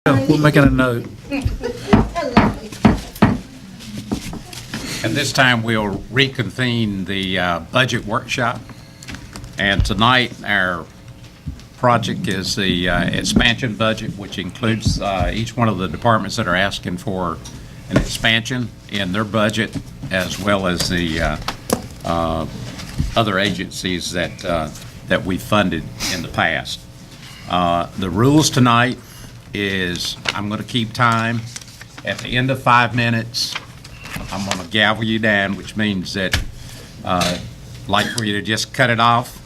We're making a note. At this time, we'll reconvene the budget workshop. And tonight, our project is the expansion budget, which includes each one of the departments that are asking for an expansion in their budget, as well as the other agencies that we funded in the past. The rules tonight is I'm going to keep time. At the end of 5 minutes, I'm going to gavel you down, which means that I'd like for you to just cut it off.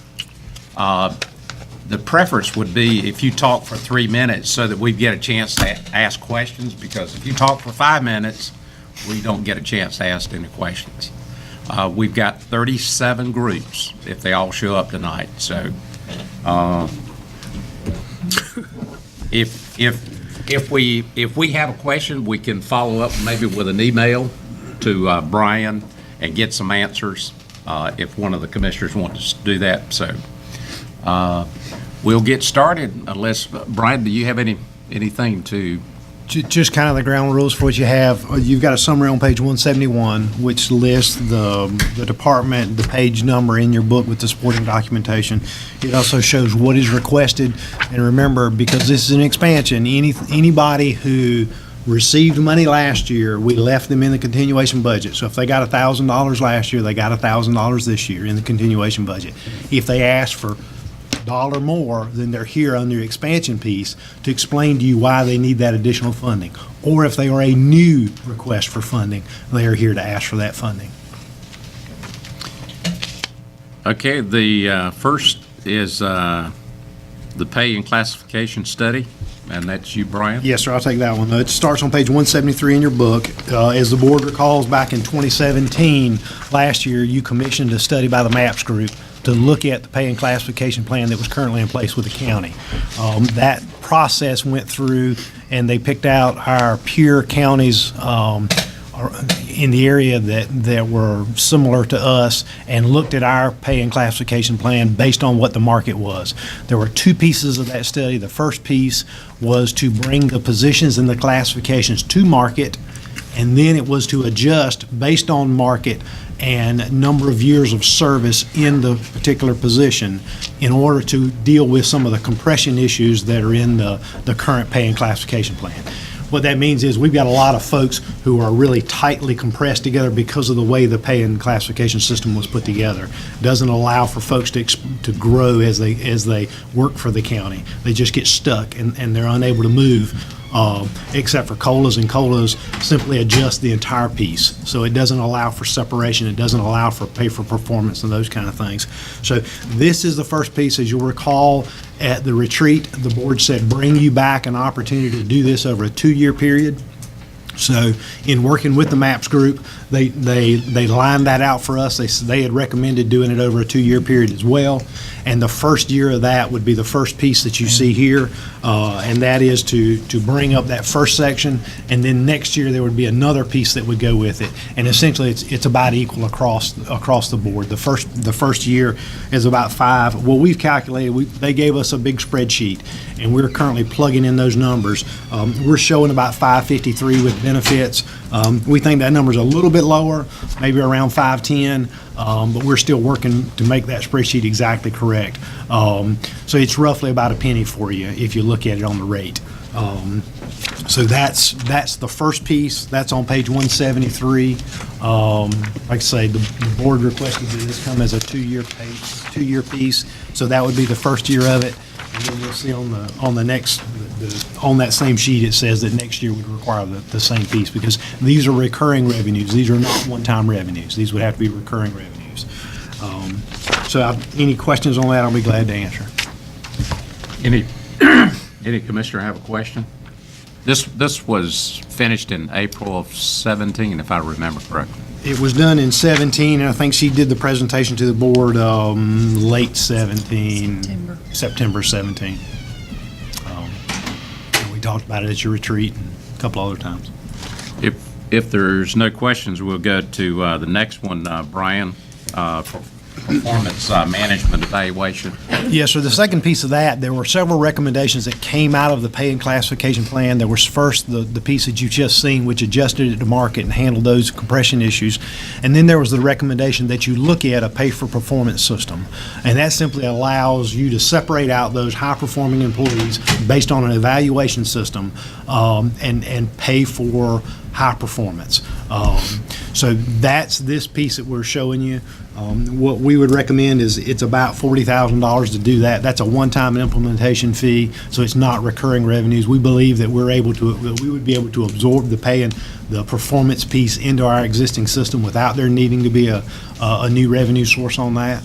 The preference would be if you talk for 3 minutes so that we get a chance to ask questions, because if you talk for 5 minutes, we don't get a chance to ask any questions. We've got 37 groups if they all show up tonight. So if we have a question, we can follow up maybe with an email to Brian and get some answers if one of the commissioners wants to do that. So we'll get started unless, Brian, do you have anything to? Just kind of the ground rules for what you have. You've got a summary on page 171, which lists the department, the page number in your book with the supporting documentation. It also shows what is requested. And remember, because this is an expansion, anybody who received money last year, we left them in the continuation budget. So if they got $1,000 last year, they got $1,000 this year in the continuation budget. If they asked for $1 more, then they're here on your expansion piece to explain to you why they need that additional funding. Or if they are a new request for funding, they are here to ask for that funding. Okay, the first is the pay and classification study, and that's you, Brian? Yes, sir, I'll take that one. It starts on page 173 in your book. As the board recalls, back in 2017, last year, you commissioned a study by the MAPS group to look at the pay and classification plan that was currently in place with the county. That process went through, and they picked out our peer counties in the area that were similar to us and looked at our pay and classification plan based on what the market was. There were two pieces of that study. The first piece was to bring the positions and the classifications to market, and then it was to adjust based on market and number of years of service in the particular position in order to deal with some of the compression issues that are in the current pay and classification plan. What that means is we've got a lot of folks who are really tightly compressed together because of the way the pay and classification system was put together. Doesn't allow for folks to grow as they work for the county. They just get stuck and they're unable to move. Except for COLAs, and COLAs simply adjust the entire piece. So it doesn't allow for separation, it doesn't allow for pay for performance and those kind of things. So this is the first piece. As you'll recall, at the retreat, the board said bring you back an opportunity to do this over a 2-year period. So in working with the MAPS group, they lined that out for us. They had recommended doing it over a 2-year period as well. And the first year of that would be the first piece that you see here, and that is to bring up that first section. And then next year there would be another piece that would go with it. And essentially it's about equal across the board. The first year is about 5. What we've calculated, they gave us a big spreadsheet, and we're currently plugging in those numbers. We're showing about 553 with benefits. We think that number's a little bit lower, maybe around 510, but we're still working to make that spreadsheet exactly correct. So it's roughly about a penny for you if you look at it on the rate. So that's the first piece. That's on page 173. Like I say, the board requested that this come as a 2-year piece. So that would be the first year of it. And then you'll see on the next, on that same sheet, it says that next year would require the same piece, because these are recurring revenues. These are not one-time revenues. These would have to be recurring revenues. Any questions on that, I'll be glad to answer. Any commissioner have a question? This was finished in April of 17, if I remember correctly. It was done in 17, and I think she did the presentation to the board late 17, September 17. And we talked about it at your retreat and a couple other times. If there's no questions, we'll go to the next one, Brian. performance management evaluation. Yes, sir. The second piece of that, there were several recommendations that came out of the pay and classification plan. There was first the piece that you've just seen, which adjusted it to market and handled those compression issues. And then there was the recommendation that you look at a pay-for-performance system. And that simply allows you to separate out those high-performing employees based on an evaluation system and pay for high performance. So that's this piece that we're showing you. What we would recommend is it's about $40,000 to do that. That's a one-time implementation fee, so it's not recurring revenues. We believe that we would be able to absorb the pay and the performance piece into our existing system without there needing to be a new revenue source on that.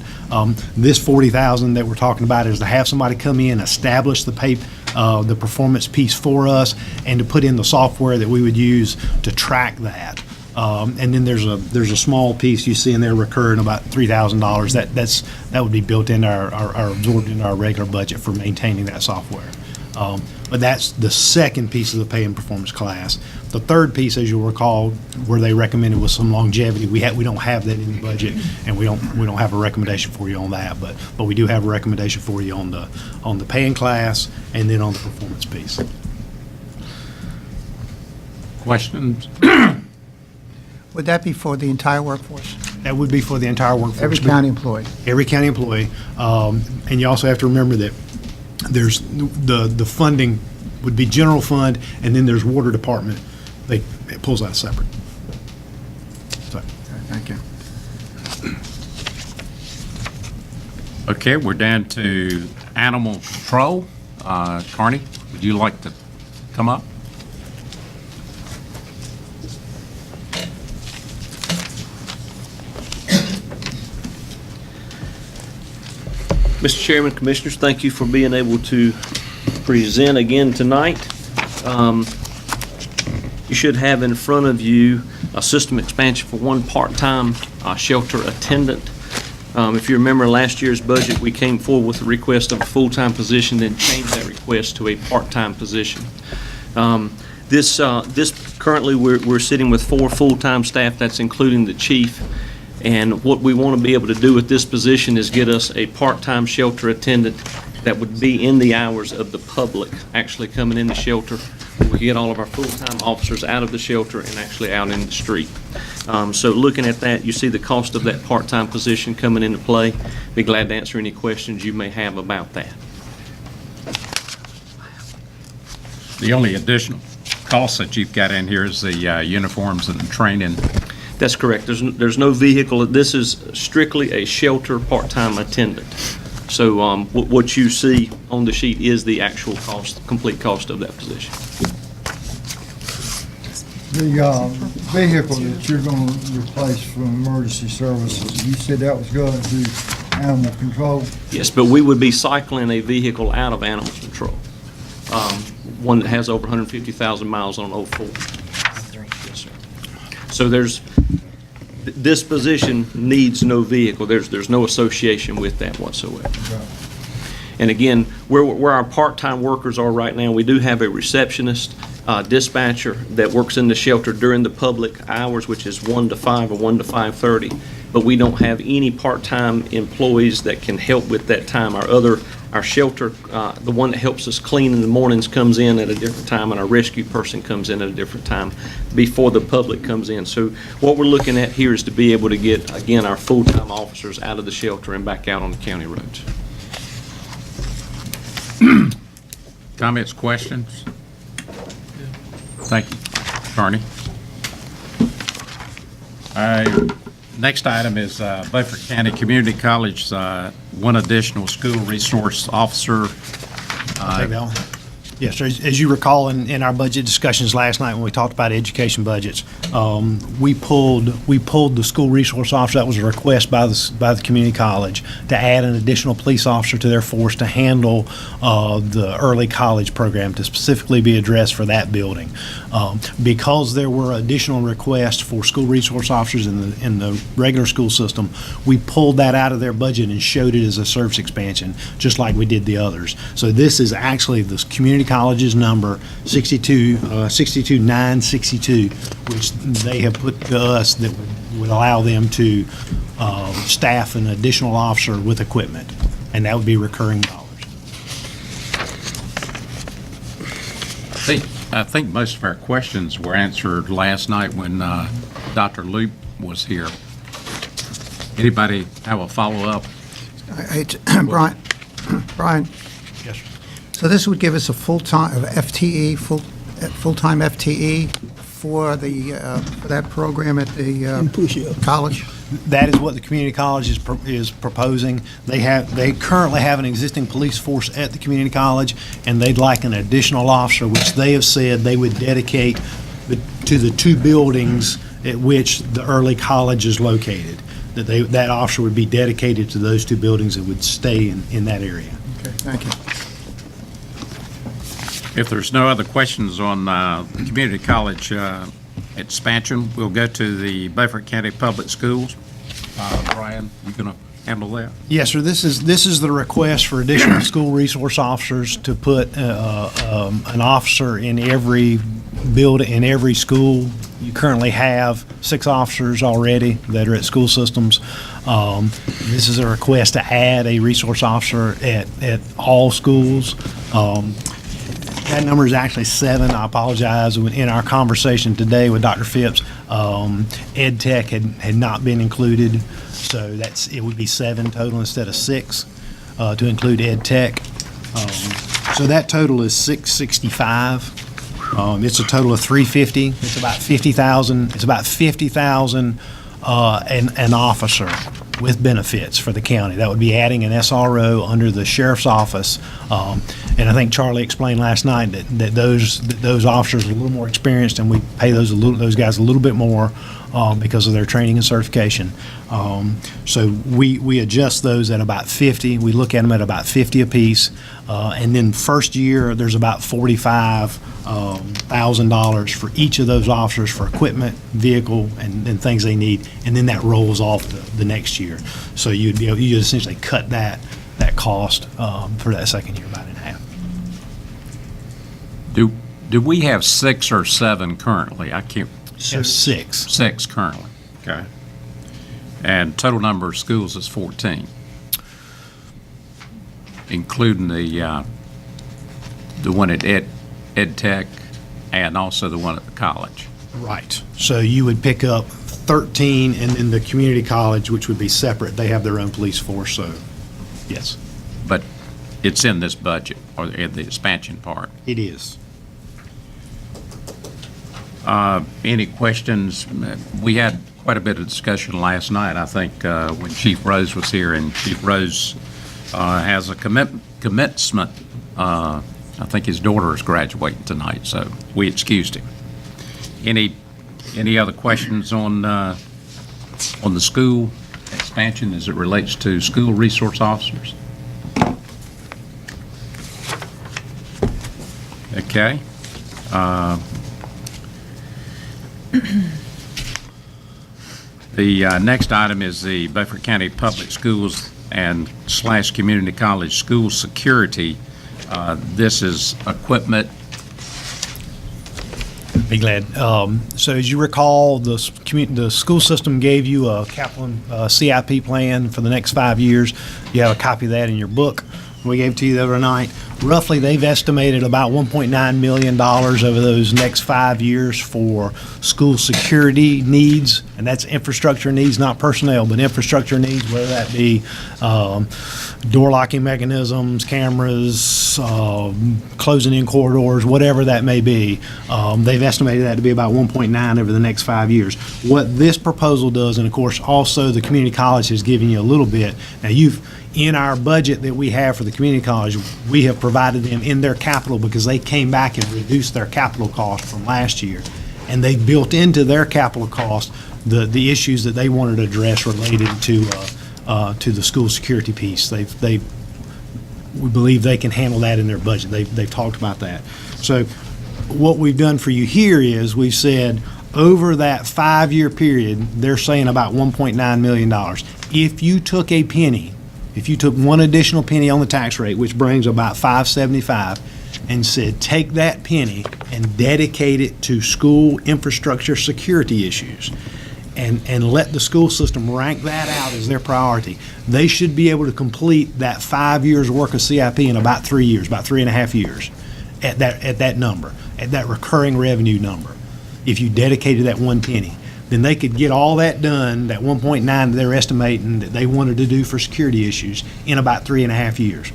This $40,000 that we're talking about is to have somebody come in, establish the pay, the performance piece for us, and to put in the software that we would use to track that. And then there's a small piece you see in there recurring about $3,000. That would be built into our absorbed into our regular budget for maintaining that software. But that's the second piece of the pay and performance class. The third piece, as you'll recall, where they recommended was some longevity. We don't have that in the budget, and we don't have a recommendation for you on that. But we do have a recommendation for you on the paying class and then on the performance piece. Questions? Would that be for the entire workforce? That would be for the entire workforce. Every county employee? Every county employee. And you also have to remember that there's the funding would be general fund, and then there's water department. It pulls out separate. So. Thank you. Okay, we're down to animal control. Carney, would you like to come up? Mr. Chairman, Commissioners, thank you for being able to present again tonight. You should have in front of you a system expansion for one part-time shelter attendant. If you remember last year's budget, we came forward with a request of a full-time position, then changed that request to a part-time position. This currently we're sitting with 4 full-time staff, that's including the chief. And what we want to be able to do with this position is get us a part-time shelter attendant that would be in the hours of the public, actually coming in the shelter. We can get all of our full-time officers out of the shelter and actually out in the street. So looking at that, you see the cost of that part-time position coming into play. Be glad to answer any questions you may have about that. The only additional cost that you've got in here is the uniforms and the training. That's correct. There's no vehicle. This is strictly a shelter part-time attendant. So what you see on the sheet is the actual cost, complete cost of that position. The vehicle that you're going to replace from emergency services, you said that was going to animal control? Yes, but we would be cycling a vehicle out of animal control, one that has over 150,000 miles on 04. Yes, sir. So this position needs no vehicle. There's no association with that whatsoever. And again, where our part-time workers are right now, we do have a receptionist, dispatcher that works in the shelter during the public hours, which is 1 to 5 or 1 to 5:30. But we don't have any part-time employees that can help with that time. Our shelter, the one that helps us clean in the mornings, comes in at a different time, and our rescue person comes in at a different time before the public comes in. So what we're looking at here is to be able to get, again, our full-time officers out of the shelter and back out on the county roads. Comments, questions? Thank you, Carney. Next item is Beaufort County Community College, one additional school resource officer. Take that one. Yes, sir. As you recall in our budget discussions last night when we talked about education budgets, we pulled the school resource officer. That was a request by the community college to add an additional police officer to their force to handle the early college program, to specifically be addressed for that building. Because there were additional requests for school resource officers in the regular school system, we pulled that out of their budget and showed it as a service expansion, just like we did the others. So this is actually the community college's number, 62,962, which they have put to us that would allow them to staff an additional officer with equipment, and that would be recurring dollars. I think most of our questions were answered last night when Dr. Loop was here. Anybody have a follow-up? Brian, Yes, sir. so this would give us a full-time FTE, full-time FTE for that program at the college? That is what the community college is proposing. They currently have an existing police force at the community college, and they'd like an additional officer, which they have said they would dedicate to the two buildings at which the early college is located. That officer would be dedicated to those two buildings and would stay in that area. Okay, thank you. If there's no other questions on the community college expansion, we'll go to the Beaufort County Public Schools. Brian, you going to handle that? Yes, sir. This is the request for additional school resource officers to put an officer in every building, in every school. You currently have 6 officers already that are at school systems. This is a request to add a resource officer at all schools. That number is actually 7. I apologize. In our conversation today with Dr. Phipps, Ed Tech had not been included, so it would be 7 total instead of 6 to include Ed Tech. So that total is 665. It's a total of 350. It's about 50,000. It's about 50,000 an officer with benefits for the county. That would be adding an SRO under the sheriff's office. And I think Charlie explained last night that those officers are a little more experienced, and we pay those guys a little bit more because of their training and certification. So we adjust those at about 50. We look at them at about 50 apiece. And then first year, there's about $45,000 for each of those officers for equipment, vehicle, and things they need. And then that rolls off the next year. So you essentially cut that cost for that second year about in half. Do we have 6 or 7 currently? I can't. So 6. 6 currently. Okay. And total number of schools is 14, including the one at Ed Tech and also the one at the college. Right. So you would pick up 13, and then the community college, which would be separate, they have their own police force, so yes, But it's in this budget, or in the expansion part. it is. Any questions? We had quite a bit of discussion last night, I think, when Chief Rose was here, and Chief Rose has a commencement. I think his daughter is graduating tonight, so we excused him. Any other questions on the school expansion as it relates to school resource officers? Okay. The next item is the Beaufort County Public Schools and / Community College School Security. This is equipment. Be glad. So as you recall, the school system gave you a capital CIP plan for the next 5 years. You have a copy of that in your book. We gave it to you the other night. Roughly, they've estimated about $1.9 million over those next 5 years for school security needs, and that's infrastructure needs, not personnel, but infrastructure needs, whether that be door locking mechanisms, cameras, closing in corridors, whatever that may be. They've estimated that to be about 1.9 over the next 5 years. What this proposal does, and of course also the community college has given you a little bit. Now in our budget that we have for the community college, we have provided them in their capital because they came back and reduced their capital cost from last year. And they built into their capital cost the issues that they wanted to address related to the school security piece. We believe they can handle that in their budget. They've talked about that. So what we've done for you here is we've said over that 5-year period, they're saying about $1.9 million. If you took a penny, if you took one additional penny on the tax rate, which brings about $575, and said, take that penny and dedicate it to school infrastructure security issues, and let the school system rank that out as their priority, they should be able to complete that 5 years' work of CIP in about 3 years, about 3.5 years, at that number, at that recurring revenue number. If you dedicated that one penny, then they could get all that done, that 1.9 that they're estimating that they wanted to do for security issues, in about 3.5 years.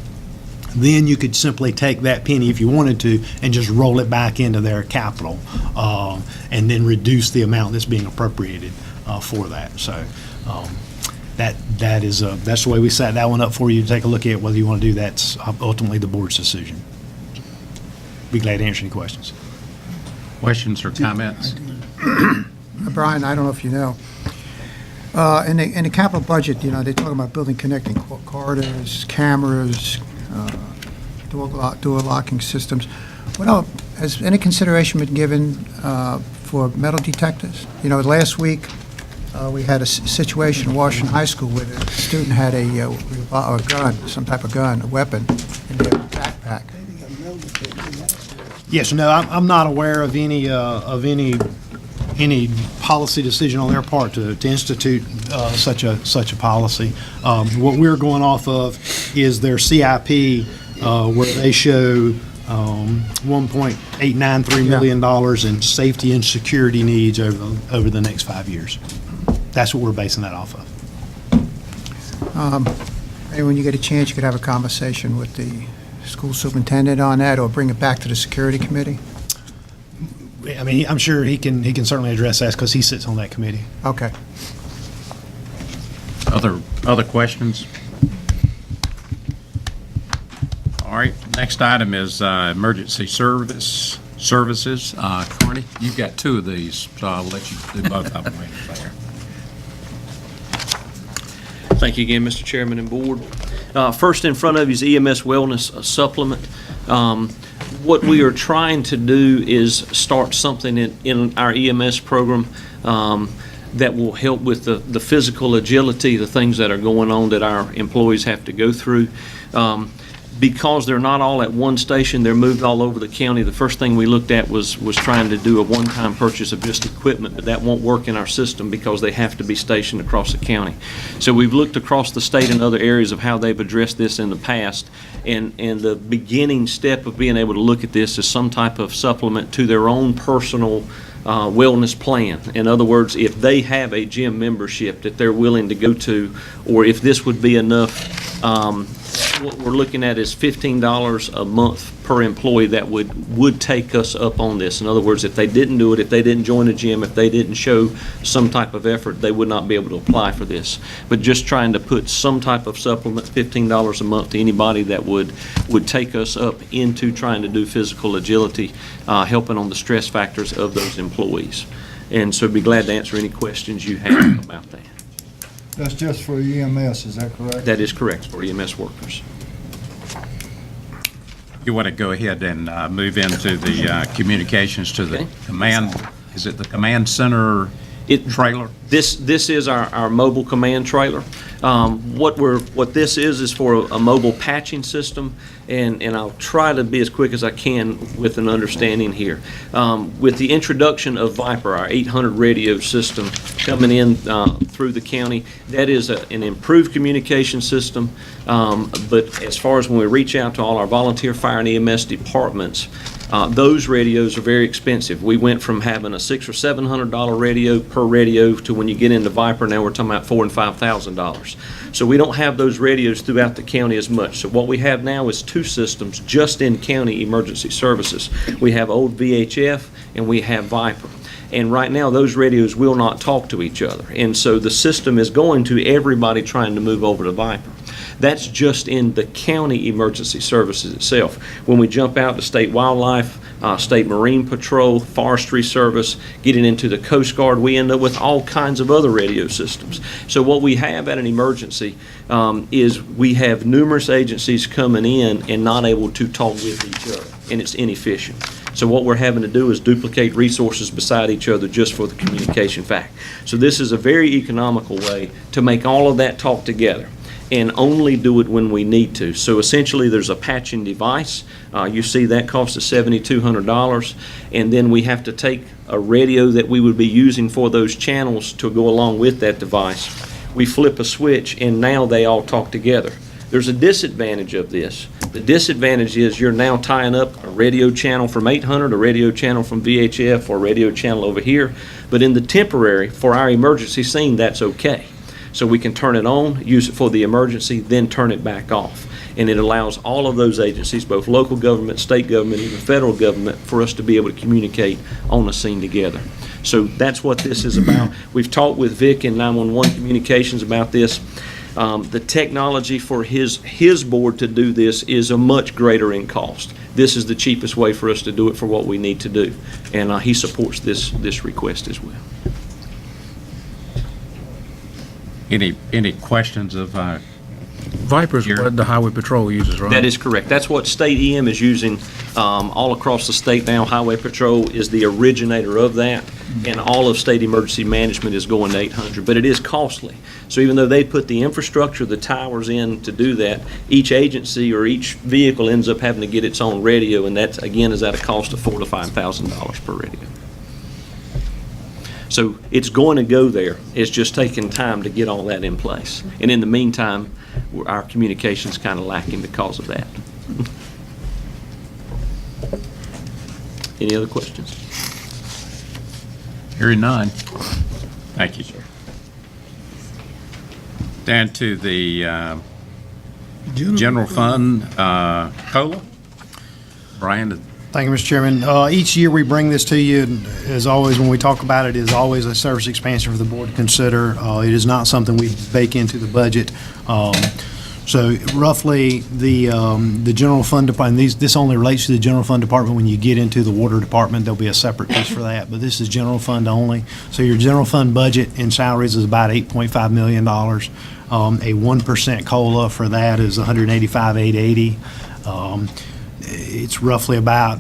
Then you could simply take that penny, if you wanted to, and just roll it back into their capital, and then reduce the amount that's being appropriated for that. So that's the way we set that one up for you to take a look at. Whether you want to do that's ultimately the board's decision. Be glad to answer any questions. Questions or comments? Brian, I don't know if you know, in the capital budget, they're talking about building connecting corridors, cameras, door locking systems. What else, has any consideration been given for metal detectors? Last week, we had a situation in Washington High School where the student had a gun, some type of gun, a weapon, in their backpack. Yes, no, I'm not aware of any policy decision on their part to institute such a policy. What we're going off of is their CIP, where they show $1.893 million in safety and security needs over the next 5 years. That's what we're basing that off of. Maybe when you get a chance, you could have a conversation with the school superintendent on that, or bring it back to the security committee. I mean, I'm sure he can certainly address that because he sits on that committee. Okay. Other questions? All right, next item is emergency services. Carney, you've got two of these, so I'll let you do both of them right there. Thank you again, Mr. Chairman and Board. First in front of you is EMS Wellness Supplement. What we are trying to do is start something in our EMS program that will help with the physical agility, the things that are going on that our employees have to go through. Because they're not all at one station, they're moved all over the county. The first thing we looked at was trying to do a one-time purchase of just equipment, but that won't work in our system because they have to be stationed across the county. So we've looked across the state and other areas of how they've addressed this in the past, and the beginning step of being able to look at this is some type of supplement to their own personal wellness plan. In other words, if they have a gym membership that they're willing to go to, or if this would be enough, what we're looking at is $15 a month per employee that would take us up on this. In other words, if they didn't do it, if they didn't join a gym, if they didn't show some type of effort, they would not be able to apply for this. But just trying to put some type of supplement, $15 a month, to anybody that would take us up into trying to do physical agility, helping on the stress factors of those employees. And so be glad to answer any questions you have about that. That's just for EMS, is that correct? That is correct, for EMS workers. You want to go ahead and move into the communications to the Okay. command, is it the command center trailer? This is our mobile command trailer. What this is for a mobile patching system, and I'll try to be as quick as I can with an understanding here. With the introduction of Viper, our 800 radio system coming in through the county, that is an improved communication system. But as far as when we reach out to all our volunteer fire and EMS departments, those radios are very expensive. We went from having a $600 or $700 radio per radio to, when you get into Viper, now we're talking about $4,000 and $5,000. So we don't have those radios throughout the county as much. So what we have now is two systems just in county emergency services. We have old VHF and we have Viper. And right now, those radios will not talk to each other. And so the system is going to everybody trying to move over to Viper. That's just in the county emergency services itself. When we jump out to state wildlife, state marine patrol, forestry service, getting into the Coast Guard, we end up with all kinds of other radio systems. So what we have at an emergency is we have numerous agencies coming in and not able to talk with each other, and it's inefficient. So what we're having to do is duplicate resources beside each other just for the communication fact. So this is a very economical way to make all of that talk together. and only do it when we need to. So essentially, there's a patching device. You see that cost us $7,200, and then we have to take a radio that we would be using for those channels to go along with that device. We flip a switch, and now they all talk together. There's a disadvantage of this. The disadvantage is you're now tying up a radio channel from 800, a radio channel from VHF, or a radio channel over here. But in the temporary, for our emergency scene, that's okay. So we can turn it on, use it for the emergency, then turn it back off. And it allows all of those agencies, both local government, state government, even federal government, for us to be able to communicate on a scene together. So that's what this is about. We've talked with Vic in 911 Communications about this. The technology for his board to do this is a much greater in cost. This is the cheapest way for us to do it for what we need to do. And he supports this request as well. Any questions of, Viper's Here. what the highway patrol uses, right? That is correct. That's what State EM is using all across the state now. Highway Patrol is the originator of that, and all of state emergency management is going to 800. But it is costly. So even though they put the infrastructure, the towers in to do that, each agency or each vehicle ends up having to get its own radio, and that, again, is at a cost of $4,000 to $5,000 per radio. So it's going to go there. It's just taking time to get all that in place. And in the meantime, our communication's kind of lacking because of that. Any other questions? hearing none? Thank you. Down to the general fund, COLA. Brian, Thank you, Mr. Chairman. Each year we bring this to you, and as always, when we talk about it, is always a service expansion for the board to consider. It is not something we bake into the budget. So roughly, the general fund department, this only relates to the general fund department. When you get into the water department, there'll be a separate piece for that, but this is general fund only. So your general fund budget in salaries is about $8.5 million. A 1% COLA for that is $185,880. It's roughly about,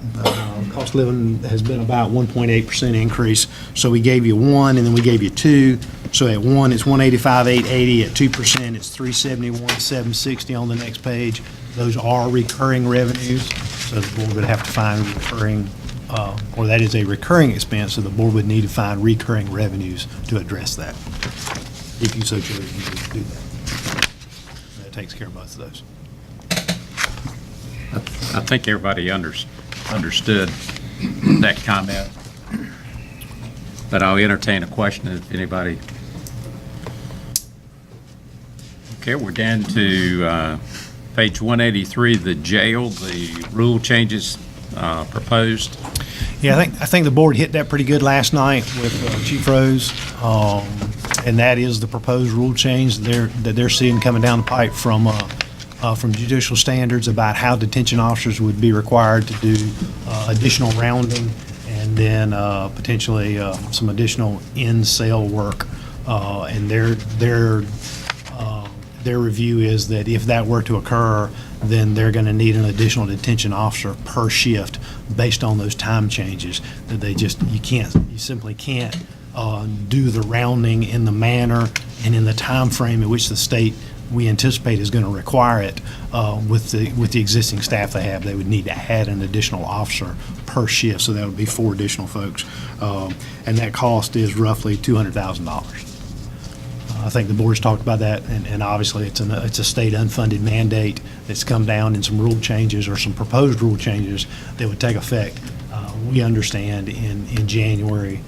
cost of living has been about 1.8% increase. So we gave you 1 and then we gave you 2. So at 1, it's 185,880. At 2%, it's 371,760 on the next page. Those are recurring revenues. So the board would have to find recurring, or that is a recurring expense, so the board would need to find recurring revenues to address that. If you so chose, you would do that. That takes care of both of those. I think everybody understood that comment, but I'll entertain a question if anybody. Okay, we're down to page 183, the jail, the rule changes proposed. Yeah, I think the board hit that pretty good last night with Chief Rose, and that is the proposed rule change that they're seeing coming down the pipe from judicial standards about how detention officers would be required to do additional rounding and then potentially some additional in-cell work. And their review is that if that were to occur, then they're going to need an additional detention officer per shift based on those time changes. That you simply can't do the rounding in the manner and in the time frame in which the state we anticipate is going to require it with the existing staff they have. They would need to add an additional officer per shift, so that would be 4 additional folks. And that cost is roughly $200,000. I think the board's talked about that, and obviously it's a state unfunded mandate that's come down in some rule changes or some proposed rule changes that would take effect, we understand, in January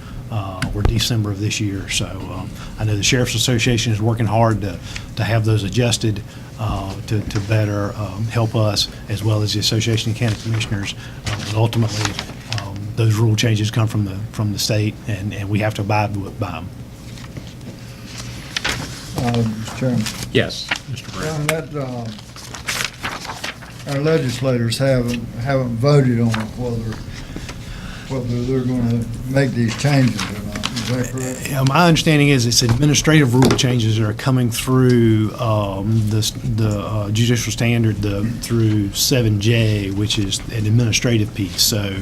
or December of this year. So I know the Sheriff's Association is working hard to have those adjusted to better help us, as well as the Association of County Commissioners. And ultimately, those rule changes come from the state, and we have to abide by them. Mr. Chairman. Yes, Mr. Brown. That, our legislators haven't voted on whether they're going to make these changes or not. Is that correct? Yeah, my understanding is it's administrative rule changes that are coming through the judicial standard through 7J, which is an administrative piece. So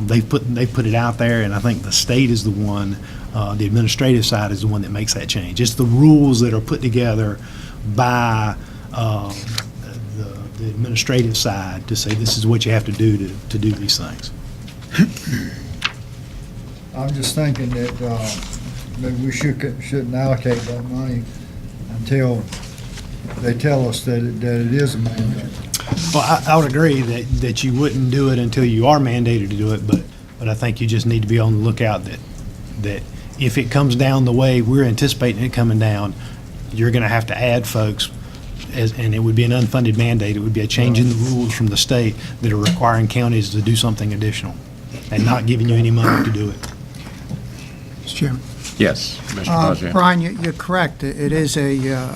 they put it out there, and I think the state is the one. The administrative side is the one that makes that change. It's the rules that are put together by the administrative side to say this is what you have to do to do these things. I'm just thinking that maybe we shouldn't allocate that money until they tell us that it is a mandate. Well, I would agree that you wouldn't do it until you are mandated to do it, but I think you just need to be on the lookout that if it comes down the way we're anticipating it coming down, you're going to have to add folks, and it would be an unfunded mandate. It would be a change in the rules from the state that are requiring counties to do something additional and not giving you any money to do it. Mr. Chairman. Yes, Mr. President. Brian, you're correct. It is a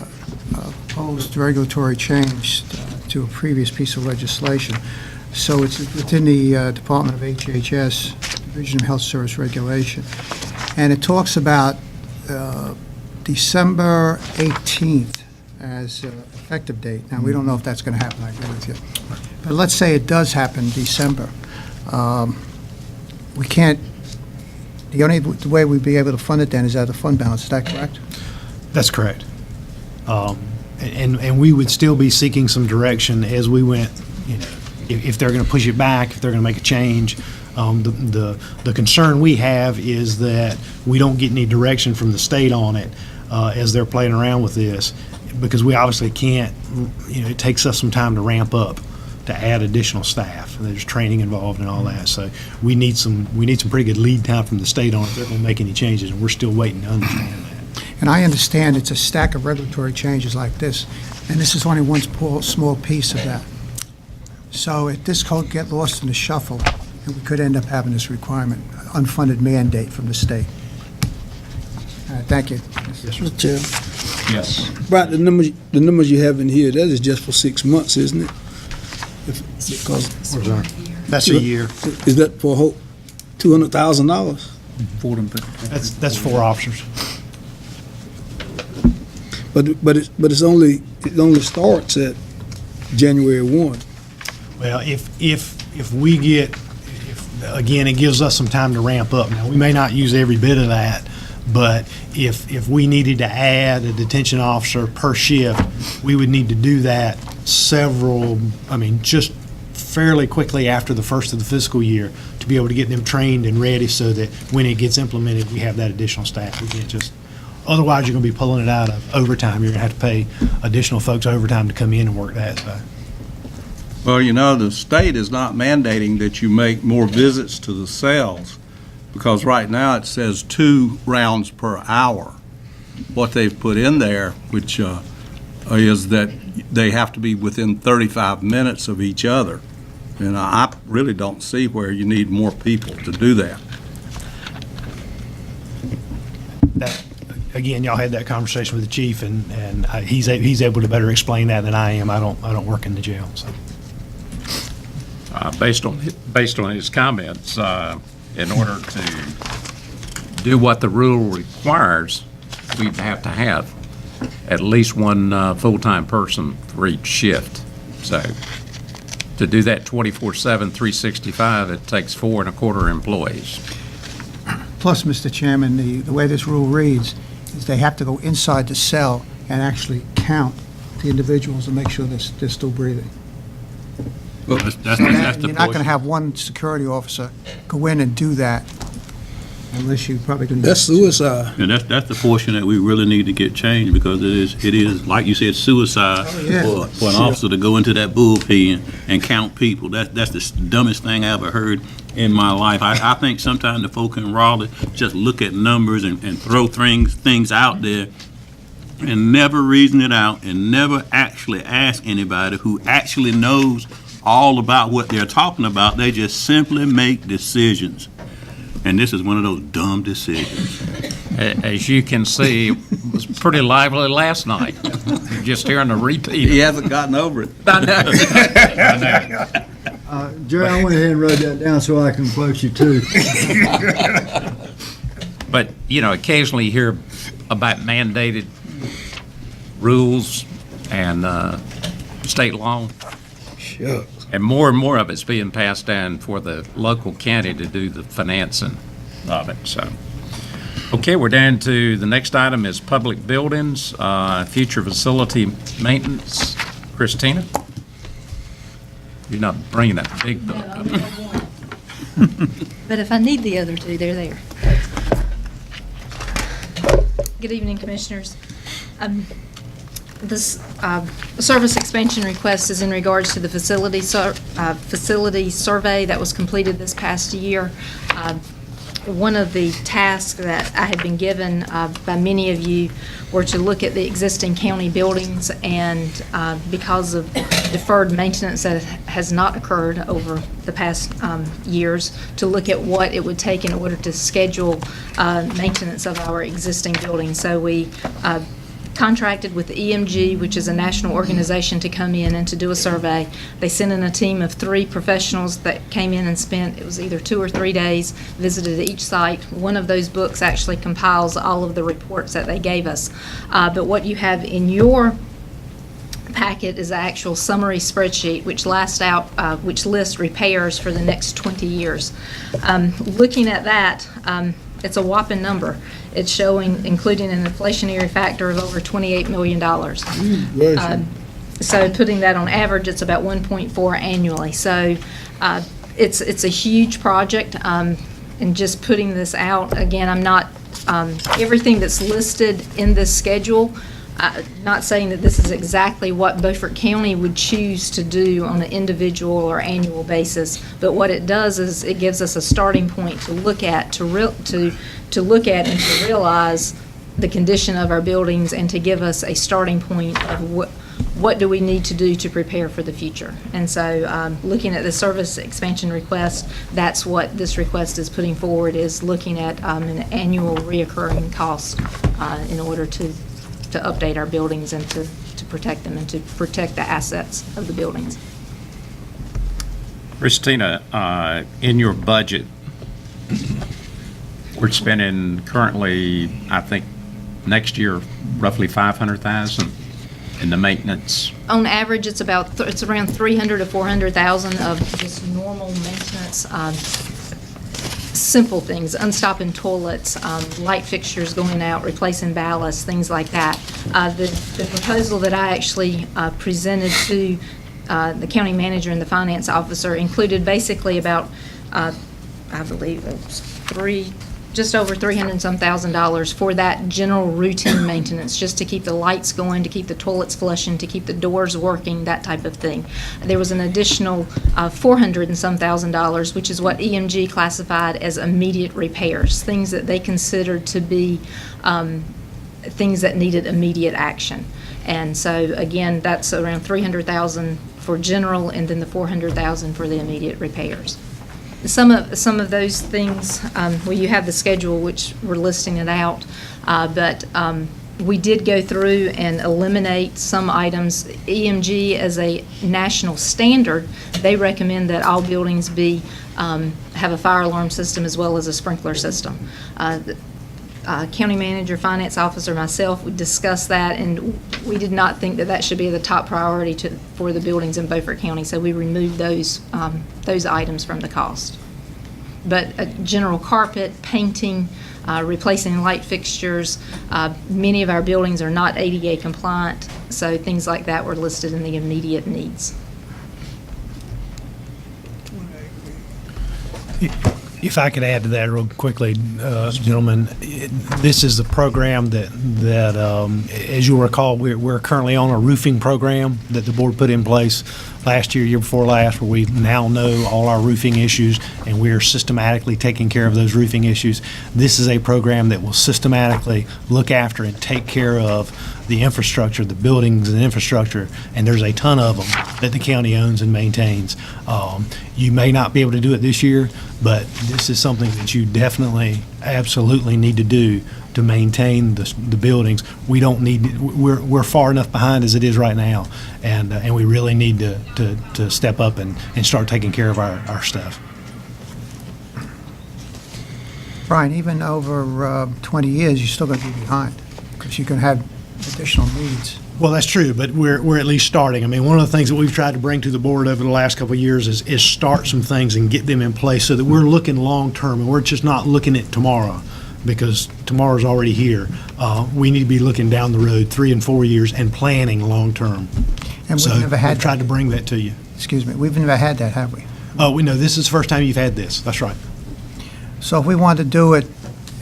proposed regulatory change to a previous piece of legislation. So it's within the Department of HHS, Division of Health Service Regulation. And it talks about December 18th as effective date. Now, we don't know if that's going to happen, I agree with you. But let's say it does happen December. We can't, the only way we'd be able to fund it then is out of the fund balance. Is that correct? That's correct. And we would still be seeking some direction as we went, if they're going to push it back, if they're going to make a change. The concern we have is that we don't get any direction from the state on it as they're playing around with this, because we obviously can't, it takes us some time to ramp up to add additional staff. There's training involved and all that. So we need some pretty good lead time from the state on if they're going to make any changes, and we're still waiting to understand that. And I understand it's a stack of regulatory changes like this, and this is only one small piece of that. So if this could get lost in the shuffle, and we could end up having this requirement, unfunded mandate from the state. Thank you. Mr. Chair. Yes. Brian, the numbers you have in here, that is just for 6 months, isn't it? Because, That's a year. is that for a whole $200,000? That's 4 officers. But it only starts at January 1. Well, if we get, again, it gives us some time to ramp up. Now, we may not use every bit of that, but if we needed to add a detention officer per shift, we would need to do that just fairly quickly after the first of the fiscal year to be able to get them trained and ready so that when it gets implemented, we have that additional staff. We can't just, otherwise you're going to be pulling it out of overtime. You're going to have to pay additional folks overtime to come in and work that. So. Well, the state is not mandating that you make more visits to the cells, because right now it says 2 rounds per hour. What they've put in there, which is that they have to be within 35 minutes of each other. And I really don't see where you need more people to do that. That, again, y'all had that conversation with the chief, and he's able to better explain that than I am. I don't work in the jail, so. Based on his comments, in order to do what the rule requires, we'd have to have at least one full-time person for each shift. So to do that 24/7, 365, it takes 4 1/4 employees. Plus, Mr. Chairman, the way this rule reads is they have to go inside the cell and actually count the individuals and make sure they're still breathing. That's You're not going to have one security officer go in and do that unless you probably can. That's suicide. And that's the portion that we really need to get changed, because it is like you said, suicide yeah. for an officer to go into that bullpen and count people. That's the dumbest thing I ever heard in my life. I think sometimes the folk in Raleigh just look at numbers and throw things out there and never reason it out and never actually ask anybody who actually knows all about what they're talking about. They just simply make decisions. And this is one of those dumb decisions. As you can see, it was pretty lively last night. You're just hearing the repeat. He hasn't gotten over it. I know. Jerry, I went ahead and wrote that down so I can quote you too. But, occasionally you hear about mandated rules and state law. Shucks. And more of it's being passed down for the local county to do the financing of it, so. Okay, we're down to, the next item is public buildings, future facility maintenance. Christina? You're not bringing that big book. But if I need the other two, they're there. Good evening, Commissioners. This service expansion request is in regards to the facility survey that was completed this past year. One of the tasks that I had been given by many of you were to look at the existing county buildings, and because of deferred maintenance that has not occurred over the past years, to look at what it would take in order to schedule maintenance of our existing buildings. So we contracted with EMG, which is a national organization, to come in and to do a survey. They sent in a team of 3 professionals that came in and spent, it was either 2 or 3 days, visited each site. One of those books actually compiles all of the reports that they gave us. But what you have in your packet is the actual summary spreadsheet, which which lists repairs for the next 20 years. Looking at that, it's a whopping number. It's showing, including an inflationary factor of over $28 million. So putting that on average, it's about 1.4 annually. So it's a huge project. And just putting this out, again, I'm not, everything that's listed in this schedule, not saying that this is exactly what Beaufort County would choose to do on an individual or annual basis, but what it does is it gives us a starting point to look at, to look at and to realize the condition of our buildings, and to give us a starting point of what do we need to do to prepare for the future. And so looking at the service expansion request, that's what this request is putting forward, is looking at an annual reoccurring cost in order to update our buildings and to protect them and to protect the assets of the buildings. Christina, in your budget, we're spending currently, I think, next year, roughly $500,000 in the maintenance. On average, it's around $300,000 to $400,000 of just normal maintenance, simple things, unstopping toilets, light fixtures going out, replacing ballast, things like that. The proposal that I actually presented to the county manager and the finance officer included basically about, I believe it was just over $300,000 for that general routine maintenance, just to keep the lights going, to keep the toilets flushing, to keep the doors working, that type of thing. There was an additional $400,000, which is what EMG classified as immediate repairs, things that they considered to be things that needed immediate action. And so again, that's around $300,000 for general, and then the $400,000 for the immediate repairs. Some of those things, well, you have the schedule, which we're listing it out, but we did go through and eliminate some items. EMG, as a national standard, they recommend that all buildings have a fire alarm system as well as a sprinkler system. County manager, finance officer, myself, we discussed that, and we did not think that that should be the top priority for the buildings in Beaufort County, so we removed those items from the cost. But general carpet, painting, replacing light fixtures, many of our buildings are not ADA compliant, so things like that were listed in the immediate needs. If I could add to that real quickly, gentlemen, this is the program that as you'll recall, we're currently on a roofing program that the board put in place last year before last, where we now know all our roofing issues, and we are systematically taking care of those roofing issues. This is a program that will systematically look after and take care of the infrastructure, the buildings and infrastructure, and there's a ton of them that the county owns and maintains. You may not be able to do it this year, but this is something that you definitely, absolutely need to do to maintain the buildings. We're far enough behind as it is right now, and we really need to step up and start taking care of our stuff. Brian, even over 20 years, you're still going to be behind, because you're going to have additional needs. Well, that's true, but we're at least starting. I mean, one of the things that we've tried to bring to the board over the last couple of years is start some things and get them in place so that we're looking long-term, and we're just not looking at tomorrow, because tomorrow's already here. We need to be looking down the road 3 and 4 years and planning long-term. And So we've never had we've tried that. to bring that to you. Excuse me, we've never had that, have we? Oh, we know, this is the first time you've had this. That's right. So if we wanted to do it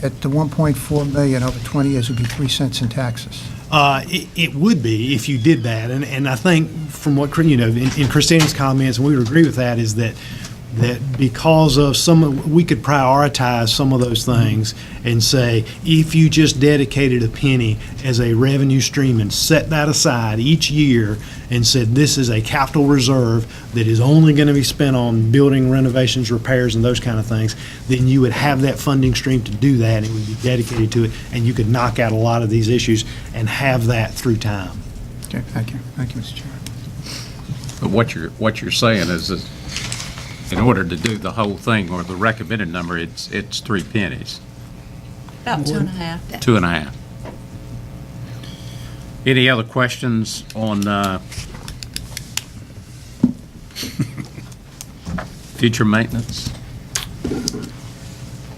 at the 1.4 million over 20 years, it would be 3 cents in taxes. It would be if you did that, and I think from what, in Christine's comments, and we would agree with that, is that because of we could prioritize some of those things and say, if you just dedicated a penny as a revenue stream and set that aside each year and said, this is a capital reserve that is only going to be spent on building renovations, repairs, and those kind of things, then you would have that funding stream to do that, and it would be dedicated to it, and you could knock out a lot of these issues and have that through time. Okay, thank you. Thank you, Mr. Chairman. But what you're saying is that in order to do the whole thing, or the recommended number, it's 3 pennies, About 2.5. 2.5. Any other questions on future maintenance?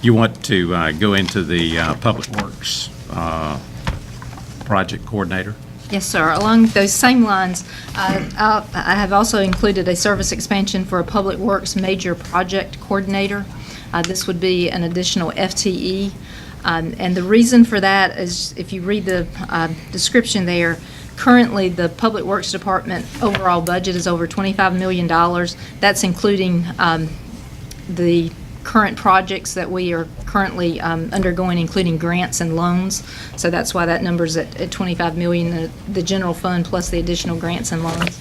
You want to go into the Public Works project coordinator? Yes, sir. Along those same lines, I have also included a service expansion for a Public Works Major Project Coordinator. This would be an additional FTE. And the reason for that is, if you read the description there, currently the Public Works Department overall budget is over $25 million. That's including the current projects that we are currently undergoing, including grants and loans. So that's why that number's at 25 million, the general fund plus the additional grants and loans.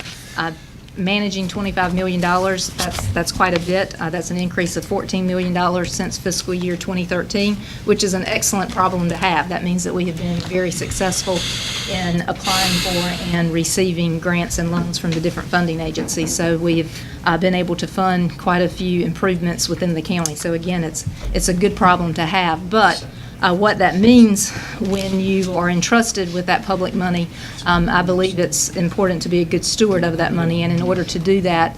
Managing $25 million, that's quite a bit. That's an increase of $14 million since fiscal year 2013, which is an excellent problem to have. That means that we have been very successful in applying for and receiving grants and loans from the different funding agencies. So we've been able to fund quite a few improvements within the county. So again, it's a good problem to have. But what that means when you are entrusted with that public money, I believe it's important to be a good steward of that money, and in order to do that,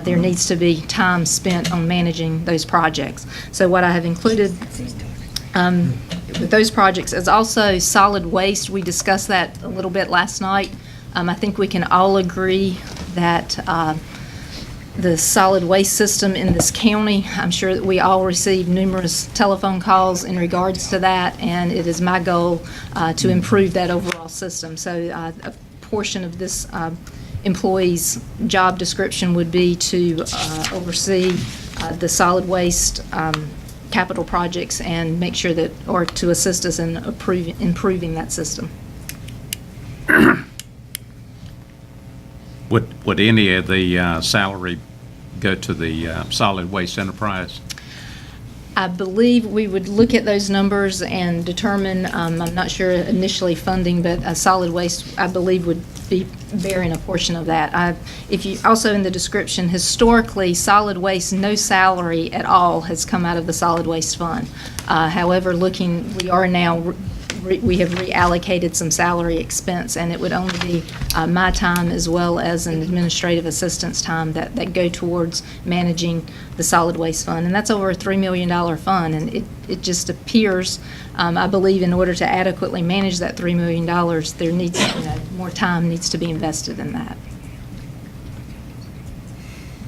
there needs to be time spent on managing those projects. So what I have included with those projects is also solid waste. We discussed that a little bit last night. I think we can all agree that the solid waste system in this county, I'm sure that we all receive numerous telephone calls in regards to that, and it is my goal to improve that overall system. So a portion of this employee's job description would be to oversee the solid waste capital projects and make sure that, or to assist us in improving that system. Would any of the salary go to the solid waste enterprise? I believe we would look at those numbers and determine, I'm not sure initially funding, but solid waste, I believe, would be bearing a portion of that. If you, also in the description, historically, solid waste, no salary at all has come out of the solid waste fund. However, we are now we have reallocated some salary expense, and it would only be my time as well as an administrative assistant's time that go towards managing the solid waste fund. And that's over a $3 million fund, and it just appears, I believe, in order to adequately manage that $3 million, there needs, more time needs to be invested in that.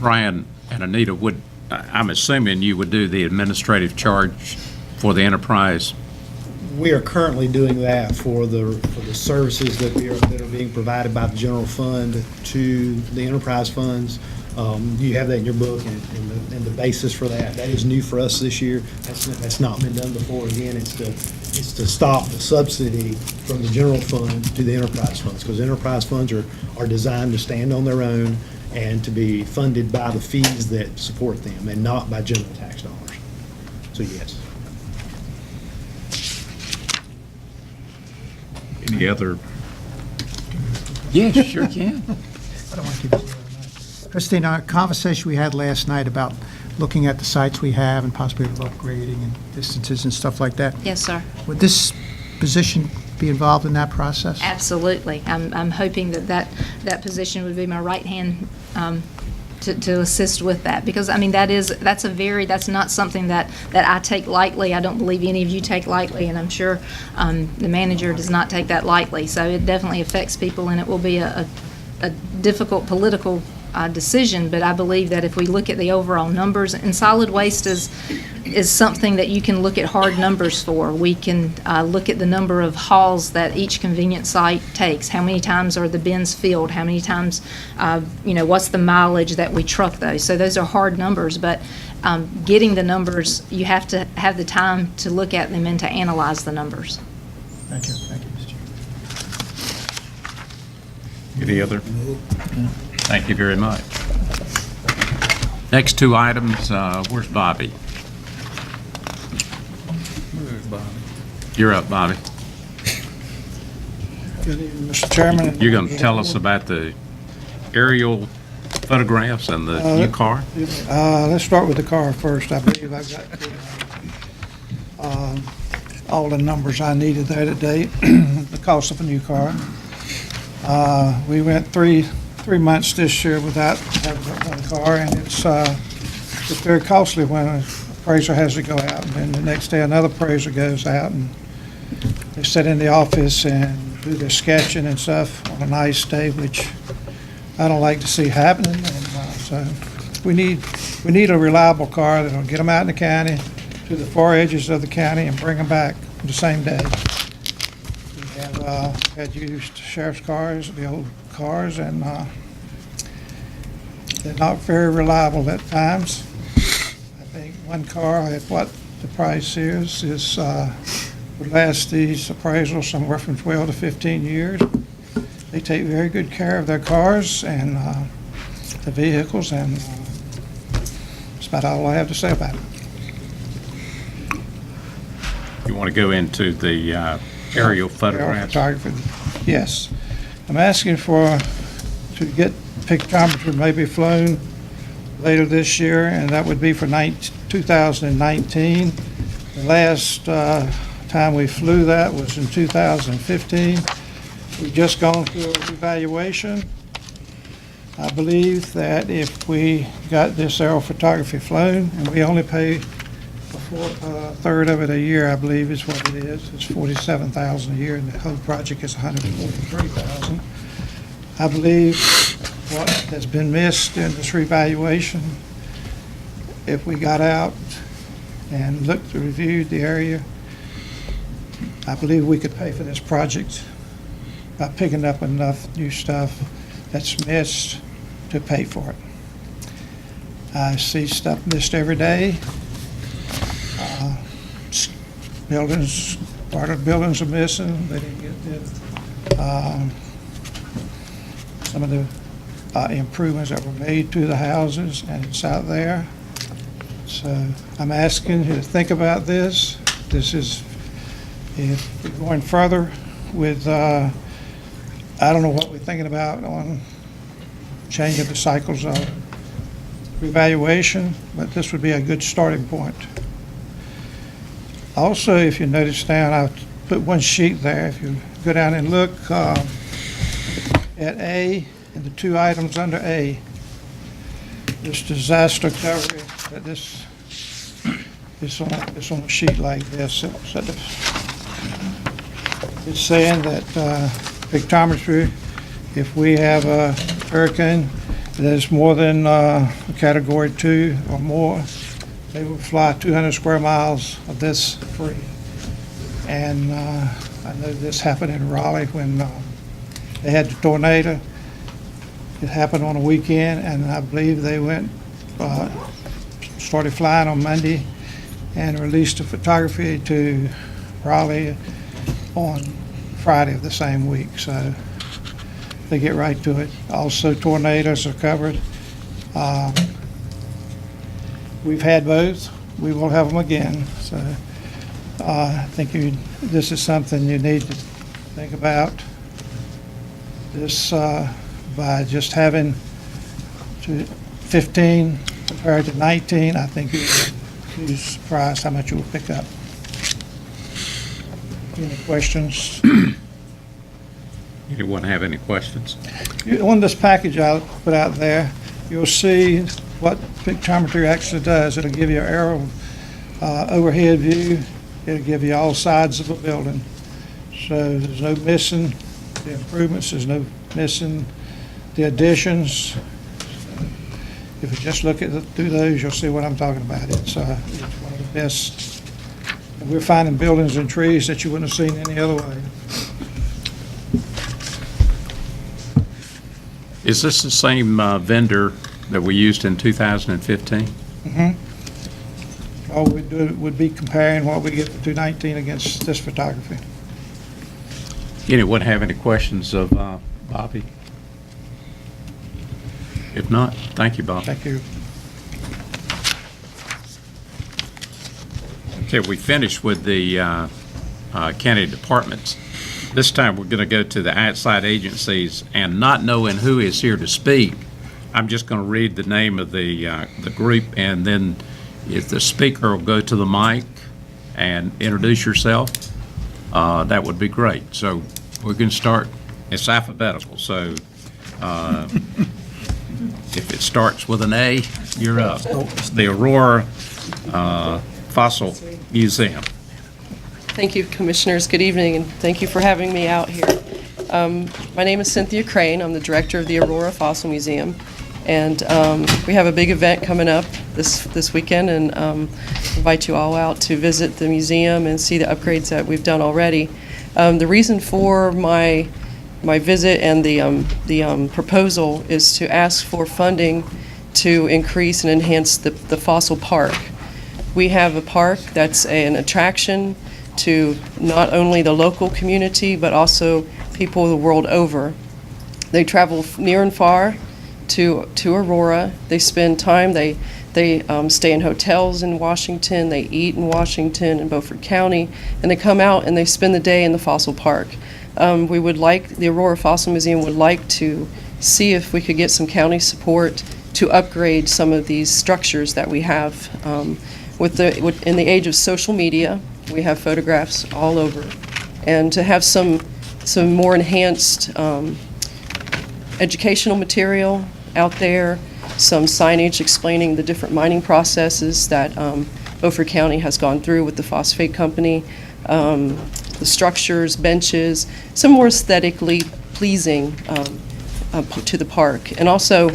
Brian and Anita, I'm assuming you would do the administrative charge for the enterprise? We are currently doing that for the services that are being provided by the general fund to the enterprise funds. You have that in your book, and the basis for that. That is new for us this year. That's not been done before. Again, it's to stop the subsidy from the general fund to the enterprise funds, because enterprise funds are designed to stand on their own and to be funded by the fees that support them and not by general tax dollars. So yes. Any other? Yes, you sure can. I don't want to keep it. Christine, our conversation we had last night about looking at the sites we have and possibly upgrading and distances and stuff like that. Yes, sir. Would this position be involved in that process? Absolutely. I'm hoping that position would be my right hand to assist with that, because I mean that's not something that I take lightly. I don't believe any of you take lightly, and I'm sure the manager does not take that lightly. So it definitely affects people, and it will be a a difficult political decision, but I believe that if we look at the overall numbers, and solid waste is something that you can look at hard numbers for. We can look at the number of hauls that each convenience site takes. How many times are the bins filled? How many times, what's the mileage that we truck those? So those are hard numbers, but getting the numbers, you have to have the time to look at them and to analyze the numbers. Thank you, Mr. Chairman. Any other? Thank you very much. Next two items, where's Bobby? Where's Bobby? You're up, Bobby. Good evening, Mr. Chairman. You're going to tell us about the aerial photographs and the new car? Let's start with the car first. I believe I've got all the numbers I needed there today, the cost of a new car. We went three months this year without having a car, and it's very costly when an appraiser has to go out, and then the next day another appraiser goes out, and they sit in the office and do their sketching and stuff on a nice day, which I don't like to see happening. And so we need a reliable car that'll get them out in the county to the far edges of the county and bring them back the same day. We have had used sheriff's cars, the old cars, and they're not very reliable at times. I think one car at what the price is would last these appraisals somewhere from 12 to 15 years. They take very good care of their cars and the vehicles, and that's about all I have to say about it. You want to go into the aerial photographs? Photography, yes. I'm asking to get pictometry maybe flown later this year, and that would be for 2019. The last time we flew that was in 2015. We've just gone through a evaluation. I believe that if we got this aerial photography flown, and we only pay a third of it a year, I believe is what it is. It's $47,000 a year, and the whole project is $143,000. I believe what has been missed in this revaluation, if we got out and looked and reviewed the area, I believe we could pay for this project by picking up enough new stuff that's missed to pay for it. I see stuff missed every day. Buildings, part of the buildings are missing. They didn't get some of the improvements that were made to the houses, and it's out there. So I'm asking you to think about this. This is, if we're going further with, I don't know what we're thinking about on changing the cycles of revaluation, but this would be a good starting point. Also, if you notice down, I put one sheet there. If you go down and look at A, and the two items under A, this disaster recovery, that this on a sheet like this. It's saying that pictometry, if we have a hurricane that is more than a Category 2 or more, they will fly 200 square miles of this free. And I know this happened in Raleigh when they had the tornado. It happened on a weekend, and I believe they started flying on Monday and released the photography to Raleigh on Friday of the same week. So they get right to it. Also, tornadoes are covered. We've had both. We will have them again. So I think this is something you need to think about. This by just having 15 compared to 19, I think you'll be surprised how much you will pick up. Any questions? Anyone have any questions? On this package I put out there, you'll see what pictometry actually does. It'll give you an aerial overhead view. It'll give you all sides of a building. So there's no missing the improvements. There's no missing the additions. If you just look through those, you'll see what I'm talking about. It's one of the best. We're finding buildings and trees that you wouldn't have seen any other way. Is this the same vendor that we used in 2015? All we do would be comparing what we get for 2019 against this photography. Anyone have any questions of Bobby? If not, thank you, Bob. Thank you. Okay, we finished with the county departments. This time, we're going to go to the outside agencies, and not knowing who is here to speak, I'm just going to read the name of the group, and then if the speaker will go to the mic and introduce yourself, that would be great. So we're going to start, it's alphabetical, so if it starts with an A, you're up. The Aurora Fossil Museum. Thank you, Commissioners. Good evening, and thank you for having me out here. My name is Cynthia Crane. I'm the director of the Aurora Fossil Museum, and we have a big event coming up this weekend, and invite you all out to visit the museum and see the upgrades that we've done already. The reason for my visit and the proposal is to ask for funding to increase and enhance the fossil park. We have a park that's an attraction to not only the local community, but also people the world over. They travel near and far to Aurora. They spend time, they stay in hotels in Washington, they eat in Washington and Beaufort County, and they come out and they spend the day in the fossil park. The Aurora Fossil Museum would like to see if we could get some county support to upgrade some of these structures that we have. In the age of social media, we have photographs all over, and to have some more enhanced educational material out there, some signage explaining the different mining processes that Beaufort County has gone through with the phosphate company, the structures, benches, some more aesthetically pleasing to the park. And also,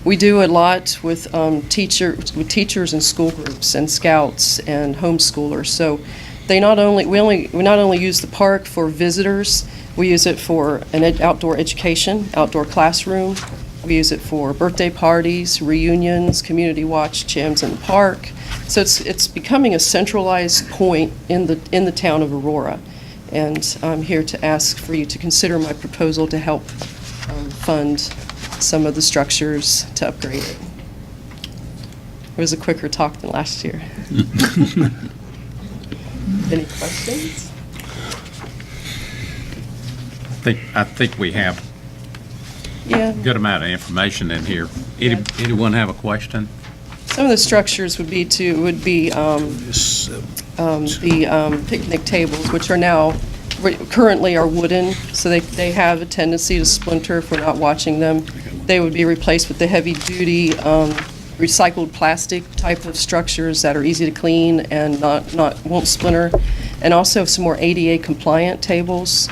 we do a lot with teachers and school groups and scouts and homeschoolers. So we not only use the park for visitors, we use it for an outdoor education, outdoor classroom. We use it for birthday parties, reunions, community watch gyms in the park. So it's becoming a centralized point in the town of Aurora. And I'm here to ask for you to consider my proposal to help fund some of the structures to upgrade it. It was a quicker talk than last year. Any questions? I think we have Yeah. a good amount of information in here. Anyone have a question? Some of the structures would be picnic tables, which are now currently are wooden, so they have a tendency to splinter if we're not watching them. They would be replaced with the heavy-duty recycled plastic type of structures that are easy to clean and won't splinter, and also some more ADA compliant tables.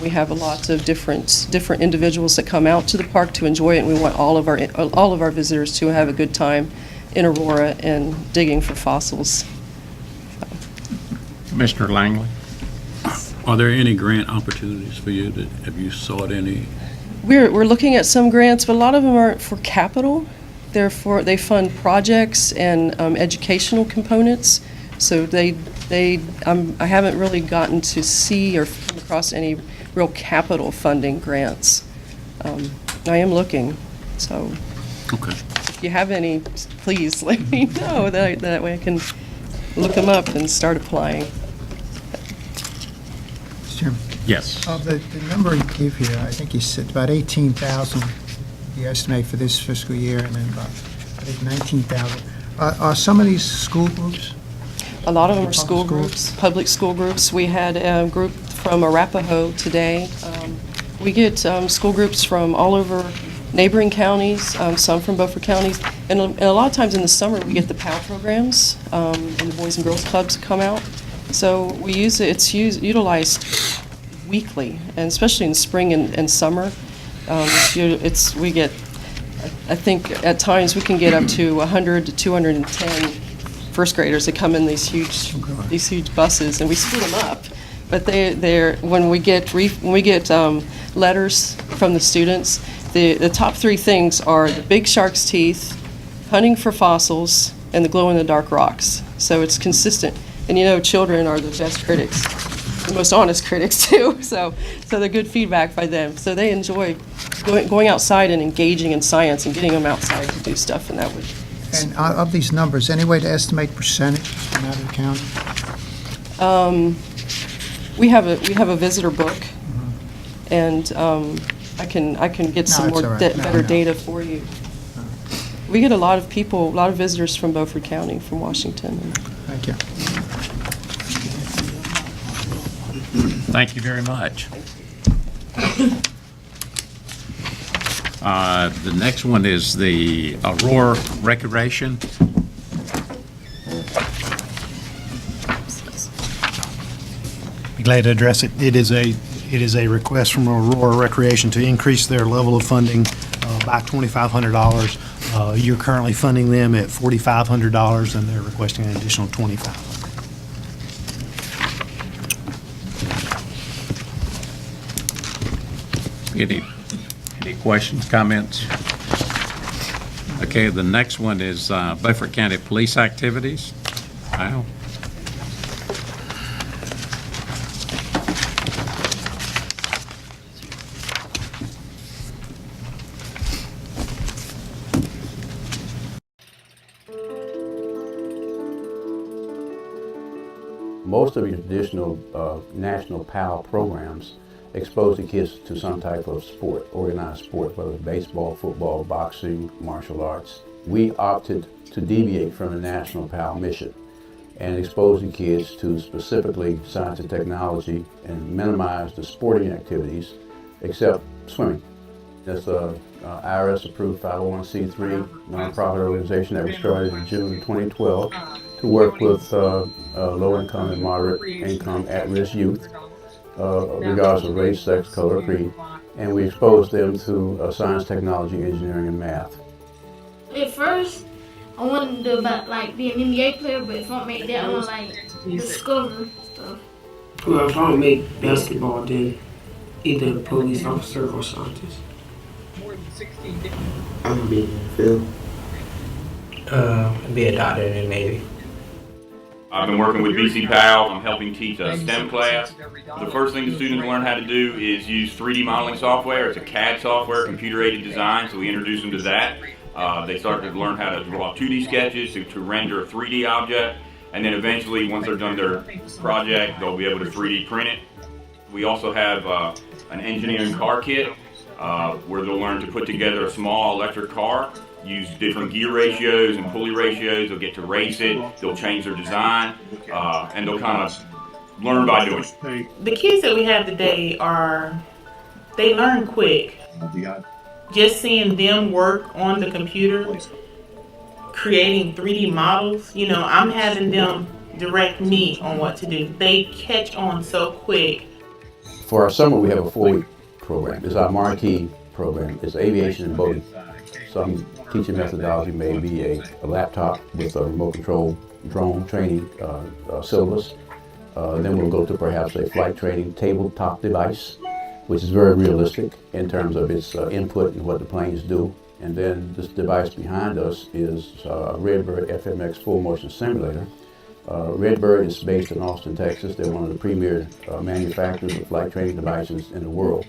We have a lot of different individuals that come out to the park to enjoy it, and we want all of our visitors to have a good time in Aurora and digging for fossils. Mr. Langley? Are there any grant opportunities for you? Have you sought any? We're looking at some grants, but a lot of them aren't for capital. They fund projects and educational components. So I haven't really gotten to see or come across any real capital funding grants. I am looking, so. Okay. If you have any, please let me know. That way I can look them up and start applying. Mr. Chairman, Yes. the number you gave here, I think you said about 18,000 you estimate for this fiscal year, and then about, I think, 19,000. Are some of these school groups? A lot of them are Public school schools? groups, public school groups. We had a group from Arapahoe today. We get school groups from all over neighboring counties, some from Beaufort counties, and a lot of times in the summer we get the POW programs, and the Boys and Girls Clubs come out. So we use it. It's utilized weekly, and especially in spring and summer. We get, I think at times we can get up to 100 to 210 first graders that come in these huge buses, and we split them up. But when we get letters from the students, the top three things are the big shark's teeth, hunting for fossils, and the glow-in-the-dark rocks. So it's consistent. And children are the best critics, the most honest critics too. So they're good feedback by them. So they enjoy going outside and engaging in science and getting them outside to do stuff. And that would. And of these numbers, any way to estimate percentages from out of the county? We have a visitor book, and I can get some No, it's more all right. better No. data for you. We get a lot of visitors from Beaufort County, from Washington. Thank you. Thank you very much. The next one is the Aurora Recreation. Be glad to address it. It is a request from Aurora Recreation to increase their level of funding by $2,500. You're currently funding them at $4,500, and they're requesting an additional $2,500. Any questions, comments? Okay, the next one is Beaufort County Police Activities. Wow. Most of your traditional national PAL programs expose the kids to some type of sport, organized sport, whether it's baseball, football, boxing, martial arts. We opted to deviate from the national PAL mission and expose the kids to specifically science and technology and minimize the sporting activities except swimming. That's a IRS-approved 501c3 nonprofit organization that was started in June 2012 to work with low-income and moderate-income at-risk youth, regardless of race, sex, color, creed, and we expose them to science, technology, engineering, and math. At first, I wanted to be an NBA player, but if I make that, I want to discover stuff. Well, if I don't make basketball, then either a police officer or scientist. I'm gonna be in the field. Be a doctor in the Navy. I've been working with BC PALS. I'm helping teach a STEM class. The first thing the students learn how to do is use 3D modeling software. It's a CAD software, computer-aided design, so we introduce them to that. They start to learn how to draw 2D sketches, to render a 3D object, and then eventually, once they're done their project, they'll be able to 3D print it. We also have an engineering car kit where they'll learn to put together a small electric car, use different gear ratios and pulley ratios. They'll get to race it, they'll change their design, and they'll kind of learn by doing it. The kids that we have today they learn quick. Just seeing them work on the computer, creating 3D models, I'm having them direct me on what to do. They catch on so quick. For our summer, we have a 4-week program. It's our marquee program. It's aviation and boating. Some teaching methodology may be a laptop with a remote control drone training syllabus. Then we'll go to perhaps a flight training tabletop device, which is very realistic in terms of its input and what the planes do. And then this device behind us is a Redbird FMX full motion simulator. Redbird is based in Austin, Texas. They're one of the premier manufacturers of flight training devices in the world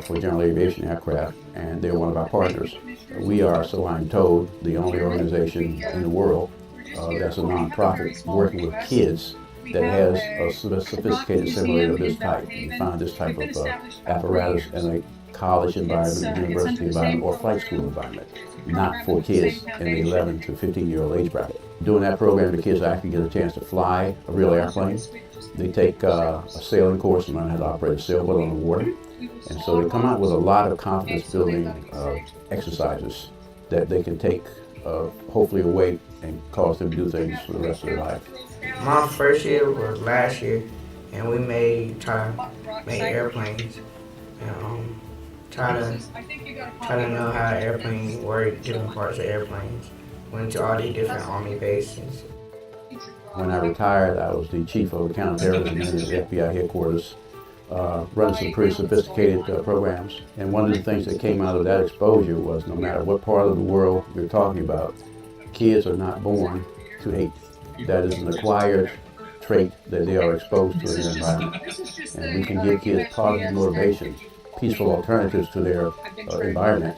for general aviation aircraft, and they're one of our partners. We are, so I'm told, the only organization in the world that's a nonprofit working with kids that has a sophisticated simulator of this type. You find this type of apparatus in a college environment, university environment, or flight school environment, not for kids in the 11 to 15-year-old age bracket. Doing that program, the kids actually get a chance to fly a real airplane. They take a sailing course and learn how to operate a sailboat on the water. And so they come out with a lot of confidence-building exercises that they can take hopefully away and cause them to do things for the rest of their life. My first year was last year, and we try to make airplanes and try try to know how airplanes work, different parts of airplanes. Went to all these different Army bases. When I retired, I was the chief of the counterterrorism unit at the FBI headquarters, running some pretty sophisticated programs. And one of the things that came out of that exposure was no matter what part of the world you're talking about, kids are not born to hate. That is an acquired trait that they are exposed to in their environment. And we can give kids positive motivation, peaceful alternatives to their environment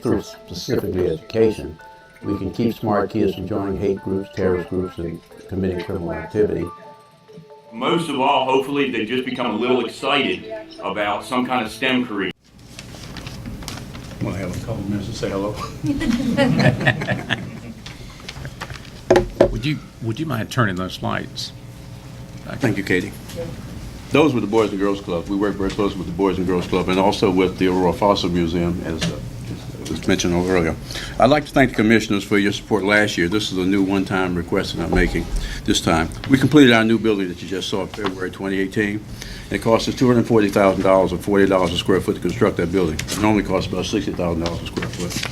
through specifically education. We can keep smart kids from joining hate groups, terrorist groups, and committing criminal activity. Most of all, hopefully, they just become a little excited about some kind of STEM career. I'm going to have a couple minutes to say hello. Would you mind turning those lights? Thank you, Katie. Those were the Boys and Girls Club. We work very closely with the Boys and Girls Club and also with the Aurora Fossil Museum, as was mentioned earlier. I'd like to thank the commissioners for your support last year. This is a new one-time request that I'm making this time. We completed our new building that you just saw in February 2018. It cost us $240,000 or $40 a square foot to construct that building. It normally costs about $60,000 a square foot.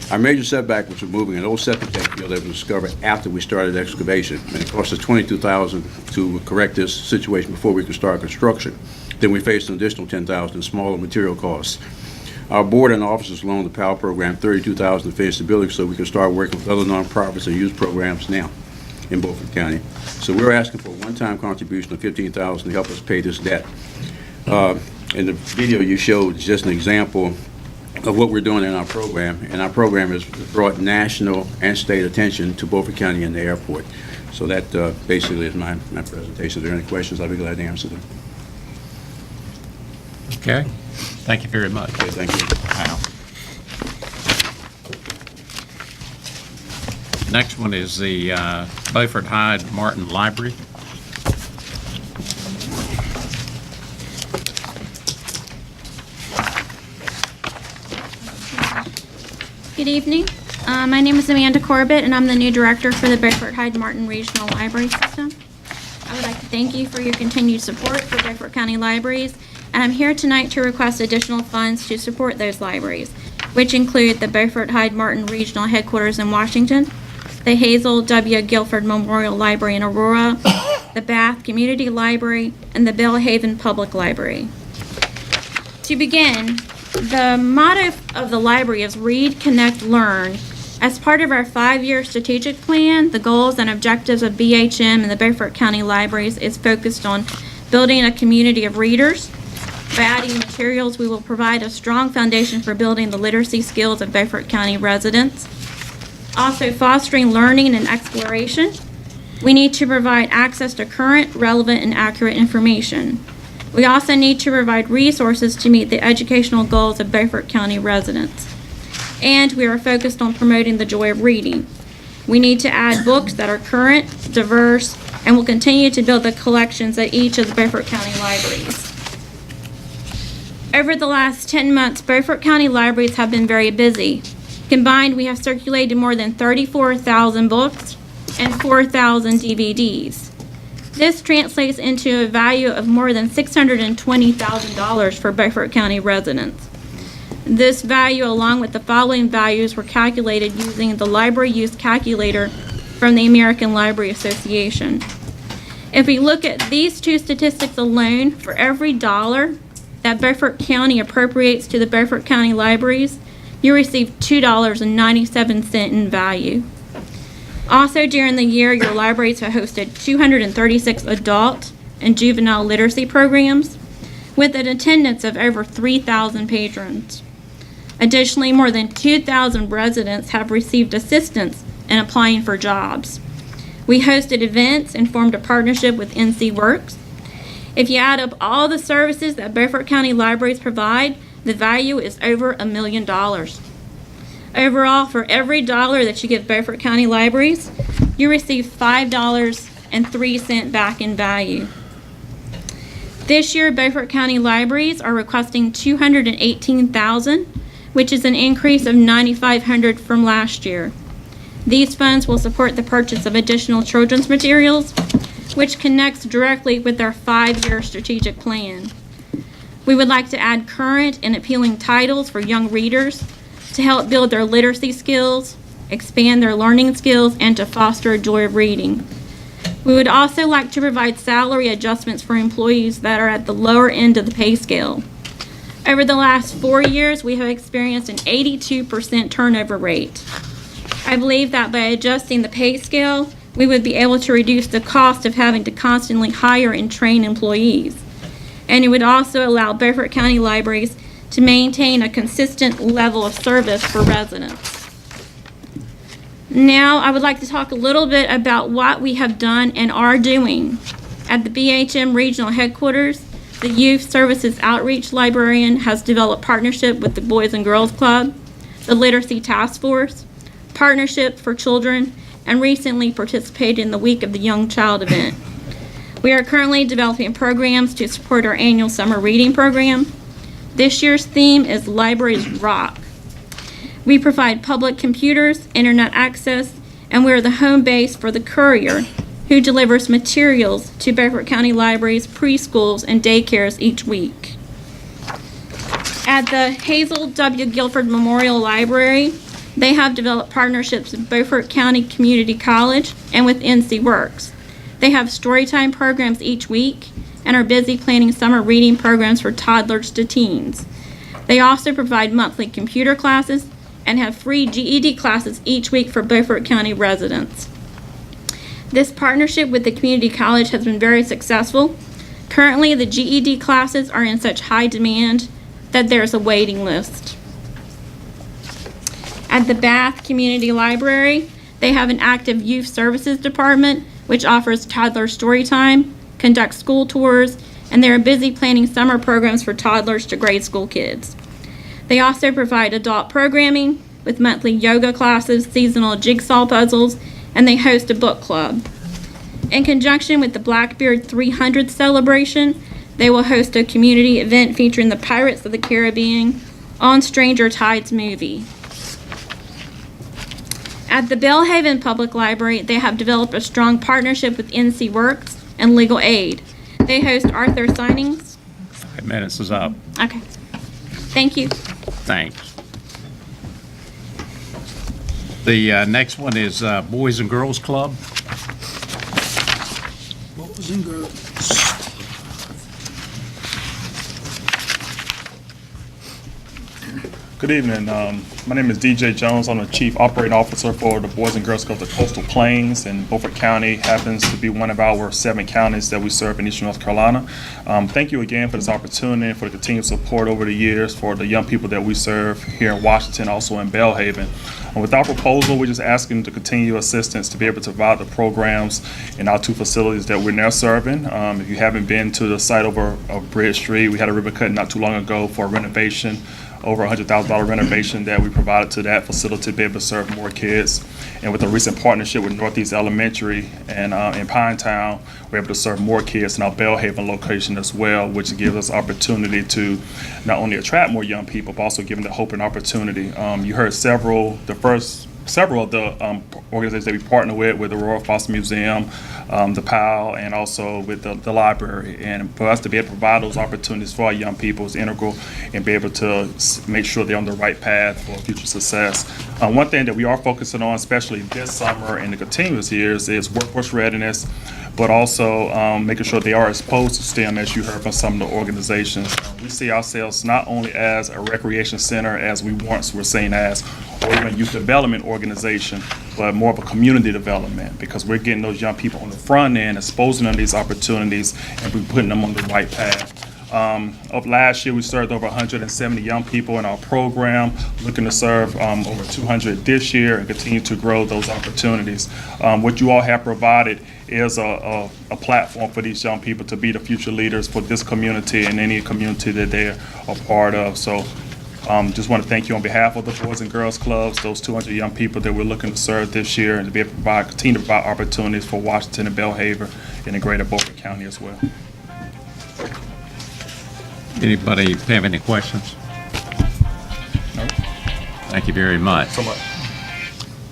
Our major setback was removing an old septic tank field that was discovered after we started excavation. And it cost us $22,000 to correct this situation before we could start construction. Then we faced an additional $10,000 in smaller material costs. Our board and officers loaned the POW program $32,000 to finish the building so we could start working with other nonprofits and youth programs now in Beaufort County. So we're asking for a one-time contribution of $15,000 to help us pay this debt. In the video you showed is just an example of what we're doing in our program, and our program has brought national and state attention to Beaufort County and the airport. So that basically is my presentation. If there are any questions, I'll be glad to answer them. Okay. Thank you very much. Okay, thank you. Wow. Next one is the Beaufort Hyde Martin Library. Good evening. My name is Amanda Corbett, and I'm the new director for the Beaufort Hyde Martin Regional Library System. I would like to thank you for your continued support for Beaufort County Libraries, and I'm here tonight to request additional funds to support those libraries, which include the Beaufort Hyde Martin Regional Headquarters in Washington, the Hazel W. Guilford Memorial Library in Aurora, the Bath Community Library, and the Belhaven Public Library. To begin, the motto of the library is Read, Connect, Learn. As part of our 5-year strategic plan, the goals and objectives of BHM and the Beaufort County Libraries is focused on building a community of readers. By adding materials, we will provide a strong foundation for building the literacy skills of Beaufort County residents. Also, fostering learning and exploration. We need to provide access to current, relevant, and accurate information. We also need to provide resources to meet the educational goals of Beaufort County residents. And we are focused on promoting the joy of reading. We need to add books that are current, diverse, and will continue to build the collections at each of the Beaufort County libraries. Over the last 10 months, Beaufort County libraries have been very busy. Combined, we have circulated more than 34,000 books and 4,000 DVDs. This translates into a value of more than $620,000 for Beaufort County residents. This value, along with the following values, were calculated using the library use calculator from the American Library Association. If we look at these two statistics alone, for every dollar that Beaufort County appropriates to the Beaufort County libraries, you receive $2.97 in value. Also, during the year, your libraries have hosted 236 adult and juvenile literacy programs with an attendance of over 3,000 patrons. Additionally, more than 2,000 residents have received assistance in applying for jobs. We hosted events and formed a partnership with NC Works. If you add up all the services that Beaufort County libraries provide, the value is over $1 million. Overall, for every dollar that you give Beaufort County libraries, you receive $5.03 back in value. This year, Beaufort County libraries are requesting $218,000, which is an increase of $9,500 from last year. These funds will support the purchase of additional children's materials, which connects directly with our 5-year strategic plan. We would like to add current and appealing titles for young readers to help build their literacy skills, expand their learning skills, and to foster a joy of reading. We would also like to provide salary adjustments for employees that are at the lower end of the pay scale. Over the last 4 years, we have experienced an 82% turnover rate. I believe that by adjusting the pay scale, we would be able to reduce the cost of having to constantly hire and train employees. And it would also allow Beaufort County Libraries to maintain a consistent level of service for residents. Now, I would like to talk a little bit about what we have done and are doing. At the BHM Regional Headquarters, the Youth Services Outreach Librarian has developed partnership with the Boys and Girls Club, the Literacy Task Force, Partnership for Children, and recently participated in the Week of the Young Child event. We are currently developing programs to support our annual summer reading program. This year's theme is Libraries Rock. We provide public computers, internet access, and we're the home base for the Courier, who delivers materials to Beaufort County Libraries, preschools, and daycares each week. At the Hazel W. Guilford Memorial Library, they have developed partnerships with Beaufort County Community College and with NC Works. They have storytime programs each week and are busy planning summer reading programs for toddlers to teens. They also provide monthly computer classes and have free GED classes each week for Beaufort County residents. This partnership with the community college has been very successful. Currently, the GED classes are in such high demand that there's a waiting list. At the Bath Community Library, they have an active youth services department which offers toddler story time, conducts school tours, and they are busy planning summer programs for toddlers to grade school kids. They also provide adult programming with monthly yoga classes, seasonal jigsaw puzzles, and they host a book club. In conjunction with the Blackbeard 300 celebration, they will host a community event featuring the Pirates of the Caribbean on Stranger Tides movie. At the Belhaven Public Library, they have developed a strong partnership with NC Works and Legal Aid. They host Arthur signings. 5 minutes is up. Okay. Thank you. Thanks. The next one is Boys and Girls Club. Boys and girls. Good evening. My name is DJ Jones. I'm the Chief Operating Officer for the Boys and Girls Club of the Coastal Plains, and Beaufort County happens to be one of our 7 counties that we serve in Eastern North Carolina. Thank you again for this opportunity and for the continued support over the years for the young people that we serve here in Washington, also in Belhaven. With our proposal, we're just asking to continue assistance to be able to provide the programs in our 2 facilities that we're now serving. If you haven't been to the site over Bridge Street, we had a ribbon cutting not too long ago for a renovation, over $100,000 renovation that we provided to that facility to be able to serve more kids. And with a recent partnership with Northeast Elementary and in Pinetown, we're able to serve more kids in our Belhaven location as well, which gives us opportunity to not only attract more young people, but also give them the hope and opportunity. You heard several of the organizations that we partner with the Aurora Foster Museum, the PAL, and also with the library. And for us to be able to provide those opportunities for our young people is integral and be able to make sure they're on the right path for future success. One thing that we are focusing on, especially this summer and the continuous years, is workforce readiness, but also making sure they are exposed to STEM, as you heard from some of the organizations. We see ourselves not only as a recreation center, as we once were seen as, or even youth development organization, but more of a community development, because we're getting those young people on the front end, exposing them to these opportunities, and we're putting them on the right path. Of last year, we served over 170 young people in our program, looking to serve over 200 this year and continue to grow those opportunities. What you all have provided is a platform for these young people to be the future leaders for this community and any community that they're a part of. So just want to thank you on behalf of the Boys and Girls Clubs, those 200 young people that we're looking to serve this year, and to be able to continue to provide opportunities for Washington and Belhaven and the greater Beaufort County as well. Anybody have any questions? No. Thank you very much. So much.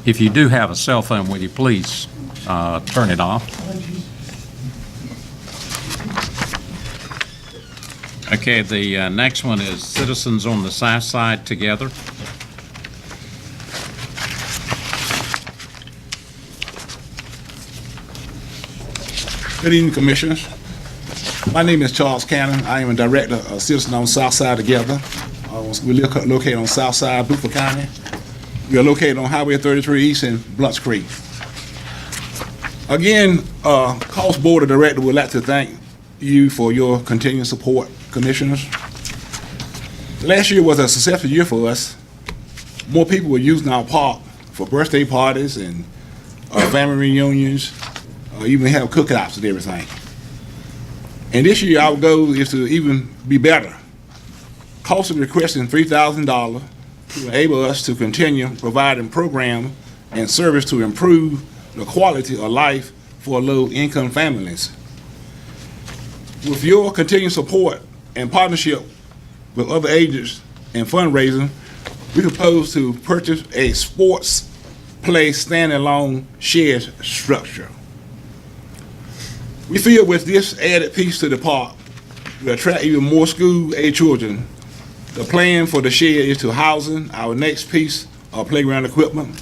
If you do have a cell phone with you, please turn it off. Okay, the next one is Citizens on the South Side Together. Good evening, Commissioners. My name is Charles Cannon. I am a director of Citizens on South Side Together. We're located on South Side, Beaufort County. We are located on Highway 33 East in Blunt's Creek. Again, Cost Board of Directors would like to thank you for your continued support, Commissioners. Last year was a successful year for us. More people were using our park for birthday parties and family reunions, even have cookouts and everything. And this year our goal is to even be better. Cost is requesting $3,000 to enable us to continue providing programs and service to improve the quality of life for low-income families. With your continued support and partnership with other agents and fundraising, we propose to purchase a sports play standalone shed structure. We feel with this added piece to the park, we attract even more school-age children. The plan for the shed is to house our next piece of playground equipment.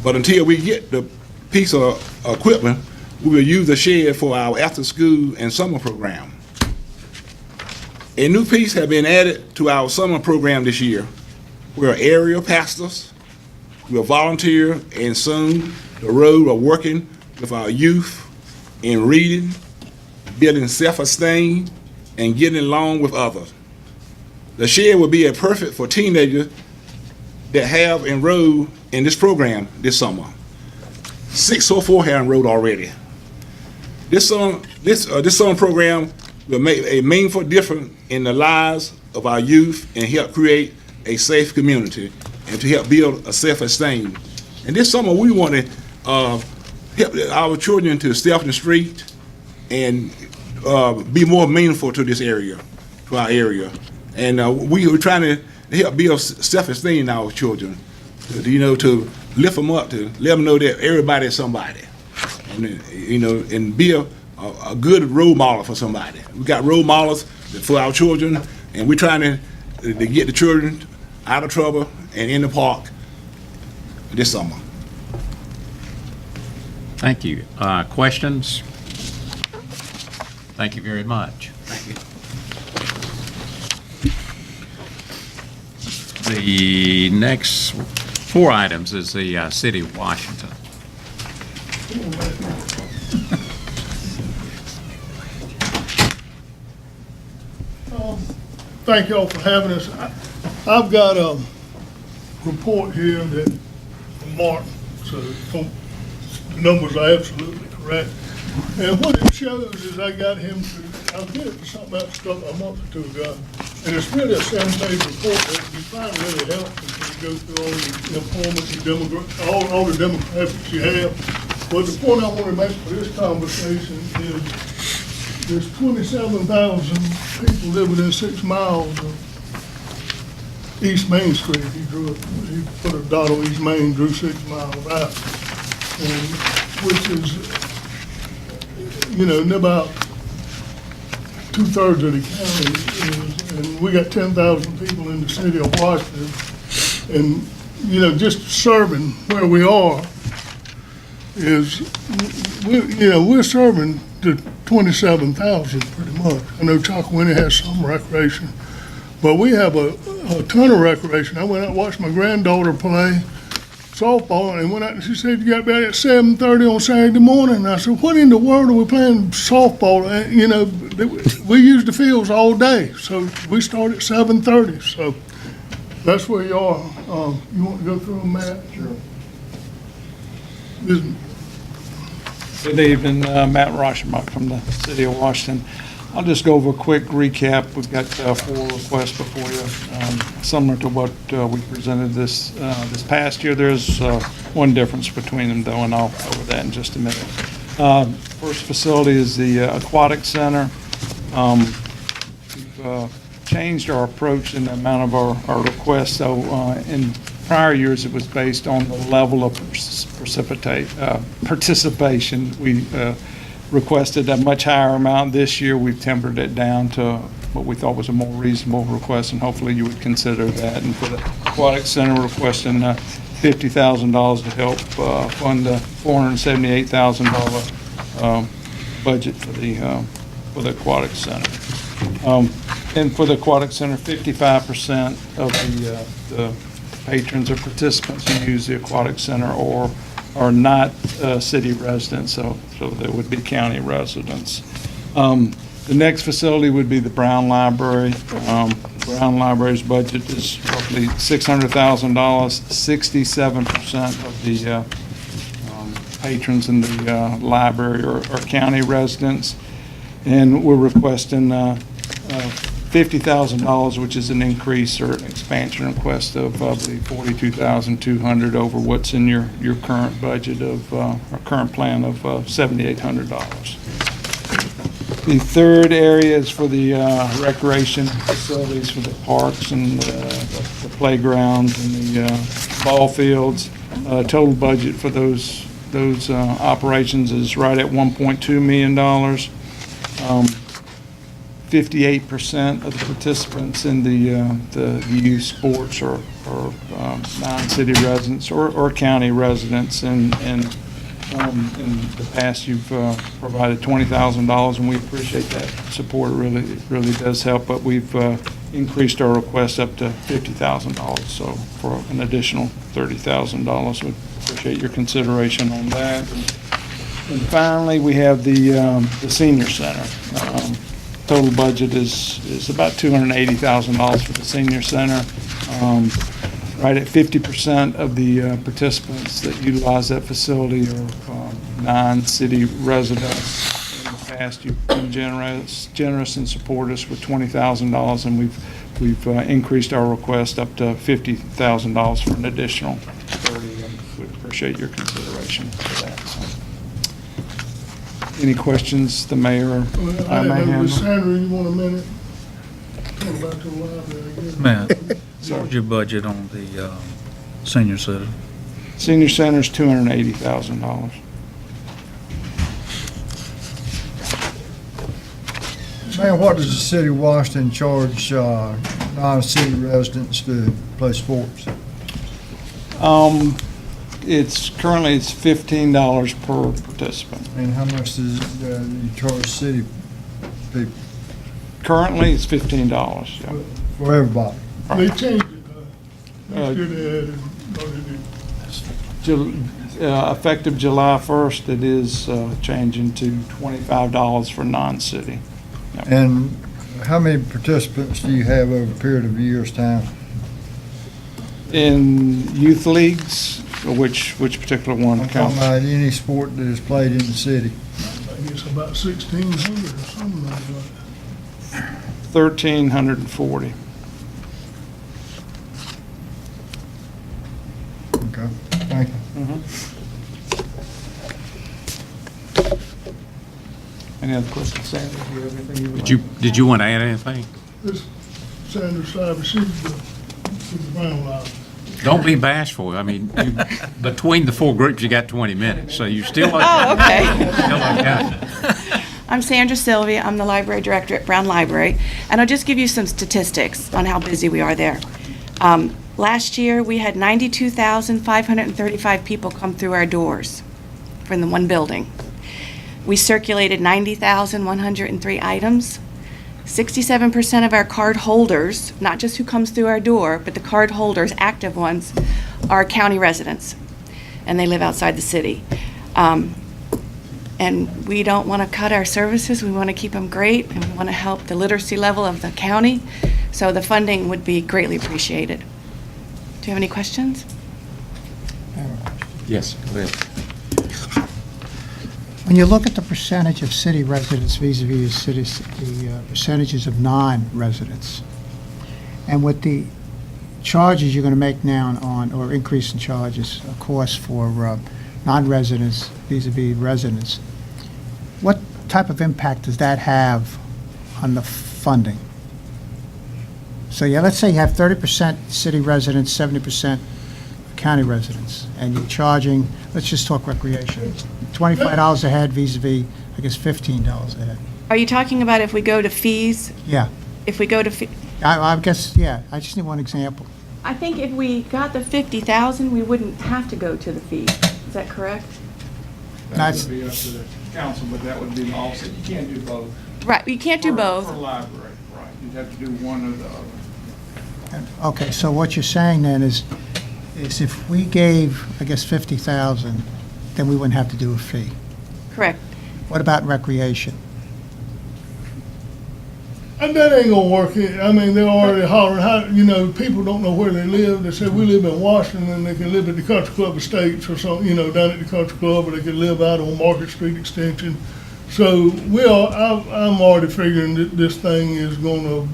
But until we get the piece of equipment, we will use the shed for our after-school and summer program. A new piece has been added to our summer program this year. We are area pastors, we are volunteer, and soon the road of working with our youth in reading, building self-esteem, and getting along with others. The shed will be perfect for teenagers that have enrolled in this program this summer. 6 so far have enrolled already. This summer program will make a meaningful difference in the lives of our youth and help create a safe community and to help build a self-esteem. And this summer we want to help our children to stay off the street and be more meaningful to this area, to our area. And we're trying to help build self-esteem in our children, to lift them up, to let them know that everybody is somebody, and be a good role model for somebody. We got role models for our children, and we're trying to get the children out of trouble and in the park this summer. Thank you. Questions? Thank you very much. Thank you. The next 4 items is the City of Washington. Thank you all for having us. I've got a report here that Mark, so the numbers are absolutely correct. And what it shows is I got him to, I did it for something else a month or 2 ago. And it's really a 7-page report that you find really helpful to go through all the employment and all the demographics you have. But the point I want to make for this conversation is there's 27,000 people live within 6 miles of East Main Street. He put a dot on East Main, drew 6 miles out, and which is, in about 2/3 of the county is, and we got 10,000 people in the city of Washington, and just serving where we are is, we're serving the 27,000 pretty much. I know Chalkawinnie has some recreation, but we have a ton of recreation. I went out and watched my granddaughter play softball, and went out and she said, "You got back at 7:30 on Saturday morning." And I said, "What in the world are we playing softball?" We use the fields all day, so we start at 7:30. So that's where you are. You want to go through them, Matt? Sure. Good evening, Matt Rauschenbach from the City of Washington. I'll just go over a quick recap. We've got 4 requests before you, similar to what we presented this past year. There's one difference between them, though, and I'll cover that in just a minute. First facility is the Aquatic Center. We've changed our approach in the amount of our requests. So in prior years, it was based on the level of participation. We requested a much higher amount. This year, we've tempered it down to what we thought was a more reasonable request, and hopefully you would consider that. And for the Aquatic Center, we're requesting $50,000 to help fund the $478,000 budget for the Aquatic Center. And for the Aquatic Center, 55% of the patrons or participants who use the Aquatic Center or are not city residents, so they would be county residents. The next facility would be the Brown Library. Brown Library's budget is roughly $600,000. 67% of the patrons in the library are county residents. And we're requesting $50,000, which is an increase or an expansion request of, I believe, $42,200 over what's in your current budget of, our current plan of $7,800. The third area is for the recreation facilities for the parks and the playgrounds and the ball fields. Total budget for those operations is right at $1.2 million. 58% of the participants in the youth sports are non-city residents or county residents, and in the past you've provided $20,000, and we appreciate that support. It really does help, but we've increased our request up to $50,000, so for an additional $30,000. We appreciate your consideration on that. And finally, we have the senior center. Total budget is about $280,000 for the senior center. Right at 50% of the participants that utilize that facility are non-city residents. In the past, you've been generous and support us with $20,000, and we've increased our request up to $50,000 for an additional $30,000, and we appreciate your consideration for that. So. Any questions the mayor or I may handle? Sandra, you want a minute? Go back to the library again. Man, what was your budget on the senior center? Senior center's $280,000. Man, what does the city of Washington charge non-city residents to play sports? It's currently $15 per participant. And how much does you charge city people? Currently, it's $15. Yeah. For everybody? They changed it. Next year they added, Effective July 1st, it is changing to $25 for non-city. Yep. And how many participants do you have over a period of a year's time? In youth leagues, which particular one I'm counts? talking about any sport that is played in the city. I think it's about 1,600 or something like that. 1,340. Okay, thank you. Any other questions, Sandra? Do you have anything you would like? Did you want to add anything? This Sandra Cyber, she's the Brown Library. Don't be bashful. I mean, between the four groups, you got 20 minutes, so you still. Oh, okay. Still okay. I'm Sandra Sylvia. I'm the library director at Brown Library, and I'll just give you some statistics on how busy we are there. Last year, we had 92,535 people come through our doors from the one building. We circulated 90,103 items. 67% of our card holders, not just who comes through our door, but the card holders, active ones, are county residents, and they live outside the city. And we don't want to cut our services. We want to keep them great, and we want to help the literacy level of the county. So the funding would be greatly appreciated. Do you have any questions? Yes, go ahead. When you look at the percentage of city residents vis-a-vis the percentages of non-residents, and what the charges you're going to make now on, or increase in charges, of course, for non-residents vis-a-vis residents, what type of impact does that have on the funding? So yeah, let's say you have 30% city residents, 70% county residents, and you're charging, let's just talk recreation, $25 a head vis-a-vis, I guess, $15 a head. Are you talking about if we go to fees? Yeah. if we go to, I guess, yeah, I just need one example. I think if we got the 50,000, we wouldn't have to go to the fee. Is that correct? That would be up to the council, but that would be an offset. You can't do both. Right, you can't do both. For library, right. You'd have to do one or the other. Okay, so what you're saying then is if we gave, I guess, 50,000, then we wouldn't have to do a fee. Correct. What about recreation? And that ain't gonna work. I mean, they're already hollering, how, you know, people don't know where they live. They say, we live in Washington, and they can live at the Country Club Estates or something, you know, down at the Country Club, or they can live out on Market Street Extension. So I'm already figuring that this thing is gonna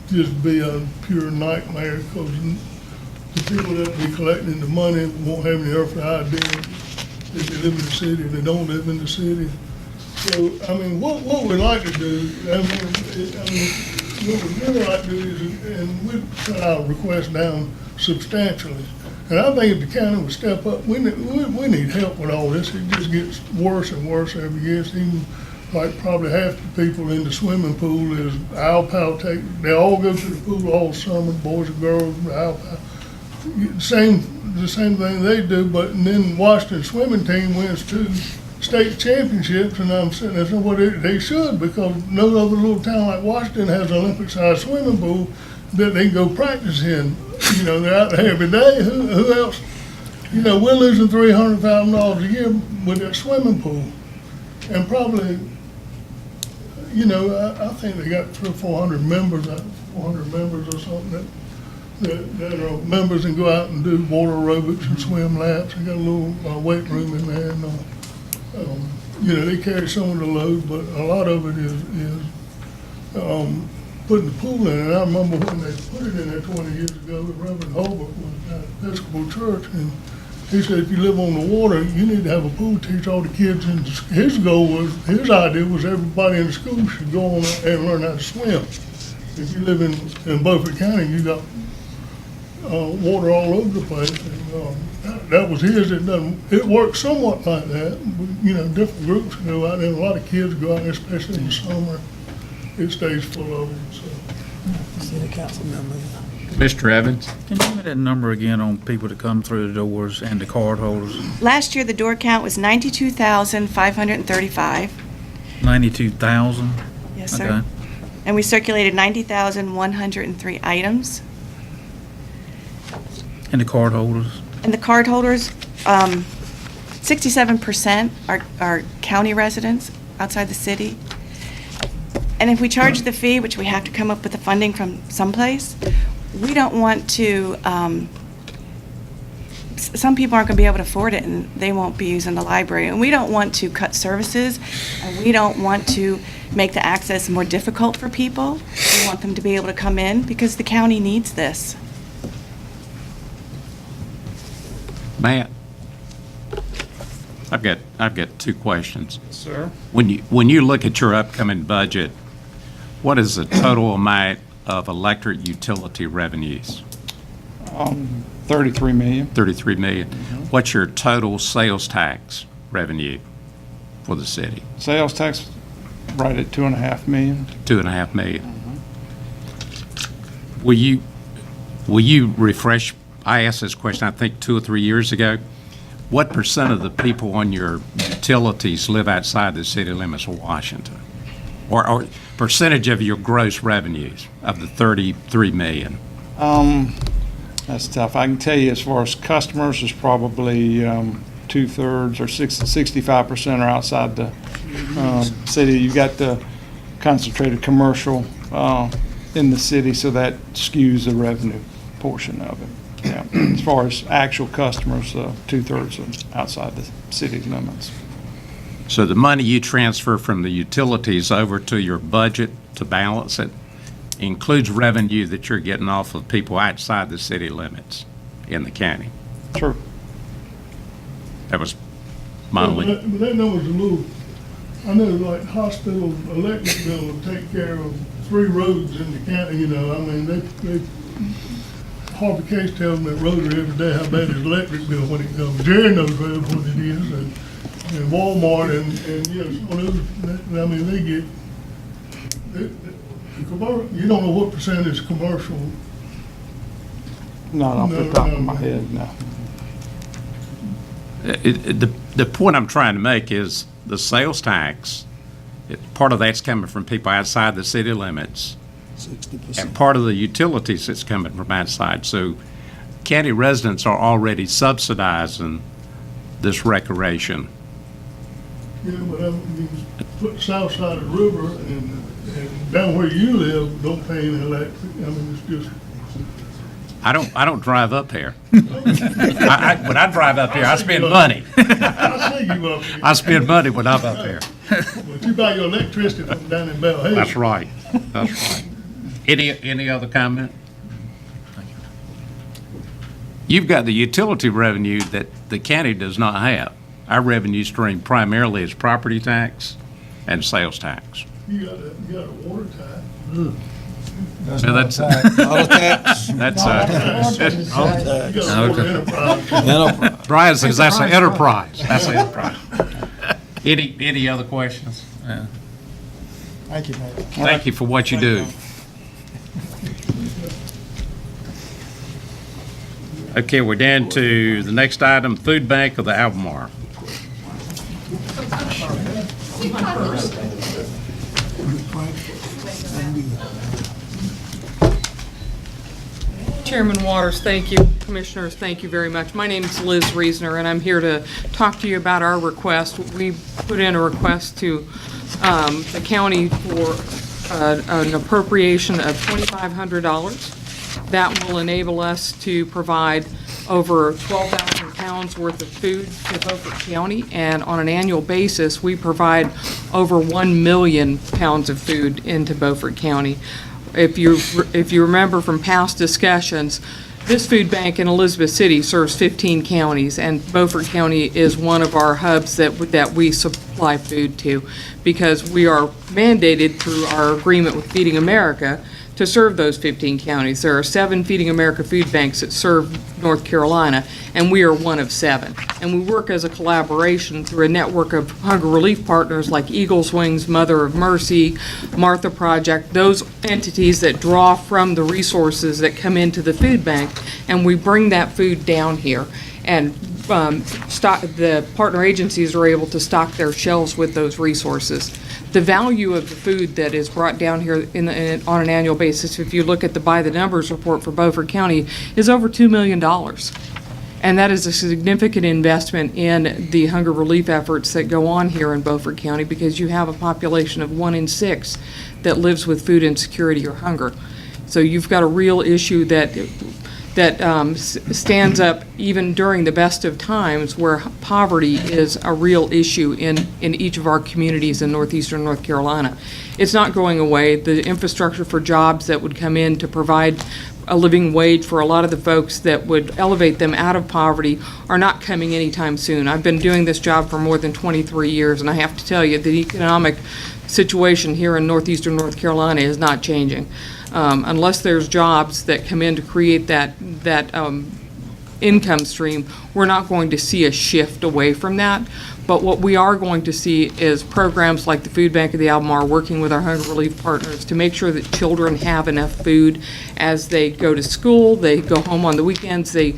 just be a pure nightmare, because the people that be collecting the money won't have any earthly idea if they live in the city, if they don't live in the city. So, I mean, what we'd like to do, what we'd really like to do is, and we'd cut our request down substantially. And I think if the county would step up, we need help with all this. It just gets worse and worse every year. It's even like probably half the people in the swimming pool is Albemarle. They all go to the pool all summer, boys and girls, Albemarle. The same thing they do, but and then Washington swimming team wins 2 state championships, and I'm sitting there saying, well, they should, because no other little town like Washington has an Olympic-sized swimming pool that they can go practice in. You know, they're out there every day. Who else? You know, we're losing $300,000 a year with that swimming pool, and probably, you know, I think they got 300 or 400 members, 400 members or something that are members and go out and do water aerobics and swim laps. They got a little weight room in there, and you know, they carry some of the load, but a lot of it is putting the pool in. And I remember when they put it in there 20 years ago, Reverend Holbert was at Episcopal Church, and he said, if you live on the water, you need to have a pool to teach all the kids. And his idea was everybody in the school should go on and learn how to swim. If you live in Beaufort County, you got water all over the place. And, that was his. It works somewhat like that. You know, different groups go out there. A lot of kids go out there, especially in the summer. It stays full of them. So. City council member. Mr. Evans? Can you give me that number again on people that come through the doors and the card holders? Last year, the door count was 92,535. 92,000? Yes, sir. Okay. And we circulated 90,103 items. And the card holders? And the card holders, 67% are county residents outside the city. And if we charge the fee, which we have to come up with the funding from someplace, we don't want to, some people aren't going to be able to afford it, and they won't be using the library. And we don't want to cut services, and we don't want to make the access more difficult for people. We want them to be able to come in because the county needs this. Matt, I've got 2 questions. Sir? When you look at your upcoming budget, what is the total amount of electric utility revenues? 33 million. 33 million. What's your total sales tax revenue for the city? Sales tax right at 2.5 million. 2.5 million. Will you refresh? I asked this question, I think 2 or 3 years ago. What % of the people on your utilities live outside the city limits of Washington? Or percentage of your gross revenues of the 33 million? That's tough. I can tell you as far as customers, it's probably 2/3 or 65% are outside the city. You got the concentrated commercial in the city, so that skews the revenue portion of it. Yeah. As far as actual customers, 2/3 are outside the city limits. So the money you transfer from the utilities over to your budget to balance it includes revenue that you're getting off of people outside the city limits in the county? True. That was my only... But that number's a little, I know like hospital electric bill will take care of 3 roads in the county, you know. I mean, they Harvey Case tells me at Rotary every day how bad his electric bill when it comes. Jerry knows what it is, and Walmart and you know, some of those, I mean, they get, You don't know what percentage commercial? Not off the No, top no, of my no. head, no. The point I'm trying to make is the sales tax, part of that's coming from people outside the city limits, 60%. and part of the utilities that's coming from outside. So county residents are already subsidizing this recreation. Yeah, but I mean, put south side of the river and down where you live, don't pay any electric. I mean, it's just. I don't drive up here. When I drive up here, I spend money. I see you up here. I spend money when I'm up here. But you buy your electricity from down in Belhaven. That's right. That's right. Any other comment? You've got the utility revenue that the county does not have. Our revenue stream primarily is property tax and sales tax. You got a water tax. That's So not that's- tax. Auto tax? That's, You got a water enterprise. Brian says that's an enterprise. That's an enterprise. Any other questions? Thank you, Mayor. Thank you for what you do. Okay, we're down to the next item, food bank of the Albemarle. Chairman Waters, thank you. Commissioners, thank you very much. My name is Liz Reesner, and I'm here to talk to you about our request. We put in a request to the county for an appropriation of $2,500. That will enable us to provide over 12,000 pounds worth of food to Beaufort County, and on an annual basis, we provide over 1 million pounds of food into Beaufort County. If you remember from past discussions, this food bank in Elizabeth City serves 15 counties, and Beaufort County is one of our hubs that we supply food to, because we are mandated through our agreement with Feeding America to serve those 15 counties. There are 7 Feeding America food banks that serve North Carolina, and we are one of 7. And we work as a collaboration through a network of hunger relief partners like Eagles Wings, Mother of Mercy, Martha Project, those entities that draw from the resources that come into the food bank, and we bring that food down here. And the partner agencies are able to stock their shelves with those resources. The value of the food that is brought down here on an annual basis, if you look at the By the Numbers report for Beaufort County, is over $2 million. And that is a significant investment in the hunger relief efforts that go on here in Beaufort County, because you have a population of 1 in 6 that lives with food insecurity or hunger. So you've got a real issue that stands up even during the best of times, where poverty is a real issue in each of our communities in northeastern North Carolina. It's not going away. The infrastructure for jobs that would come in to provide a living wage for a lot of the folks that would elevate them out of poverty are not coming anytime soon. I've been doing this job for more than 23 years, and I have to tell you, the economic situation here in northeastern North Carolina is not changing. Unless there's jobs that come in to create that income stream, we're not going to see a shift away from that. But what we are going to see is programs like the Food Bank of the Albemarle working with our hunger relief partners to make sure that children have enough food as they go to school, they go home on the weekends, they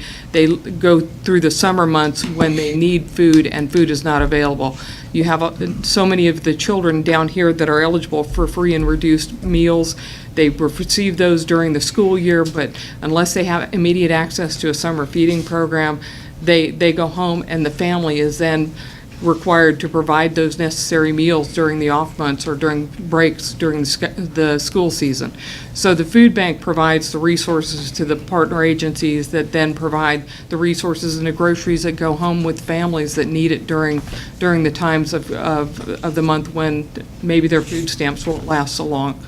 go through the summer months when they need food and food is not available. You have so many of the children down here that are eligible for free and reduced meals. They receive those during the school year, but unless they have immediate access to a summer feeding program, they go home, and the family is then required to provide those necessary meals during the off months or during breaks during the school season. So the food bank provides the resources to the partner agencies that then provide the resources and the groceries that go home with families that need it during the times of the month when maybe their food stamps won't last so long.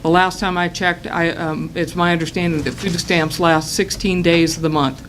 The last time I checked, it's my understanding that food stamps last 16 days of the month.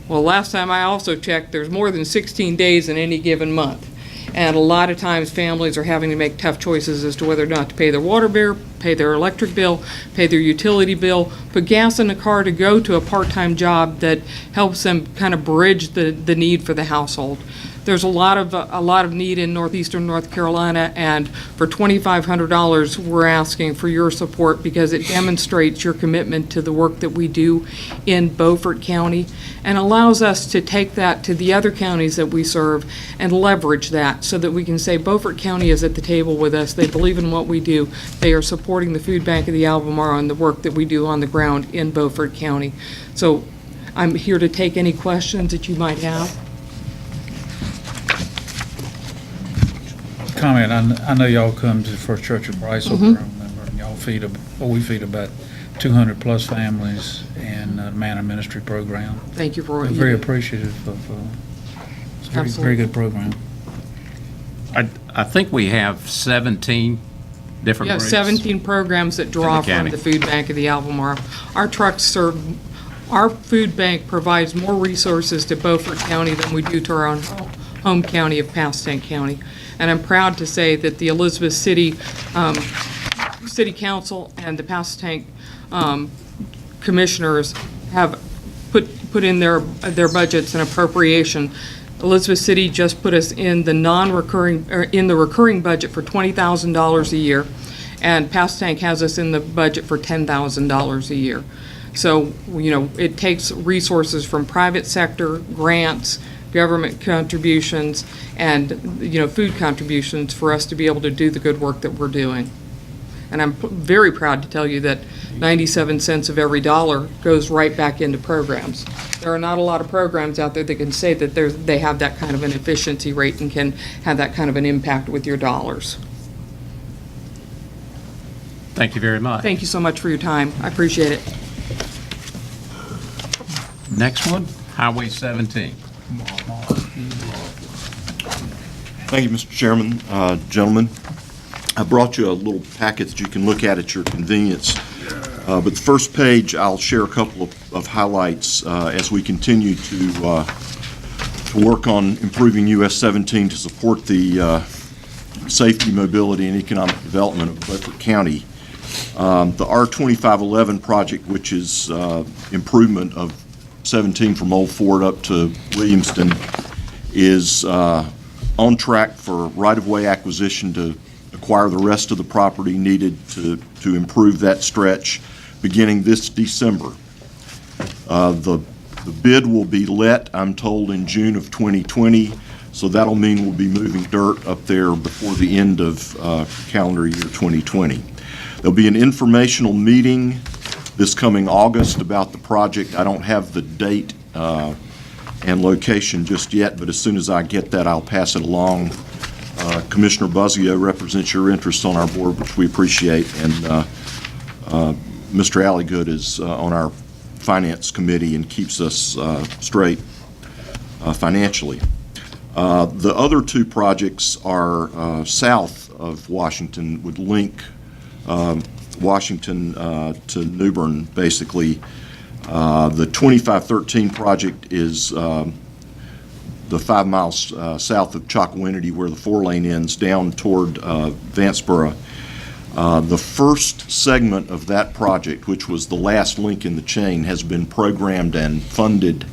Well, last time I also checked, there's more than 16 days in any given month. And a lot of times families are having to make tough choices as to whether or not to pay their water bill, pay their electric bill, pay their utility bill, put gas in the car to go to a part-time job that helps them kind of bridge the need for the household. there's a lot of need in northeastern North Carolina, and for $2,500, we're asking for your support because it demonstrates your commitment to the work that we do in Beaufort County and allows us to take that to the other counties that we serve and leverage that so that we can say Beaufort County is at the table with us. They believe in what we do. They are supporting the Food Bank of the Albemarle and the work that we do on the ground in Beaufort County. So I'm here to take any questions that you might have. Comment, I know y'all come to the First Church of Christ over there, I remember, and y'all we feed about 200 plus families in the Manor Ministry program. Thank you for We're what you very do. appreciative of, it's a very, Absolutely. very good program. I think we have 17 different We have groups. 17 programs that draw In the from county. the Food Bank of the Albemarle. Our trucks serve, our food bank provides more resources to Beaufort County than we do to our own home county of Pasco County. And I'm proud to say that the Elizabeth City City Council and the Pasco commissioners have put in their budgets an appropriation. Elizabeth City just put us in the recurring budget for $20,000 a year, and Pasco has us in the budget for $10,000 a year. So, you know, it takes resources from private sector, grants, government contributions, and, you know, food contributions for us to be able to do the good work that we're doing. And I'm very proud to tell you that 97 cents of every dollar goes right back into programs. There are not a lot of programs out there that can say that they have that kind of an efficiency rate and can have that kind of an impact with your dollars. Thank you very much. Thank you so much for your time. I appreciate it. Next one, Highway 17. Thank you, Mr. Chairman. Gentlemen, I brought you a little packet that you can look at your convenience. But the first page, I'll share a couple of highlights as we continue to work on improving US 17 to support the safety, mobility, and economic development of Beaufort County. The R2511 project, which is improvement of 17 from Old Fort up to Williamston, is on track for right-of-way acquisition to acquire the rest of the property needed to improve that stretch beginning this December. The bid will be let, I'm told, in June of 2020, so that'll mean we'll be moving dirt up there before the end of calendar year 2020. There'll be an informational meeting this coming August about the project. I don't have the date and location just yet, but as soon as I get that, I'll pass it along. Commissioner Buzzio represents your interests on our board, which we appreciate, and Mr. Alligood is on our finance committee and keeps us straight financially. The other two projects are south of Washington, would link Washington to New Bern, basically. The 2513 project is the 5 miles south of Chocowinity, where the 4-lane ends, down toward Vanceboro. The first segment of that project, which was the last link in the chain, has been programmed and funded.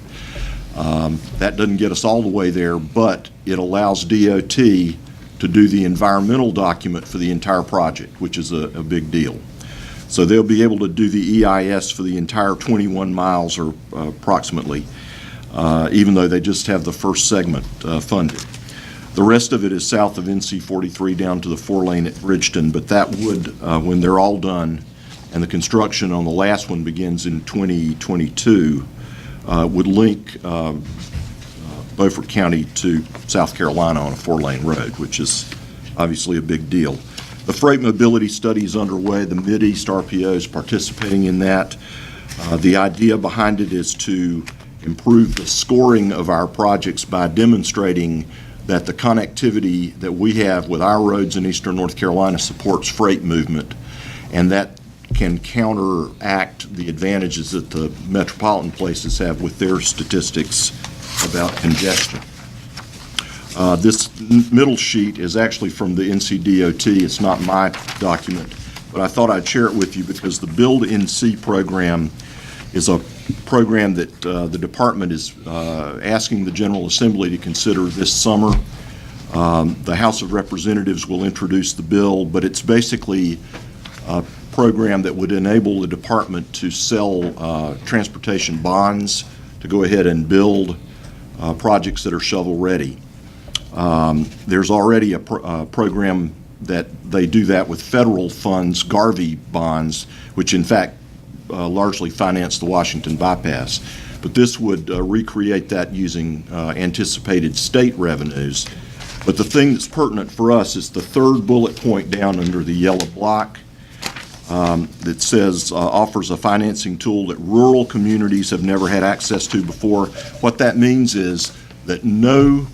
That doesn't get us all the way there, but it allows DOT to do the environmental document for the entire project, which is a big deal. So they'll be able to do the EIS for the entire 21 miles or approximately, even though they just have the first segment funded. The rest of it is south of NC 43 down to the 4-lane at Bridgeton, but that would, when they're all done, and the construction on the last one begins in 2022, would link Beaufort County to South Carolina on a 4-lane road, which is obviously a big deal. The freight mobility study is underway. The Mid-East RPO is participating in that. The idea behind it is to improve the scoring of our projects by demonstrating that the connectivity that we have with our roads in eastern North Carolina supports freight movement, and that can counteract the advantages that the metropolitan places have with their statistics about congestion. This middle sheet is actually from the NCDOT. It's not my document, but I thought I'd share it with you because the Build NC program is a program that the department is asking the General Assembly to consider this summer. The House of Representatives will introduce the bill, but it's basically a program that would enable the department to sell transportation bonds to go ahead and build projects that are shovel-ready. There's already a program that they do that with federal funds, Garvey bonds, which in fact largely finance the Washington bypass. But this would recreate that using anticipated state revenues. But the thing that's pertinent for us is the third bullet point down under the yellow block that says offers a financing tool that rural communities have never had access to before. What that means is that no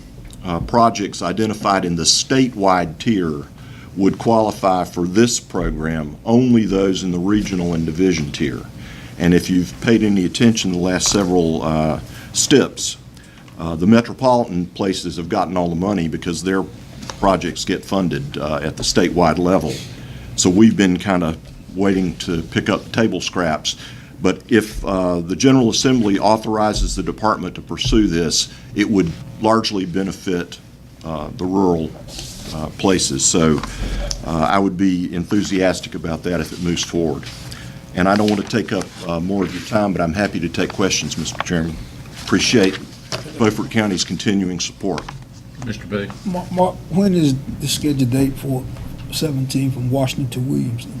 projects identified in the statewide tier would qualify for this program, only those in the regional and division tier. And if you've paid any attention the last several STIPs, the metropolitan places have gotten all the money because their projects get funded at the statewide level. So we've been kind of waiting to pick up table scraps. But if the General Assembly authorizes the department to pursue this, it would largely benefit the rural places. So I would be enthusiastic about that if it moves forward. And I don't want to take up more of your time, but I'm happy to take questions, Mr. Chairman. Appreciate Beaufort County's continuing support. Mr. B. Mark, when is the scheduled date for 17 from Washington to Williamston?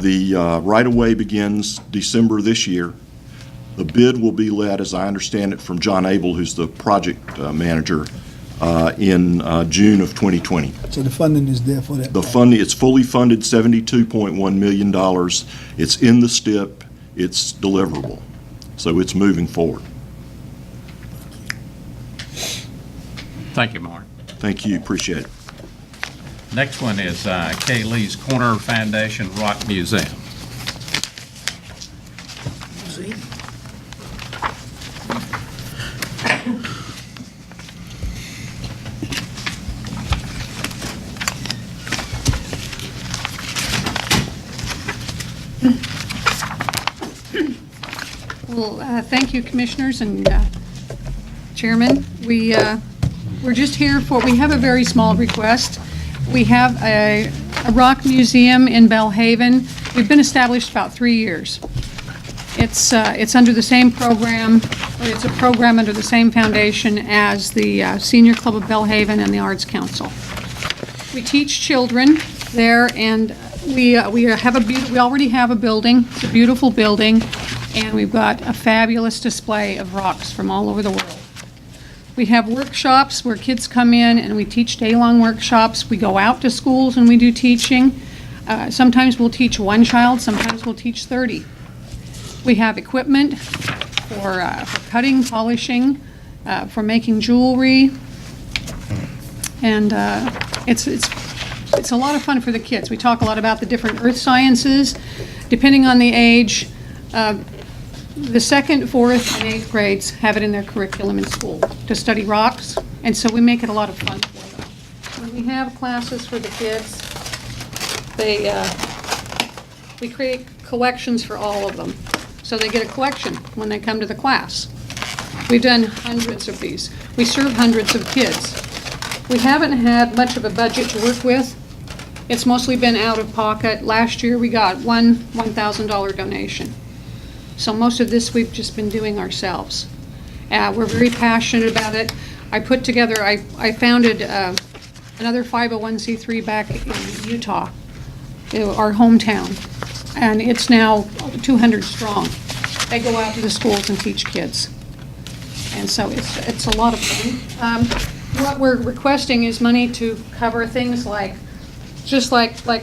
The right-of-way begins December this year. The bid will be led, as I understand it, from John Abel, who's the project manager, in June of 2020. So the funding is there for that? The funding, it's fully funded, $72.1 million. It's in the STIP. It's deliverable. So it's moving forward. Thank you, Mark. Thank you. Appreciate it. Next one is Kay Lee's Corner Foundation Rock Museum. Well, thank you, Commissioners and Chairman. We're just here for, we have a very small request. We have a rock museum in Belhaven. We've been established about 3 years. It's under the same program, or it's a program under the same foundation as the Senior Club of Belhaven and the Arts Council. We teach children there, and we already have a building. It's a beautiful building, and we've got a fabulous display of rocks from all over the world. We have workshops where kids come in and we teach day-long workshops. We go out to schools and we do teaching. Sometimes we'll teach one child, sometimes we'll teach 30. We have equipment for cutting, polishing, for making jewelry. And it's a lot of fun for the kids. We talk a lot about the different earth sciences. Depending on the age, the 2nd, 4th, and 8th grades have it in their curriculum in school to study rocks, and so we make it a lot of fun for them. When we have classes for the kids, we create collections for all of them. So they get a collection when they come to the class. We've done hundreds of these. We serve hundreds of kids. We haven't had much of a budget to work with. It's mostly been out of pocket. Last year we got one $1,000 donation. So most of this we've just been doing ourselves. We're very passionate about it. I founded another 501c3 back in Utah, our hometown, and it's now 200 strong. They go out to the schools and teach kids. And so it's a lot of fun. What we're requesting is money to cover things like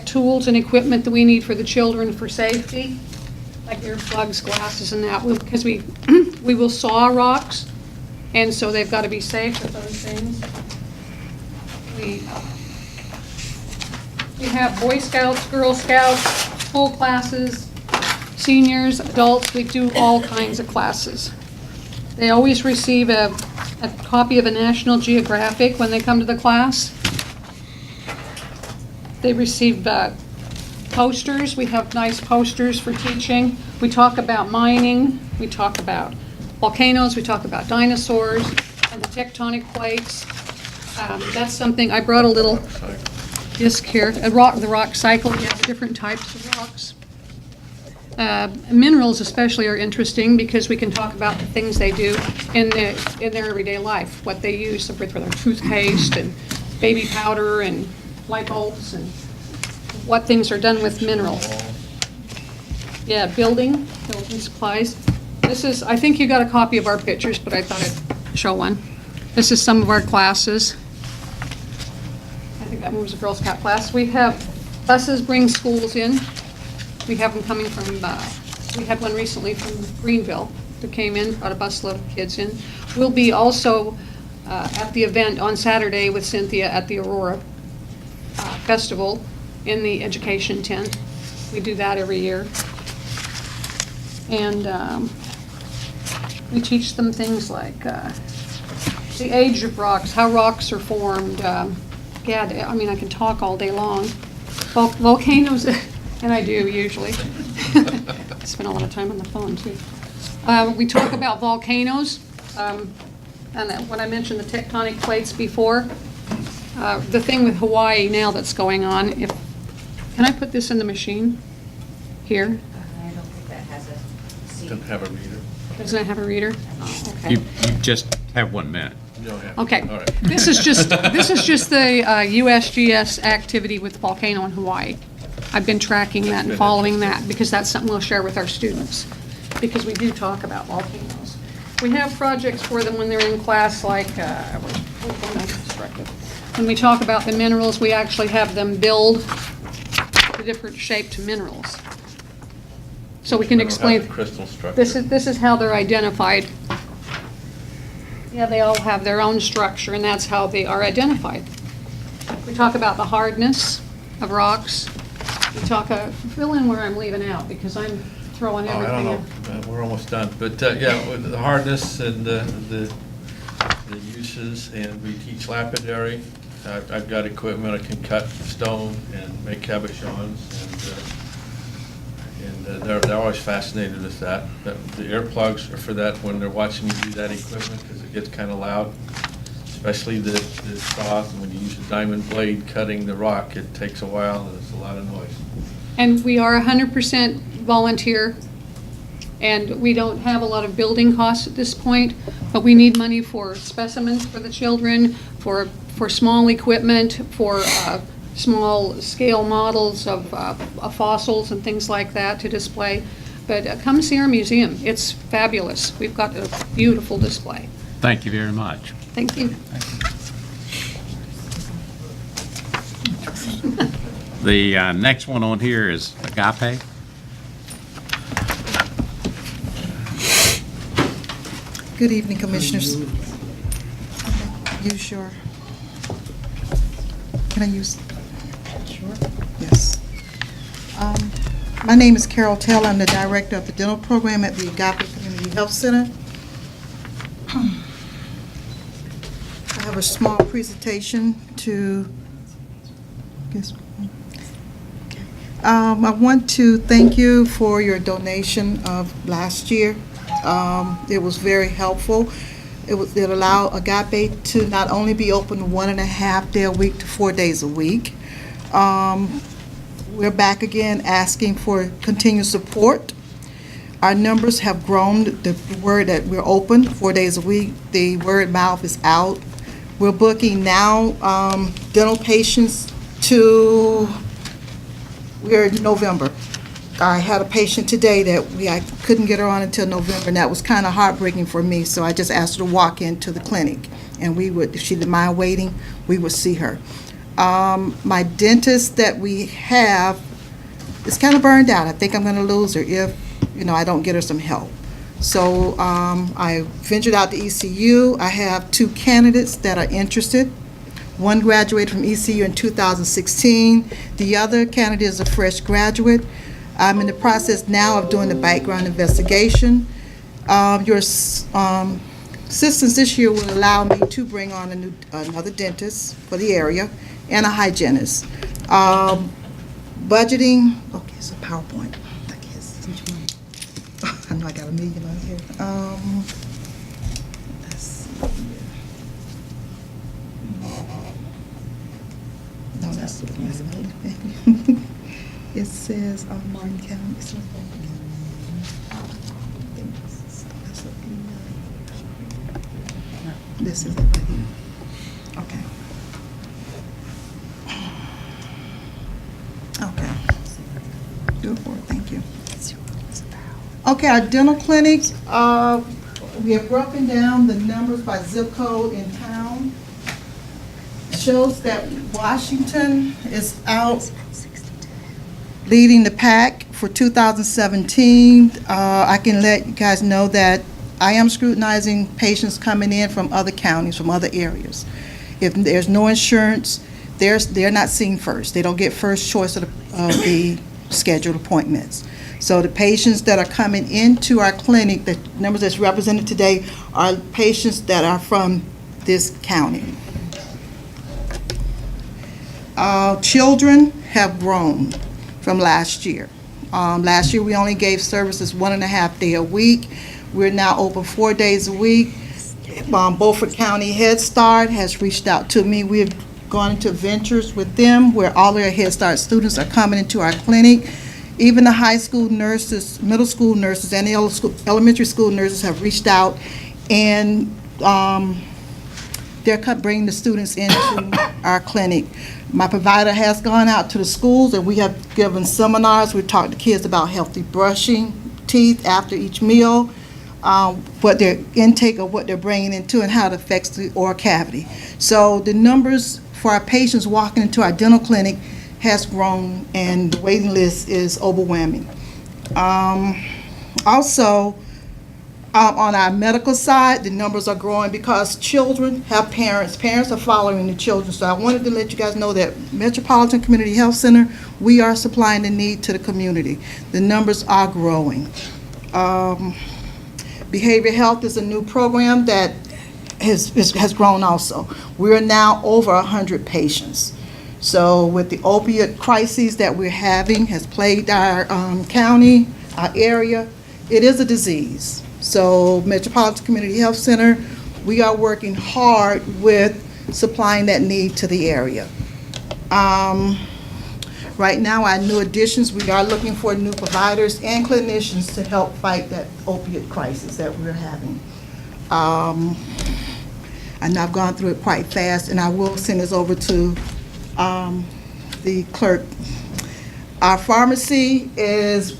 tools and equipment that we need for the children for safety, like earplugs, glasses, and that, because we will saw rocks, and so they've got to be safe with those things. We have Boy Scouts, Girl Scouts, full classes, seniors, adults. We do all kinds of classes. They always receive a copy of a National Geographic when they come to the class. They receive posters. We have nice posters for teaching. We talk about mining. We talk about volcanoes. We talk about dinosaurs and the tectonic plates. That's something, I brought a little disc here, the rock cycle. We have the different types of rocks. Minerals especially are interesting because we can talk about the things they do in their everyday life, what they use for their toothpaste and baby powder and light bulbs and what things are done with minerals. Yeah, building supplies. This is, I think you got a copy of our pictures, but I thought I'd show one. This is some of our classes. I think that one was a Girl Scout class. We have buses bring schools in. We have them coming from, we had one recently from Greenville that came in, brought a busload of kids in. We'll be also at the event on Saturday with Cynthia at the Aurora Festival in the education tent. We do that every year. And we teach them things like the age of rocks, how rocks are formed. I mean, I can talk all day long. Volcanoes, and I do usually. I spend a lot of time on the phone too. We talk about volcanoes, and when I mentioned the tectonic plates before, the thing with Hawaii now that's going on, can I put this in the machine here? I don't think that has a seat. Doesn't have a reader. Doesn't it have a reader? Oh, okay. You just have 1 minute. Okay. All right. This is just the USGS activity with volcano in Hawaii. I've been tracking that and following that because that's something we'll share with our students because we do talk about volcanoes. We have projects for them when they're in class like, when we talk about the minerals, we actually have them build the different shaped minerals. So we can explain. Crystal structure. This is how they're identified. Yeah, they all have their own structure, and that's how they are identified. We talk about the hardness of rocks. We talk, fill in where I'm leaving out, because I'm throwing everything I in. don't know, we're almost done, but yeah, with the hardness and the uses, and we teach lapidary. I've got equipment, I can cut stone and make cabochons, and they're always fascinated with that. The earplugs are for that when they're watching me do that equipment, because it gets kind of loud, especially the saws. And when you use a diamond blade cutting the rock, it takes a while and it's a lot of noise. And we are 100% volunteer, and we don't have a lot of building costs at this point, but we need money for specimens for the children, for small equipment, for small scale models of fossils and things like that to display. But come see our museum. It's fabulous. We've got a beautiful display. Thank you very much. Thank you. The next one on here is Agape. Good evening, Commissioners. Use your, can I use? Sure. Yes. My name is Carol Taylor. I'm the Director of the Dental Program at the Agape Community Health Center. I have a small presentation to, I want to thank you for your donation of last year. It was very helpful. It allowed Agape to not only be open 1.5 days a week to 4 days a week. We're back again asking for continued support. Our numbers have grown. The word that we're open 4 days a week, the word of mouth is out. We're booking now dental patients we're in November. I had a patient today that I couldn't get her on until November, and that was kind of heartbreaking for me, so I just asked her to walk into the clinic, and if she didn't mind waiting, we would see her. My dentist that we have is kind of burned out. I think I'm going to lose her if, I don't get her some help. So I ventured out to ECU. I have 2 candidates that are interested. One graduated from ECU in 2016. The other candidate is a fresh graduate. I'm in the process now of doing the background investigation. Your assistance this year will allow me to bring on another dentist for the area and a hygienist. Budgeting, okay, it's a PowerPoint, I guess. I know I got a million on here. Let's see here. No, that's it says Martin County. This is it right here. Okay. Okay. Good work, thank you. Okay, our dental clinics, we have broken down the numbers by zip code in town. Shows that Washington is out leading the pack for 2017. I can let you guys know that I am scrutinizing patients coming in from other counties, from other areas. If there's no insurance, they're not seen first. They don't get first choice of the scheduled appointments. So the patients that are coming into our clinic, the numbers that's represented today, are patients that are from this county. Children have grown from last year. Last year we only gave services 1.5 days a week. We're now open 4 days a week. Beaufort County Head Start has reached out to me. We've gone into ventures with them where all their Head Start students are coming into our clinic. Even the high school nurses, middle school nurses, and the elementary school nurses have reached out, and they're bringing the students into our clinic. My provider has gone out to the schools, and we have given seminars. We've talked to kids about healthy brushing teeth after each meal, what their intake of what they're bringing into and how it affects the oral cavity. So the numbers for our patients walking into our dental clinic has grown, and the waiting list is overwhelming. Also, on our medical side, the numbers are growing because children have parents. Parents are following the children. So I wanted to let you guys know that Metropolitan Community Health Center, we are supplying the need to the community. The numbers are growing. Behavioral health is a new program that has grown also. We're now over 100 patients. So with the opiate crises that we're having has plagued our county, our area, it is a disease. So Metropolitan Community Health Center, we are working hard with supplying that need to the area. Right now, our new additions, we are looking for new providers and clinicians to help fight that opiate crisis that we're having. I know I've gone through it quite fast, and I will send this over to the clerk. Our pharmacy is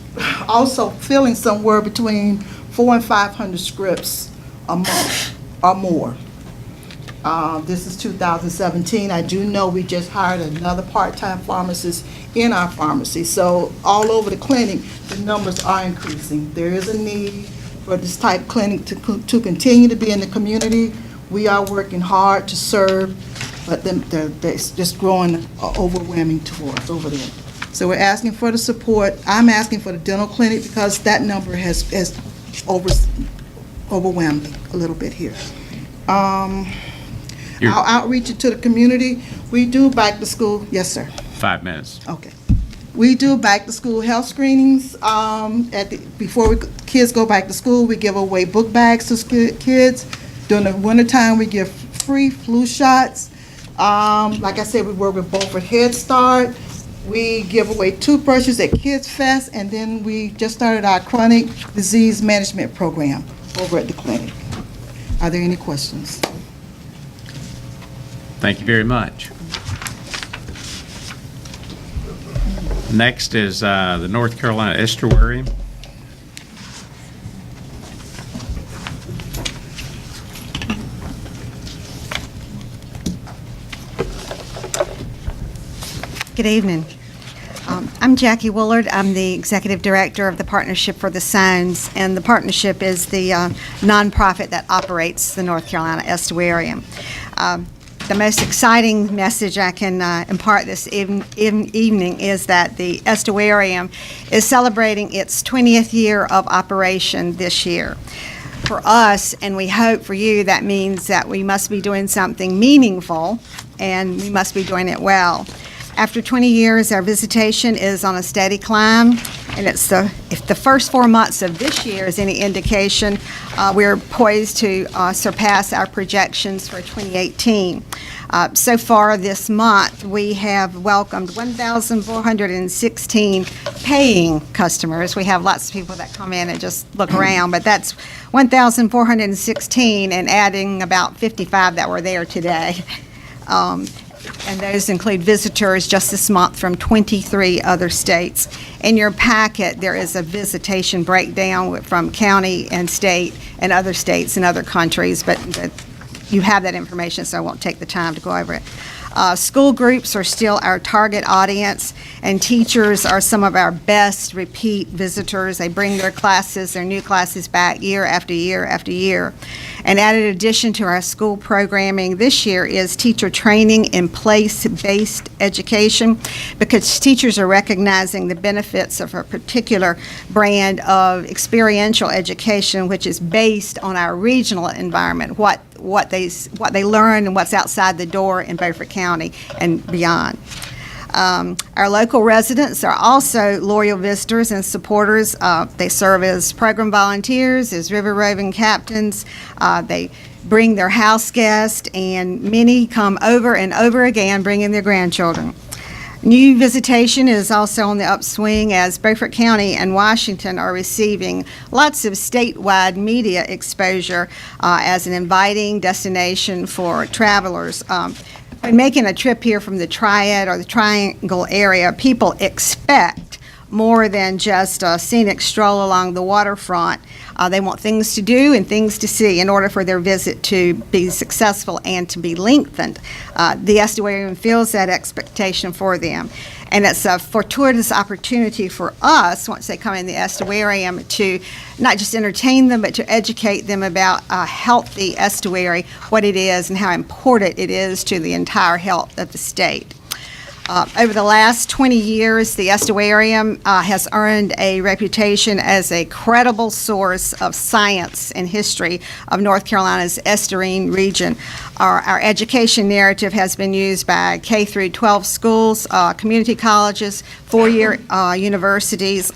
also filling somewhere between 400 and 500 scripts a month or more. This is 2017. I do know we just hired another part-time pharmacist in our pharmacy. So all over the clinic, the numbers are increasing. There is a need for this type of clinic to continue to be in the community. We are working hard to serve, but it's just growing overwhelming towards over there. So we're asking for the support. I'm asking for the dental clinic because that number has overwhelmed me a little bit here. Our outreach to the community, we do back to school. Yes, sir. 5 minutes. Okay. We do back to school health screenings. Before kids go back to school, we give away book bags to kids. During the wintertime, we give free flu shots. Like I said, we work with Beaufort Head Start. We give away toothbrushes at Kids Fest, and then we just started our chronic disease management program over at the clinic. Are there any questions? Thank you very much. Next is the North Carolina Estuary. Good evening. I'm Jackie Woolard. I'm the Executive Director of the Partnership for the Signs, and the partnership is the nonprofit that operates the North Carolina Estuarium. The most exciting message I can impart this evening is that the Estuarium is celebrating its 20th year of operation this year. For us, and we hope for you, that means that we must be doing something meaningful, and we must be doing it well. After 20 years, our visitation is on a steady climb, and if the first 4 months of this year is any indication, we're poised to surpass our projections for 2018. So far this month, we have welcomed 1,416 paying customers. We have lots of people that come in and just look around, but that's 1,416 and adding about 55 that were there today. And those include visitors just this month from 23 other states. In your packet, there is a visitation breakdown from county and state and other states and other countries, but you have that information, so I won't take the time to go over it. School groups are still our target audience, and teachers are some of our best repeat visitors. They bring their new classes back year after year after year. An added addition to our school programming this year is teacher training in place-based education, because teachers are recognizing the benefits of a particular brand of experiential education, which is based on our regional environment, what they learn and what's outside the door in Beaufort County and beyond. Our local residents are also loyal visitors and supporters. They serve as program volunteers, as river roving captains. They bring their house guests, and many come over and over again bringing their grandchildren. New visitation is also on the upswing as Beaufort County and Washington are receiving lots of statewide media exposure as an inviting destination for travelers. When making a trip here from the Triad or the Triangle area, people expect more than just a scenic stroll along the waterfront. They want things to do and things to see in order for their visit to be successful and to be lengthened. The estuarium fills that expectation for them. And it's a fortuitous opportunity for us, once they come in the estuarium, to not just entertain them, but to educate them about a healthy estuary, what it is and how important it is to the entire health of the state. Over the last 20 years, the estuarium has earned a reputation as a credible source of science and history of North Carolina's estuarine region. Our education narrative has been used by K through 12 schools, community colleges, four-year universities,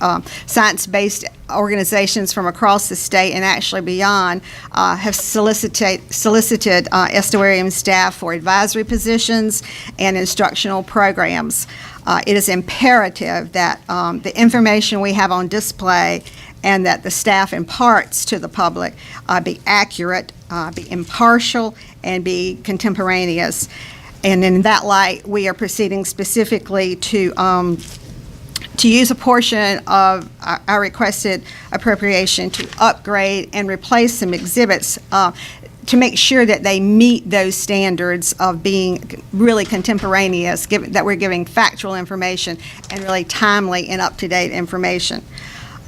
science-based organizations from across the state and actually beyond have solicited estuarium staff for advisory positions and instructional programs. It is imperative that the information we have on display and that the staff imparts to the public be accurate, be impartial, and be contemporaneous. And in that light, we are proceeding specifically to use a portion of our requested appropriation to upgrade and replace some exhibits to make sure that they meet those standards of being really contemporaneous, that we're giving factual information and really timely and up-to-date information.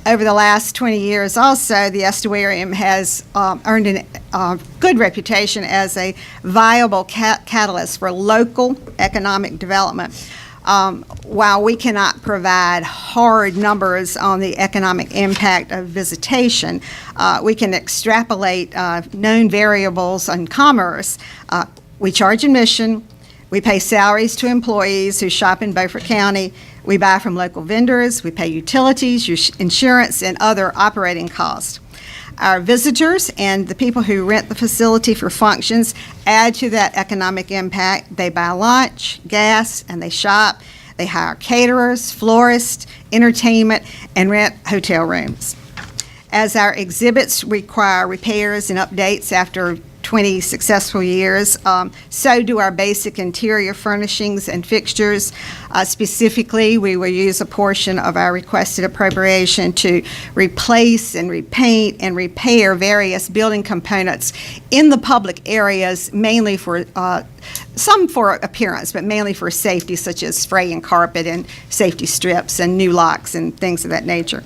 Over the last 20 years also, the estuarium has earned a good reputation as a viable catalyst for local economic development. While we cannot provide hard numbers on the economic impact of visitation, we can extrapolate known variables on commerce. We charge admission, we pay salaries to employees who shop in Beaufort County, we buy from local vendors, we pay utilities, insurance, and other operating costs. Our visitors and the people who rent the facility for functions add to that economic impact. They buy lunch, gas, and they shop. They hire caterers, florists, entertainment, and rent hotel rooms. As our exhibits require repairs and updates after 20 successful years, so do our basic interior furnishings and fixtures. Specifically, we will use a portion of our requested appropriation to replace and repaint and repair various building components in the public areas, mainly for some for appearance, but mainly for safety, such as spraying carpet and safety strips and new locks and things of that nature.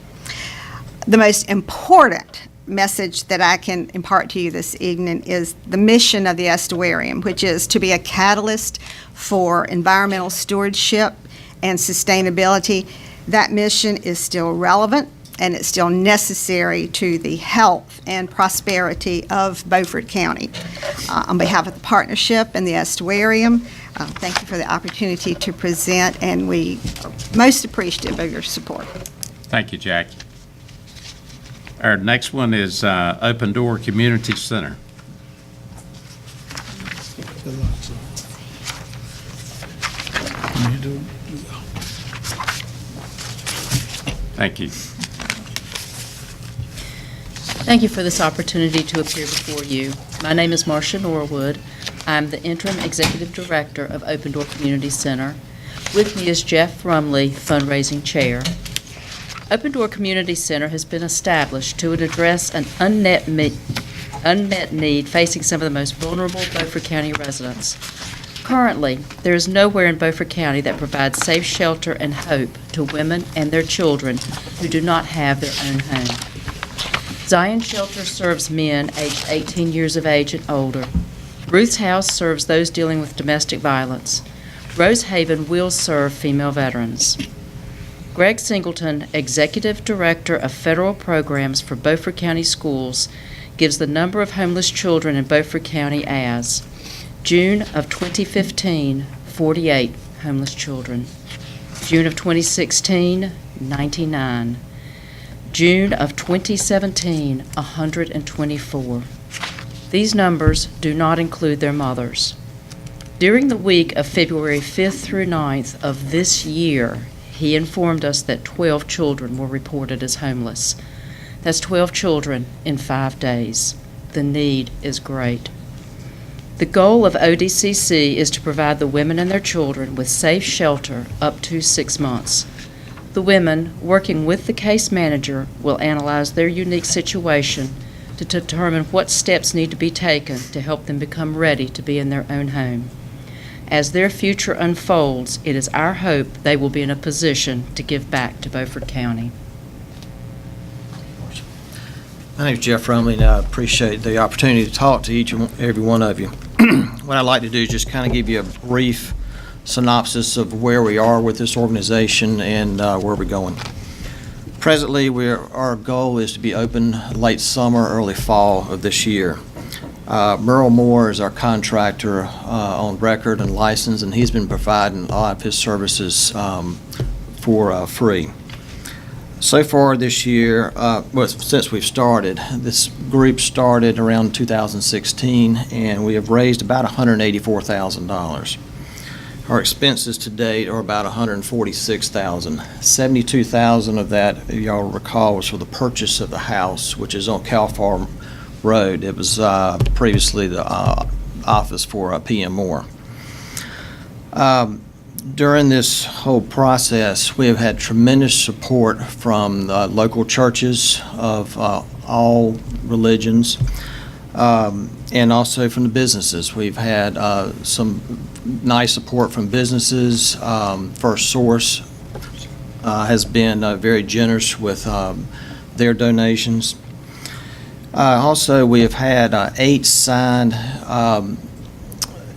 The most important message that I can impart to you this evening is the mission of the estuarium, which is to be a catalyst for environmental stewardship and sustainability. That mission is still relevant. and it's still necessary to the health and prosperity of Beaufort County. On behalf of the partnership and the Estuarium, thank you for the opportunity to present, and we are most appreciative of your support. Thank you, Jackie. Our next one is Open Door Community Center. Thank you. Thank you for this opportunity to appear before you. My name is Marcia Norwood. I'm the Interim Executive Director of Open Door Community Center. With me is Jeff Rumley, Fundraising Chair. Open Door Community Center has been established to address an unmet need facing some of the most vulnerable Beaufort County residents. Currently, there is nowhere in Beaufort County that provides safe shelter and hope to women and their children who do not have their own home. Zion Shelter serves men aged 18 years of age and older. Ruth's House serves those dealing with domestic violence. Rosehaven will serve female veterans. Greg Singleton, Executive Director of Federal Programs for Beaufort County Schools, gives the number of homeless children in Beaufort County as June of 2015, 48 homeless children. June of 2016, 99. June of 2017, 124. These numbers do not include their mothers. During the week of February 5th through 9th of this year, he informed us that 12 children were reported as homeless. That's 12 children in 5 days. The need is great. The goal of ODCC is to provide the women and their children with safe shelter up to 6 months. The women, working with the case manager, will analyze their unique situation to determine what steps need to be taken to help them become ready to be in their own home. As their future unfolds, it is our hope they will be in a position to give back to Beaufort County. My name is Jeff Rumley, and I appreciate the opportunity to talk to each and every one of you. What I'd like to do is just kind of give you a brief synopsis of where we are with this organization and where we're going. Presently, our goal is to be open late summer, early fall of this year. Merle Moore is our contractor on record and license, and he's been providing a lot of his services for free. So far this year, since we've started, this group started around 2016, and we have raised about $184,000. Our expenses to date are about $146,000. $72,000 of that, if y'all recall, was for the purchase of the house, which is on Cal Farm Road. It was previously the office for PM Moore. During this whole process, we have had tremendous support from local churches of all religions, and also from the businesses. We've had some nice support from businesses. First Source has been very generous with their donations. Also, we have had 8 signed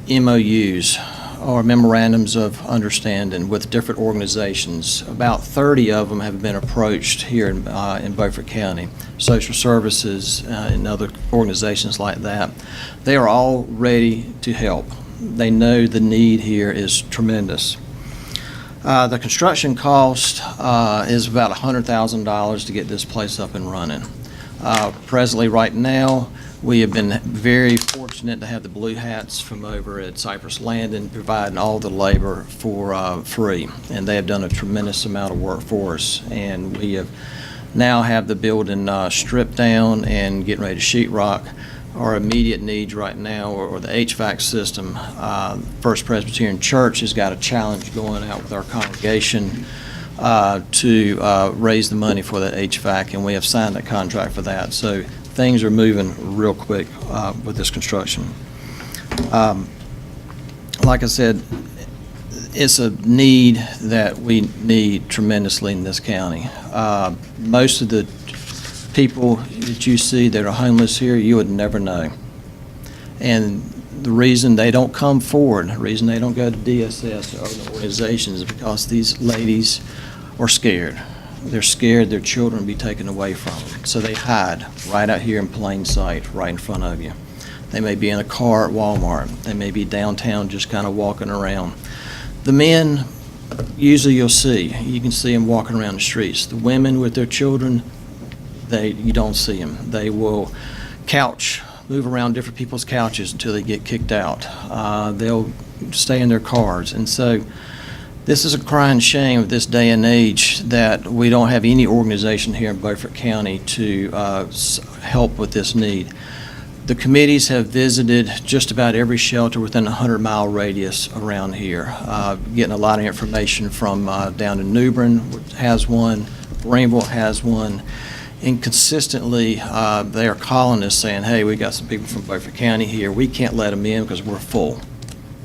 MOUs, or memorandums of understanding, with different organizations. About 30 of them have been approached here in Beaufort County, social services and other organizations like that. They are all ready to help. They know the need here is tremendous. The construction cost is about $100,000 to get this place up and running. Presently, right now, we have been very fortunate to have the Blue Hats from over at Cypress Landing providing all the labor for free, and they have done a tremendous amount of work for us. And we have now have the building stripped down and getting ready to sheetrock. Our immediate needs right now are the HVAC system. First Presbyterian Church has got a challenge going out with our congregation to raise the money for the HVAC, and we have signed a contract for that. So things are moving real quick with this construction. Like I said, it's a need that we need tremendously in this county. Most of the people that you see that are homeless here, you would never know. And the reason they don't come forward, the reason they don't go to DSS or other organizations is because these ladies are scared. They're scared their children will be taken away from them. So they hide right out here in plain sight, right in front of you. They may be in a car at Walmart. They may be downtown just kind of walking around. The men, usually you can see them walking around the streets. The women with their children, you don't see them. They will move around different people's couches until they get kicked out. They'll stay in their cars. And so this is a crying shame of this day and age that we don't have any organization here in Beaufort County to help with this need. The committees have visited just about every shelter within a 100-mile radius around here, getting a lot of information from down in New Bern has one, Greenville has one, and consistently they are calling us saying, hey, we got some people from Beaufort County here. We can't let them in because we're full.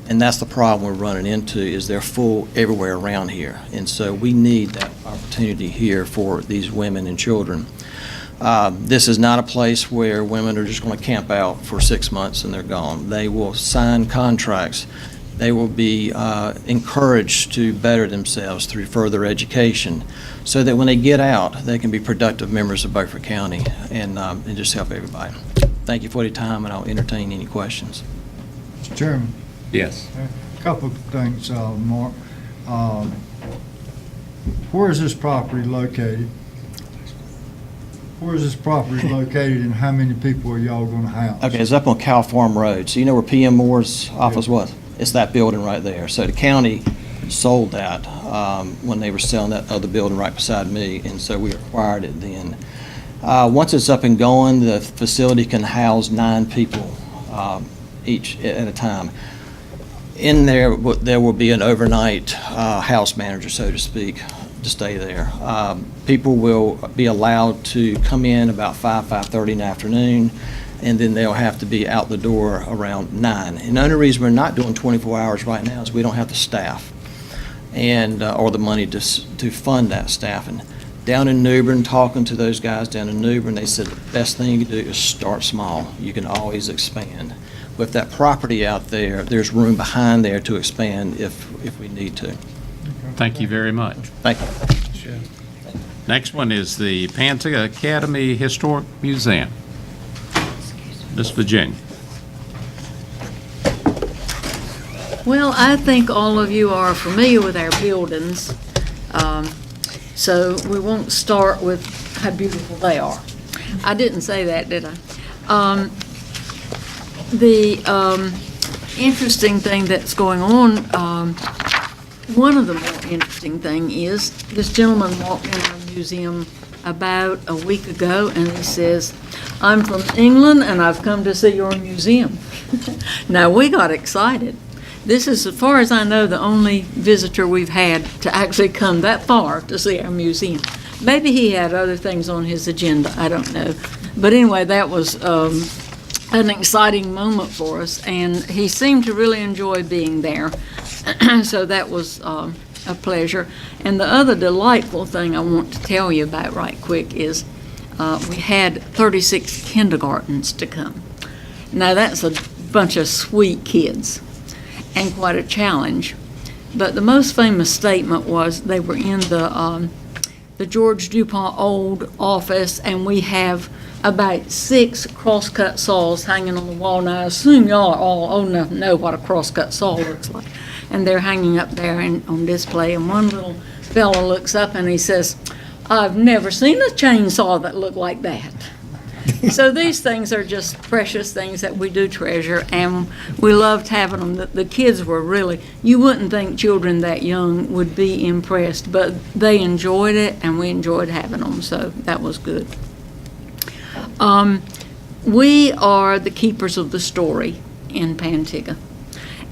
And that's the problem we're running into, is they're full everywhere around here. And so we need that opportunity here for these women and children. This is not a place where women are just going to camp out for 6 months and they're gone. They will sign contracts. They will be encouraged to better themselves through further education so that when they get out, they can be productive members of Beaufort County and just help everybody. Thank you for your time, and I'll entertain any questions. Mr. Chairman. Yes. A couple of things, Mark. Where is this property located? Where is this property located, and how many people are y'all going to house? Okay, it's up on Cow Farm Road. So you know where PM Moore's office was? It's that building right there. So the county sold that when they were selling that other building right beside me, and so we acquired it then. Once it's up and going, the facility can house 9 people each at a time. In there will be an overnight house manager, so to speak, to stay there. People will be allowed to come in about 5:30 in the afternoon, and then they'll have to be out the door around 9. And the only reason we're not doing 24 hours right now is we don't have the staff and or the money to fund that staffing. Down in New Bern, talking to those guys down in New Bern, they said the best thing you can do is start small. You can always expand. With that property out there, there's room behind there to expand if we need to. Thank you very much. Thank you. Next one is the Panta Academy Historic Museum. Miss Virginia. Well, I think all of you are familiar with our buildings, so we won't start with how beautiful they are. I didn't say that, did I? The interesting thing that's going on, one of the more interesting thing is this gentleman walked in our museum about a week ago and he says, I'm from England and I've come to see your museum. Now, we got excited. This is, as far as I know, the only visitor we've had to actually come that far to see our museum. Maybe he had other things on his agenda, I don't know. But anyway, that was an exciting moment for us, and he seemed to really enjoy being there. So that was a pleasure. And the other delightful thing I want to tell you about right quick is we had 36 kindergartens to come. Now, that's a bunch of sweet kids and quite a challenge. But the most famous statement was they were in the George DuPont old office, and we have about 6 crosscut saws hanging on the wall. Now, I assume y'all are all old enough to know what a crosscut saw looks like. And they're hanging up there on display. And one little fella looks up and he says, I've never seen a chainsaw that looked like that. So these things are just precious things that we do treasure, and we loved having them. The kids were really, you wouldn't think children that young would be impressed, but they enjoyed it, and we enjoyed having them, so that was good. We are the keepers of the story in Pantigga,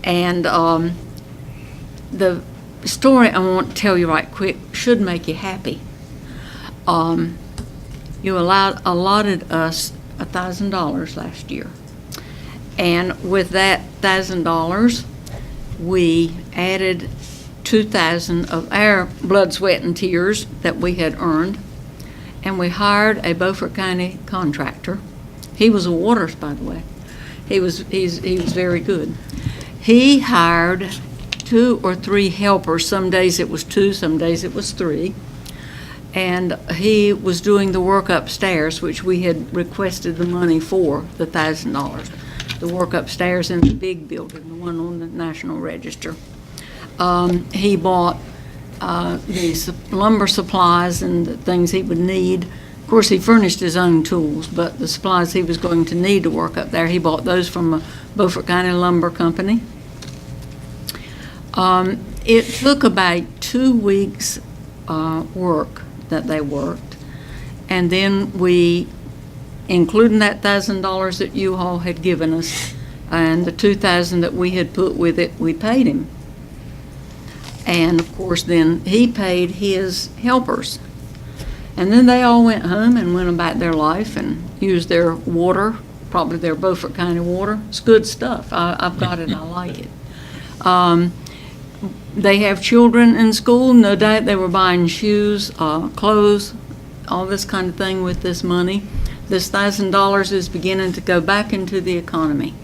and the story I want to tell you right quick should make you happy. You allotted us $1,000 last year. And with that $1,000, we added $2,000 of our blood, sweat, and tears that we had earned. And we hired a Beaufort County contractor. He was a Waters, by the way. He was very good. He hired 2 or 3 helpers. Some days it was 2, some days it was 3. And he was doing the work upstairs, which we had requested the money for, the $1,000. The work upstairs in the big building, the one on the National Register. He bought the lumber supplies and the things he would need. Of course, he furnished his own tools, but the supplies he was going to need to work up there, he bought those from a Beaufort County lumber company. It took about 2 weeks' work that they worked, and then we, including that $1,000 that you all had given us and the $2,000 that we had put with it, we paid him. And of course, then he paid his helpers. And then they all went home and went about their life and used their water, probably their Beaufort County water. It's good stuff. I've got it. I like it. They have children in school. No doubt they were buying shoes, clothes, all this kind of thing with this money. This $1,000 is beginning to go back into the economy.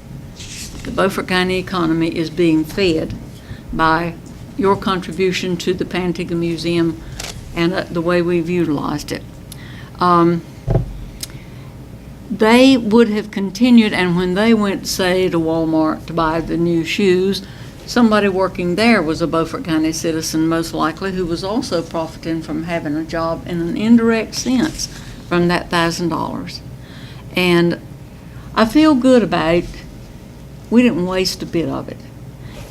The Beaufort County economy is being fed by your contribution to the Pantigga Museum and the way we've utilized it. They would have continued, and when they went, say, to Walmart to buy the new shoes, somebody working there was a Beaufort County citizen, most likely, who was also profiting from having a job in an indirect sense from that $1,000. And I feel good about it. We didn't waste a bit of it.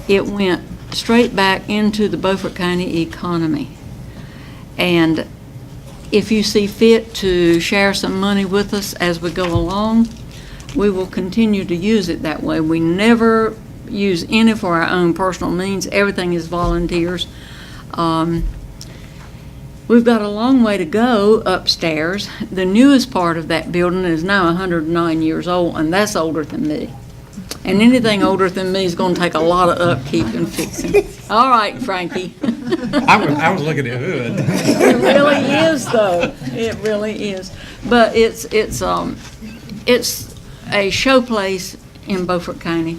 It went straight back into the Beaufort County economy. And if you see fit to share some money with us as we go along, we will continue to use it that way. We never use any for our own personal means. Everything is volunteers. We've got a long way to go upstairs. The newest part of that building is now 109 years old, and that's older than me. And anything older than me is going to take a lot of upkeep and fixing. All right, Frankie. I was looking at hood. It really is, though. It really is. But it's a showplace in Beaufort County.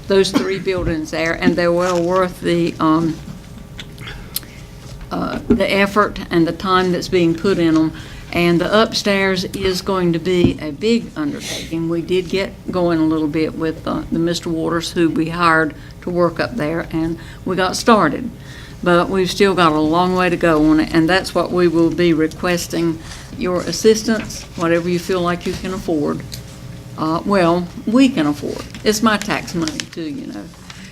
Those 3 buildings there, and they're well worth the effort and the time that's being put in them. And the upstairs is going to be a big undertaking. We did get going a little bit with the Mr. Waters, who we hired to work up there, and we got started. But we've still got a long way to go on it, and that's what we will be requesting your assistance, whatever you feel like you can afford. Well, we can afford. It's my tax money too, you know.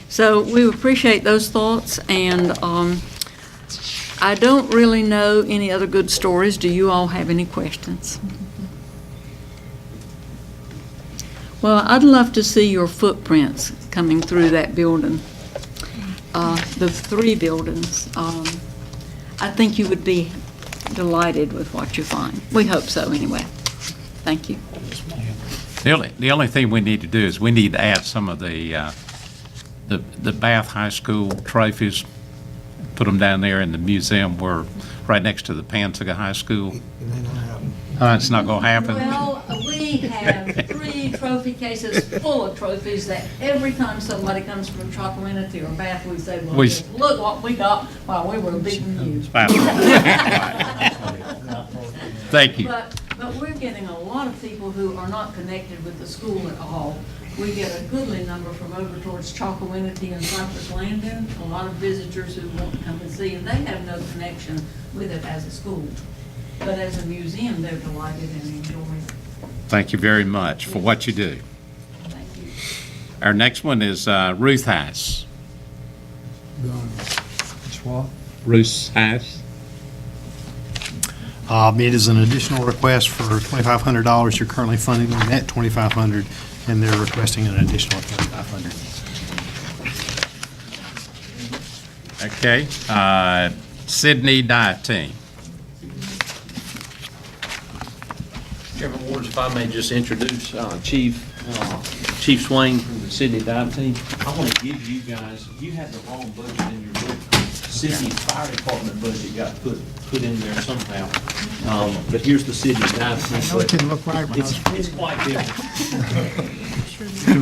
So we appreciate those thoughts, and I don't really know any other good stories. Do you all have any questions? Well, I'd love to see your footprints coming through that building, the 3 buildings. I think you would be delighted with what you find. We hope so anyway. Thank you. The only thing we need to do is we need to add some of the Bath High School trophies, put them down there in the museum where, right next to the Pantigga High School. It's not going to happen? Well, we have 3 trophy cases full of trophies that every time somebody comes from Chalkawinity or Bath, we say, well, look what we got while we were beating you. Thank you. But we're getting a lot of people who are not connected with the school at all. We get a goodly number from over towards Chalkawinity and Cypress Landing, a lot of visitors who want to come and see, and they have no connection with it as a school. But as a museum, they're delighted and enjoy it. Thank you very much for what you do. Thank you. Our next one is Ruth Haas. Ruth Haas. It is an additional request for $2,500. You're currently funding them at $2,500, and they're requesting an additional $2,500. Okay. Sydney Dietine. Chairman Waters, if I may just introduce Chief Swain from the Sydney Dive Team. I want to give you guys, you had the wrong budget in your book. Sydney's fire department budget got put in there somehow. But here's the Sydney Dive Team. I know it didn't look right when I was It's quite different.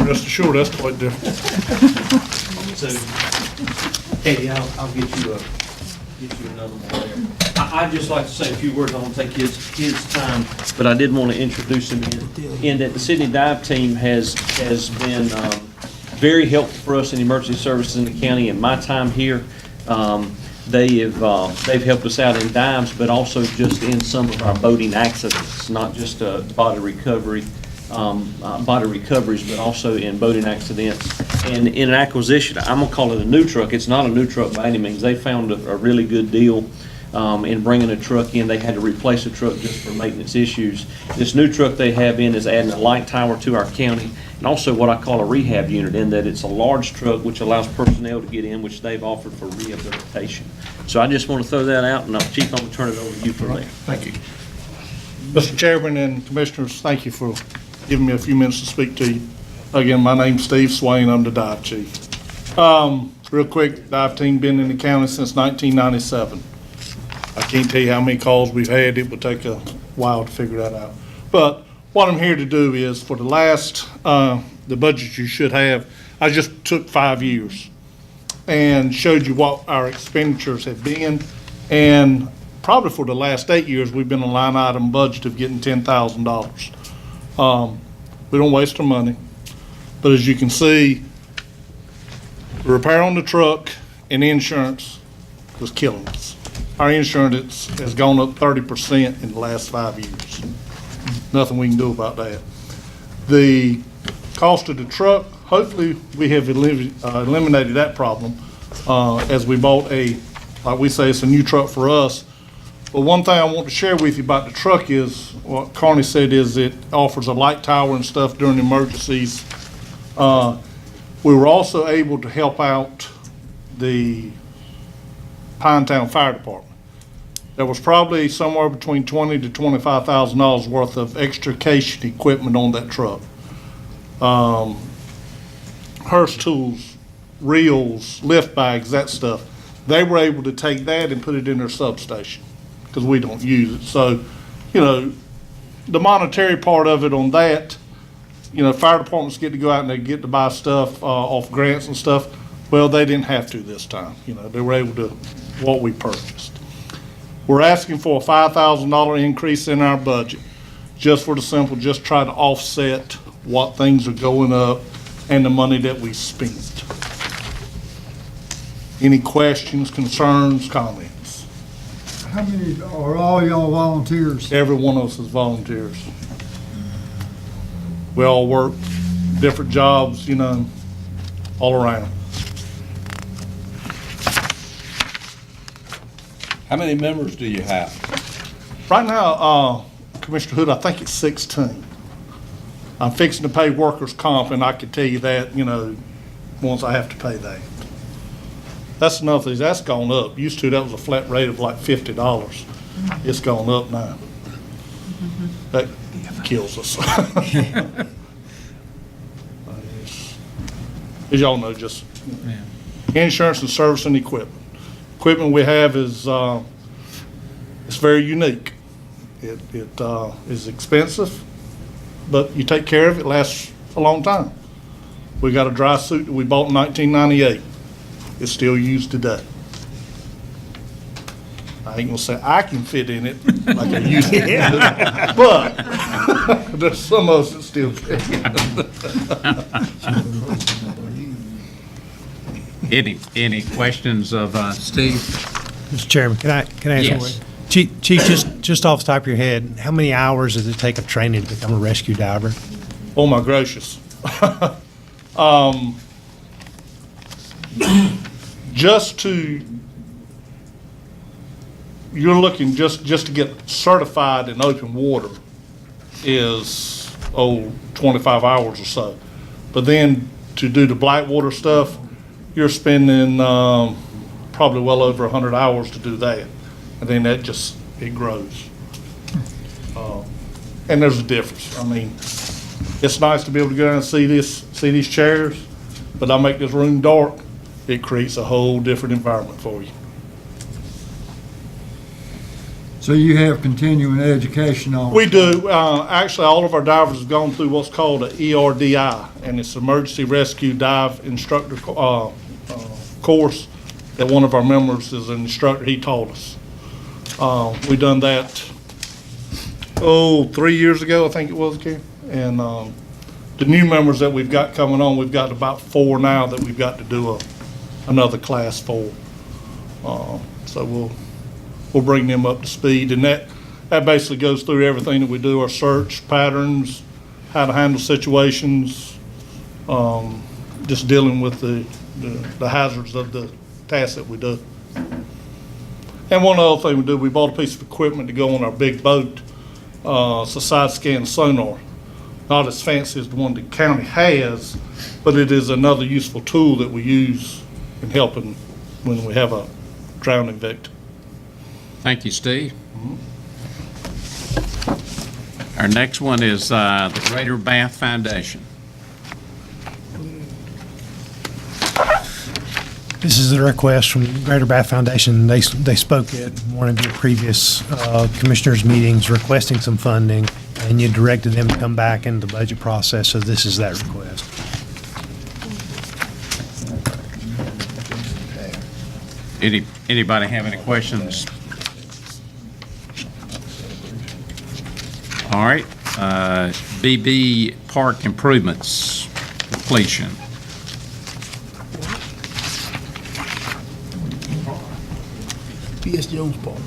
Rest assured, that's quite different. So, Katie, I'll get you another one there. I'd just like to say a few words. I won't take his time, but I did want to introduce him in that the Sydney Dive Team has been very helpful for us in emergency services in the county. In my time here, they've helped us out in dives, but also just in some of our boating accidents, not just body recoveries, but also in boating accidents. And in an acquisition, I'm gonna call it a new truck. It's not a new truck by any means. They found a really good deal in bringing a truck in. They had to replace a truck just for maintenance issues. This new truck they have in is adding a light tower to our county, and also what I call a rehab unit, in that it's a large truck which allows personnel to get in, which they've offered for rehabilitation. So I just want to throw that out, and Chief, I'm going to turn it over to you from there. Thank you. Mr. Chairman and Commissioners, thank you for giving me a few minutes to speak to you. Again, my name's Steve Swain. I'm the dive chief. Real quick, dive team been in the county since 1997. I can't tell you how many calls we've had. It would take a while to figure that out. But what I'm here to do is, for the last, the budget you should have, I just took 5 years and showed you what our expenditures have been. And probably for the last 8 years, we've been a line item budget of getting $10,000. We don't waste our money. But as you can see, the repair on the truck and insurance was killing us. Our insurance has gone up 30% in the last 5 years. Nothing we can do about that. The cost of the truck, hopefully we have eliminated that problem as we bought like we say, it's a new truck for us. But one thing I want to share with you about the truck is, what Carney said is it offers a light tower and stuff during emergencies. We were also able to help out the Pinetown Fire Department. There was probably somewhere between $20,000 to $25,000 worth of extrication equipment on that truck. Hearst tools, reels, lift bags, that stuff. They were able to take that and put it in their substation because we don't use it. So, you know, the monetary part of it on that, you know, fire departments get to go out and they get to buy stuff off grants and stuff. Well, they didn't have to this time. You know, they were able to what we purchased. We're asking for a $5,000 increase in our budget, just for the simple, just try to offset what things are going up and the money that we spent. Any questions, concerns, comments? How many, are all y'all volunteers? Every one of us is volunteers. We all work different jobs, you know, all around. How many members do you have? Right now, Commissioner Hood, I think it's 16. I'm fixing to pay workers' comp, and I can tell you that, you know, once I have to pay that. That's another thing, that's gone up. Used to, that was a flat rate of like $50. It's gone up now. That kills us. As y'all know, just insurance and service and equipment. Equipment we have is it's very unique. It is expensive, but you take care of it, it lasts a long time. We got a dry suit that we bought in 1998. It's still used today. I ain't gonna say I can fit in it like I used to, but there's some of us that still fit. Any questions of Steve? Mr. Chairman, can I ask Yes. one? Chief, just off the top of your head, how many hours does it take of training to become a rescue diver? Oh my gracious. You're looking just to get certified in open water is 25 hours or so. But then to do the black water stuff, you're spending probably well over 100 hours to do that. And then that just, it grows. And there's a difference. I mean, it's nice to be able to go down and see these chairs, but I make this room dark, it creates a whole different environment for you. So you have continuing education on? We do. Actually, all of our divers have gone through what's called an ERDI, and it's Emergency Rescue Dive Instructor course that one of our members is an instructor. He taught us. We done that, 3 years ago, I think it was, Ken. And the new members that we've got coming on, we've got about 4 now that we've got to do another class for. So we'll bring them up to speed, and that basically goes through everything that we do, our search patterns, how to handle situations, just dealing with the hazards of the tasks that we do. And one other thing we do, we bought a piece of equipment to go on our big boat. It's a side scan sonar. Not as fancy as the one the county has, but it is another useful tool that we use in helping when we have a drowning victim. Thank you, Steve. Our next one is the Greater Bath Foundation. This is a request from Greater Bath Foundation. They spoke at one of your previous commissioners' meetings requesting some funding, and you directed them to come back in the budget process, so this is that request. Anybody have any questions? All right, BB Park improvements completion. P.S. Jones Park.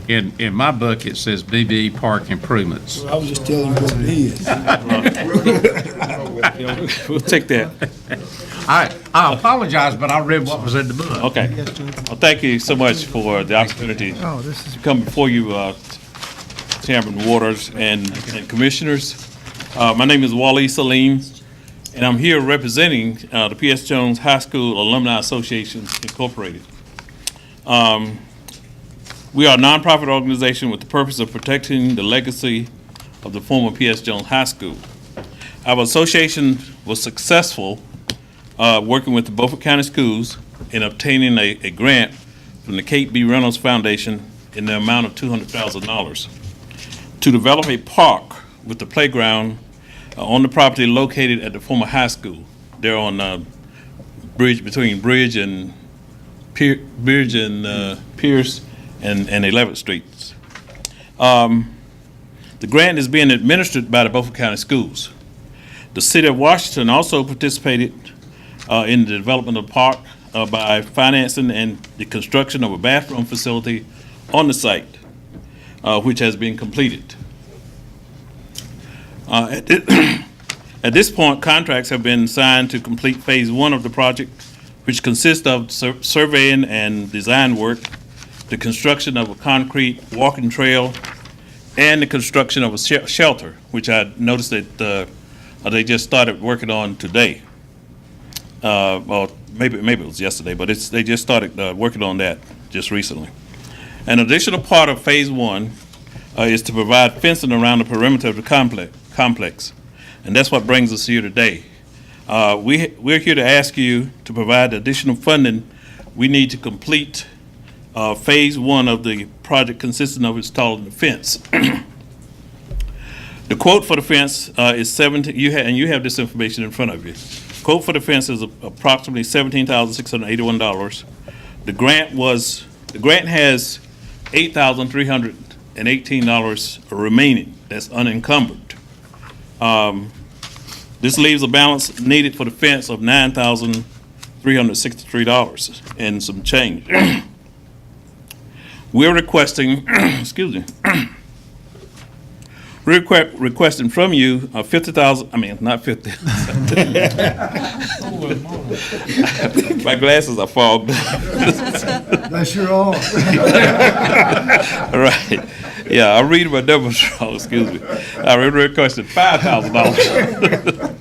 In my book, it says BB Park improvements. I was just telling you what it is. We'll take that. I apologize, but I read what was in the book. Okay. Well, thank you so much for the opportunity to come before you, Chairman Waters and commissioners. My name is Wally Salim, and I'm here representing the P.S. Jones High School Alumni Association Incorporated. We are a nonprofit organization with the purpose of protecting the legacy of the former P.S. Jones High School. Our association was successful working with the Beaufort County Schools in obtaining a grant from the Kate B. Reynolds Foundation in the amount of $200,000 to develop a park with the playground on the property located at the former high school. They're on bridge between Bridge and Pierce and 11th Streets. The grant is being administered by the Beaufort County Schools. The City of Washington also participated in the development of the park by financing and the construction of a bathroom facility on the site, which has been completed. At this point, contracts have been signed to complete phase 1 of the project, which consists of surveying and design work, the construction of a concrete walking trail, and the construction of a shelter, which I noticed that they just started working on today. Well, maybe it was yesterday, but they just started working on that just recently. An additional part of phase 1 is to provide fencing around the perimeter of the complex, and that's what brings us here today. We're here to ask you to provide additional funding we need to complete phase 1 of the project, consisting of installing the fence. The quote for the fence is $17,000. You have this information in front of you. Quote for the fence is approximately $17,681. The grant has $8,318 remaining. That's unencumbered. This leaves a balance needed for the fence of $9,363 and some change. We're requesting, excuse me, we're requesting from you 50,000. I mean, not 50. My glasses are fogged. That's your own. Right. Yeah, I'm reading my numbers wrong. Excuse me. I requested $5,000.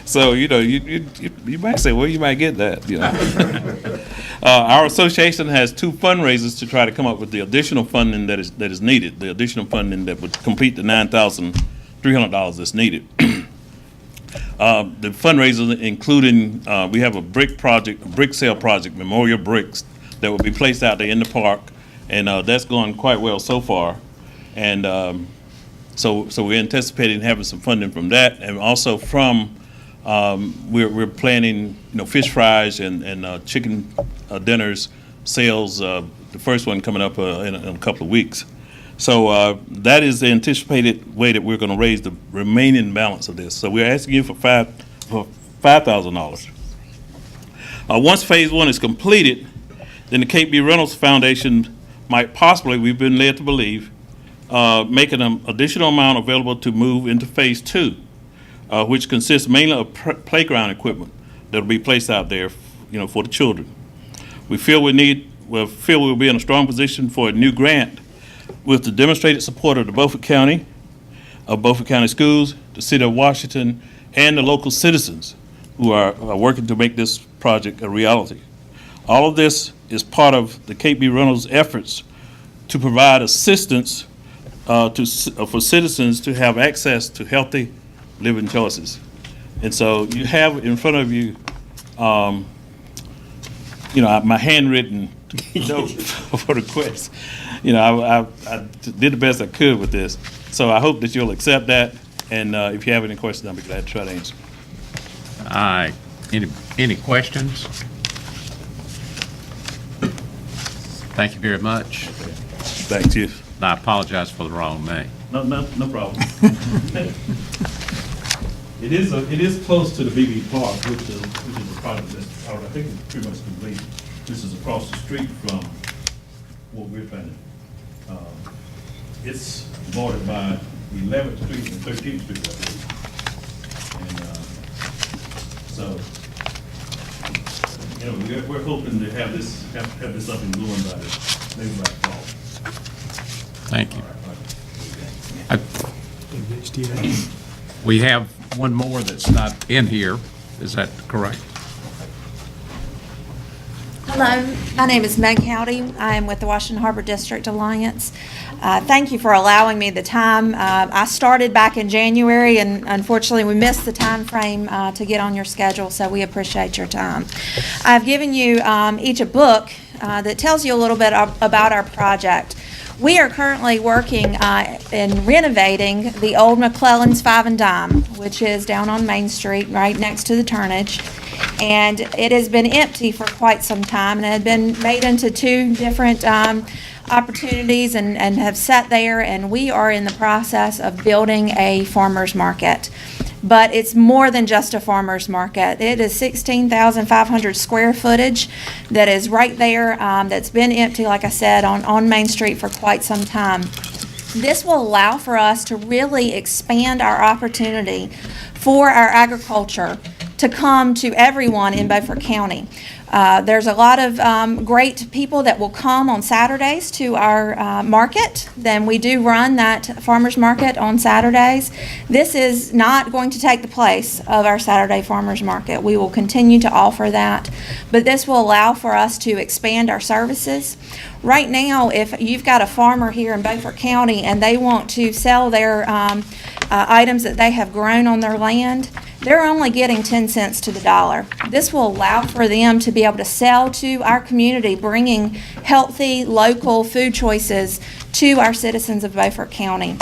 So you might say, well, you might get that. Our association has 2 fundraisers to try to come up with the additional funding that is needed. The additional funding that would complete the $9,300 that's needed. The fundraisers including we have a brick sale project, memorial bricks that will be placed out there in the park, and that's going quite well so far. And so we're anticipating having some funding from that, and also from we're planning fish fries and chicken dinners sales the first one coming up in a couple of weeks. So that is the anticipated way that we're going to raise the remaining balance of this. So we're asking you for $5,000. Once phase one is completed, then the Cape B Reynolds Foundation might possibly, we've been led to believe, make an additional amount available to move into phase two, which consists mainly of playground equipment that will be placed out there, for the children. We feel we'll be in a strong position for a new grant with the demonstrated support of the Beaufort County schools, the City of Washington, and the local citizens who are working to make this project a reality. All of this is part of the Cape B Reynolds efforts to provide assistance for citizens to have access to healthy living choices. And so you have in front of you, my handwritten note for the request. I did the best I could with this. So I hope that you'll accept that. And if you have any questions, I'll be glad to try to answer. Any questions? Thank you very much. Thank you. I apologize for the wrong name. No problem. It is close to the BB Park, which is a project that's, I think it's pretty much complete. This is across the street from what we're planning. It's bordered by 11th Street and 13th Street, I believe. And we're hoping to have this up and going by maybe by fall. Thank you. We have one more that's not in here. Is that correct? Hello, my name is Meg Howdy. I am with the Washington Harbor District Alliance. Thank you for allowing me the time. I started back in January, and unfortunately we missed the time frame to get on your schedule, so we appreciate your time. I've given you each a book that tells you a little bit about our project. We are currently working in renovating the old McClellan's 5 and Dime, which is down on Main Street, right next to the turnage. And it has been empty for quite some time, and it had been made into 2 different opportunities and have sat there, and we are in the process of building a farmer's market. But it's more than just a farmer's market. It is 16,500 square footage that is right there, that's been empty, like I said, on Main Street for quite some time. This will allow for us to really expand our opportunity for our agriculture to come to everyone in Beaufort County. There's a lot of great people that will come on Saturdays to our market. Then we do run that farmers market on Saturdays. This is not going to take the place of our Saturday farmers market. We will continue to offer that, but this will allow for us to expand our services. Right now, if you've got a farmer here in Beaufort County and they want to sell their items that they have grown on their land, they're only getting 10 cents to the dollar. This will allow for them to be able to sell to our community, bringing healthy, local food choices to our citizens of Beaufort County.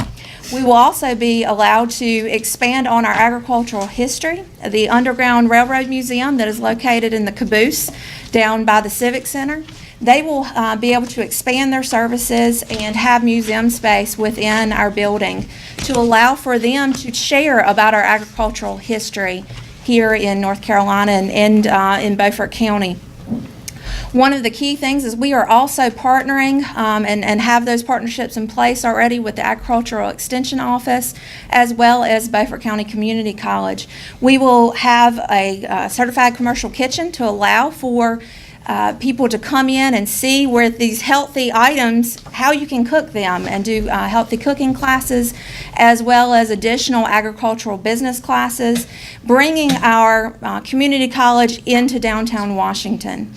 We will also be allowed to expand on our agricultural history. The Underground Railroad Museum that is located in the caboose down by the Civic Center, they will be able to expand their services and have museum space within our building to allow for them to share about our agricultural history here in North Carolina and in Beaufort County. One of the key things is we are also partnering and have those partnerships in place already with the Agricultural Extension Office as well as Beaufort County Community College. We will have a certified commercial kitchen to allow for people to come in and see where these healthy items, how you can cook them, and do healthy cooking classes, as well as additional agricultural business classes, bringing our community college into downtown Washington.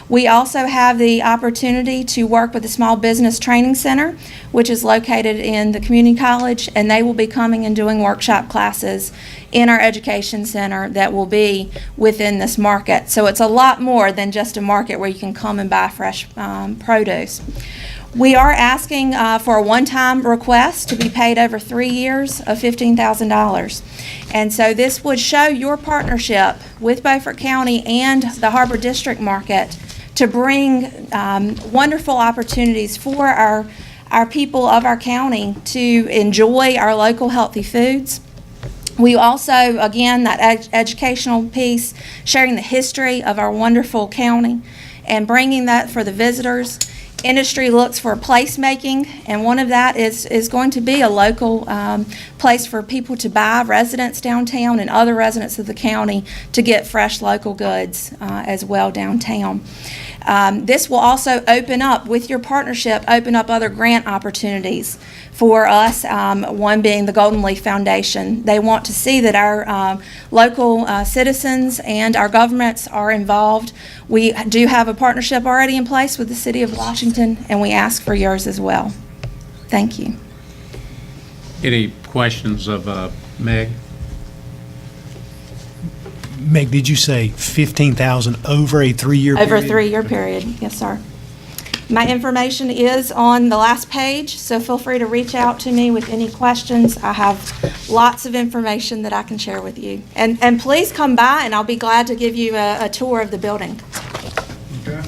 We also have the opportunity to work with the Small Business Training Center, which is located in the community college, and they will be coming and doing workshop classes in our education center that will be within this market. So it's a lot more than just a market where you can come and buy fresh produce. We are asking for a one-time request to be paid over 3 years of $15,000. And so this would show your partnership with Beaufort County and the Harbor District Market to to bring wonderful opportunities for our people of our county to enjoy our local healthy foods. We also, again, that educational piece, sharing the history of our wonderful county and bringing that for the visitors. Industry looks for placemaking, and one of that is going to be a local place for people to buy, residents downtown and other residents of the county, to get fresh local goods as well downtown. This will also open up, with your partnership, open up other grant opportunities for us, one being the Golden Leaf Foundation. They want to see that our local citizens and our governments are involved. We do have a partnership already in place with the City of Washington, and we ask for yours as well. Thank you. Any questions of Meg? Meg, did you say 15,000 over a 3-year period? Over a 3-year period, yes, sir. My information is on the last page, so feel free to reach out to me with any questions. I have lots of information that I can share with you. And please come by, and I'll be glad to give you a tour of the building. Okay.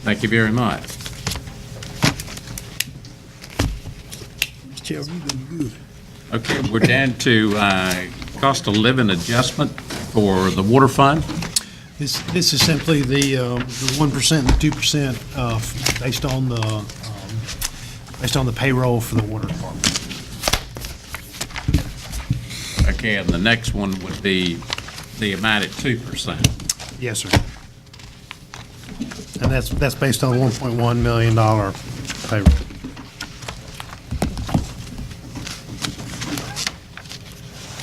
Thank you very much. Chair, you doing good. Okay, we're down to cost of living adjustment for the water fund. This is simply the 1% and the 2% based on the payroll for the water department. Okay, and the next one would be the amount at 2%. Yes, sir. And that's based on a $1.1 million payroll.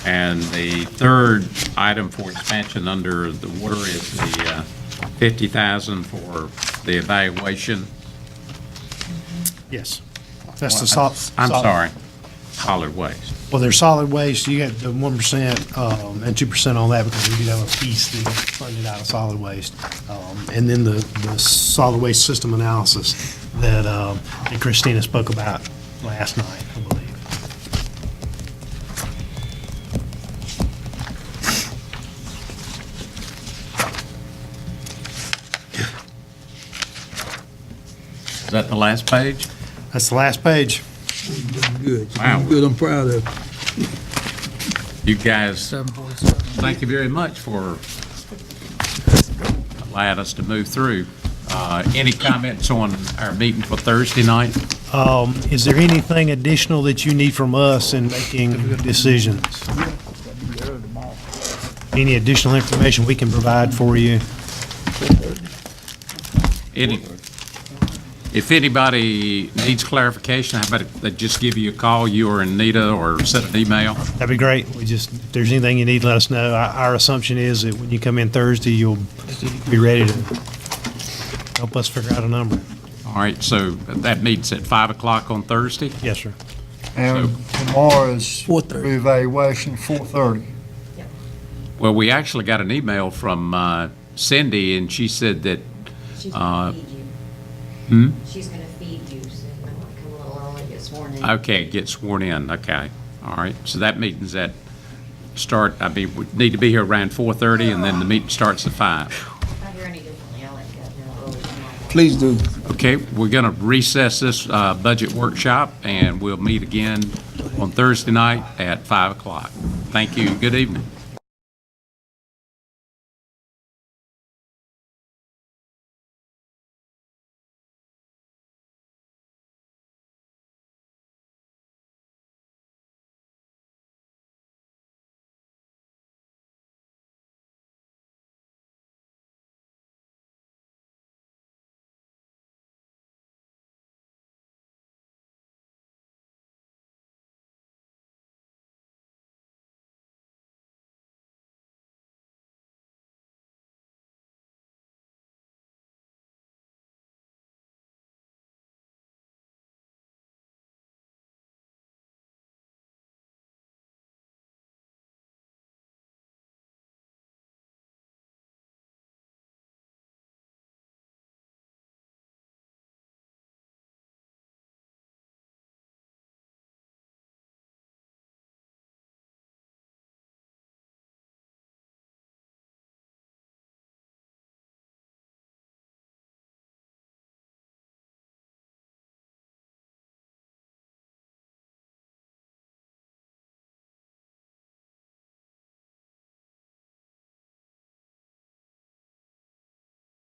And the third item for expansion under the water is the $50,000 for the evaluation. Yes. That's the solid. I'm sorry, solid waste. Well, there's solid waste, you got the 1% and 2% on that because we do have a piece that gets funded out of solid waste. And then the solid waste system analysis that Christina spoke about last night, I believe. Is that the last page? That's the last page. Good. Wow. Good, I'm proud of You guys, thank you very much for allowing us to move through. Any comments on our meeting for Thursday night? Is there anything additional that you need from us in making decisions? Any additional information we can provide for you? If anybody needs clarification, how about they just give you a call, you or Anita, or send an email? That'd be great. If there's anything you need, let us know. Our assumption is that when you come in Thursday, you'll be ready to help us figure out a number. All right, so that meets at 5 o'clock on Thursday? Yes, sir. And tomorrow's reevaluation, 4:30. Well, we actually got an email from Cindy, and she said that. She's going to feed you. She's going to feed you, so you might want to come a little early, get sworn in. Okay, get sworn in, okay. All right, so that meeting's at we need to be here around 4:30, and then the meeting starts at 5. If I hear any differently, I'll let you know early tomorrow. Please do. Okay, we're going to recess this budget workshop, and we'll meet again on Thursday night at 5 o'clock. Thank you, good evening.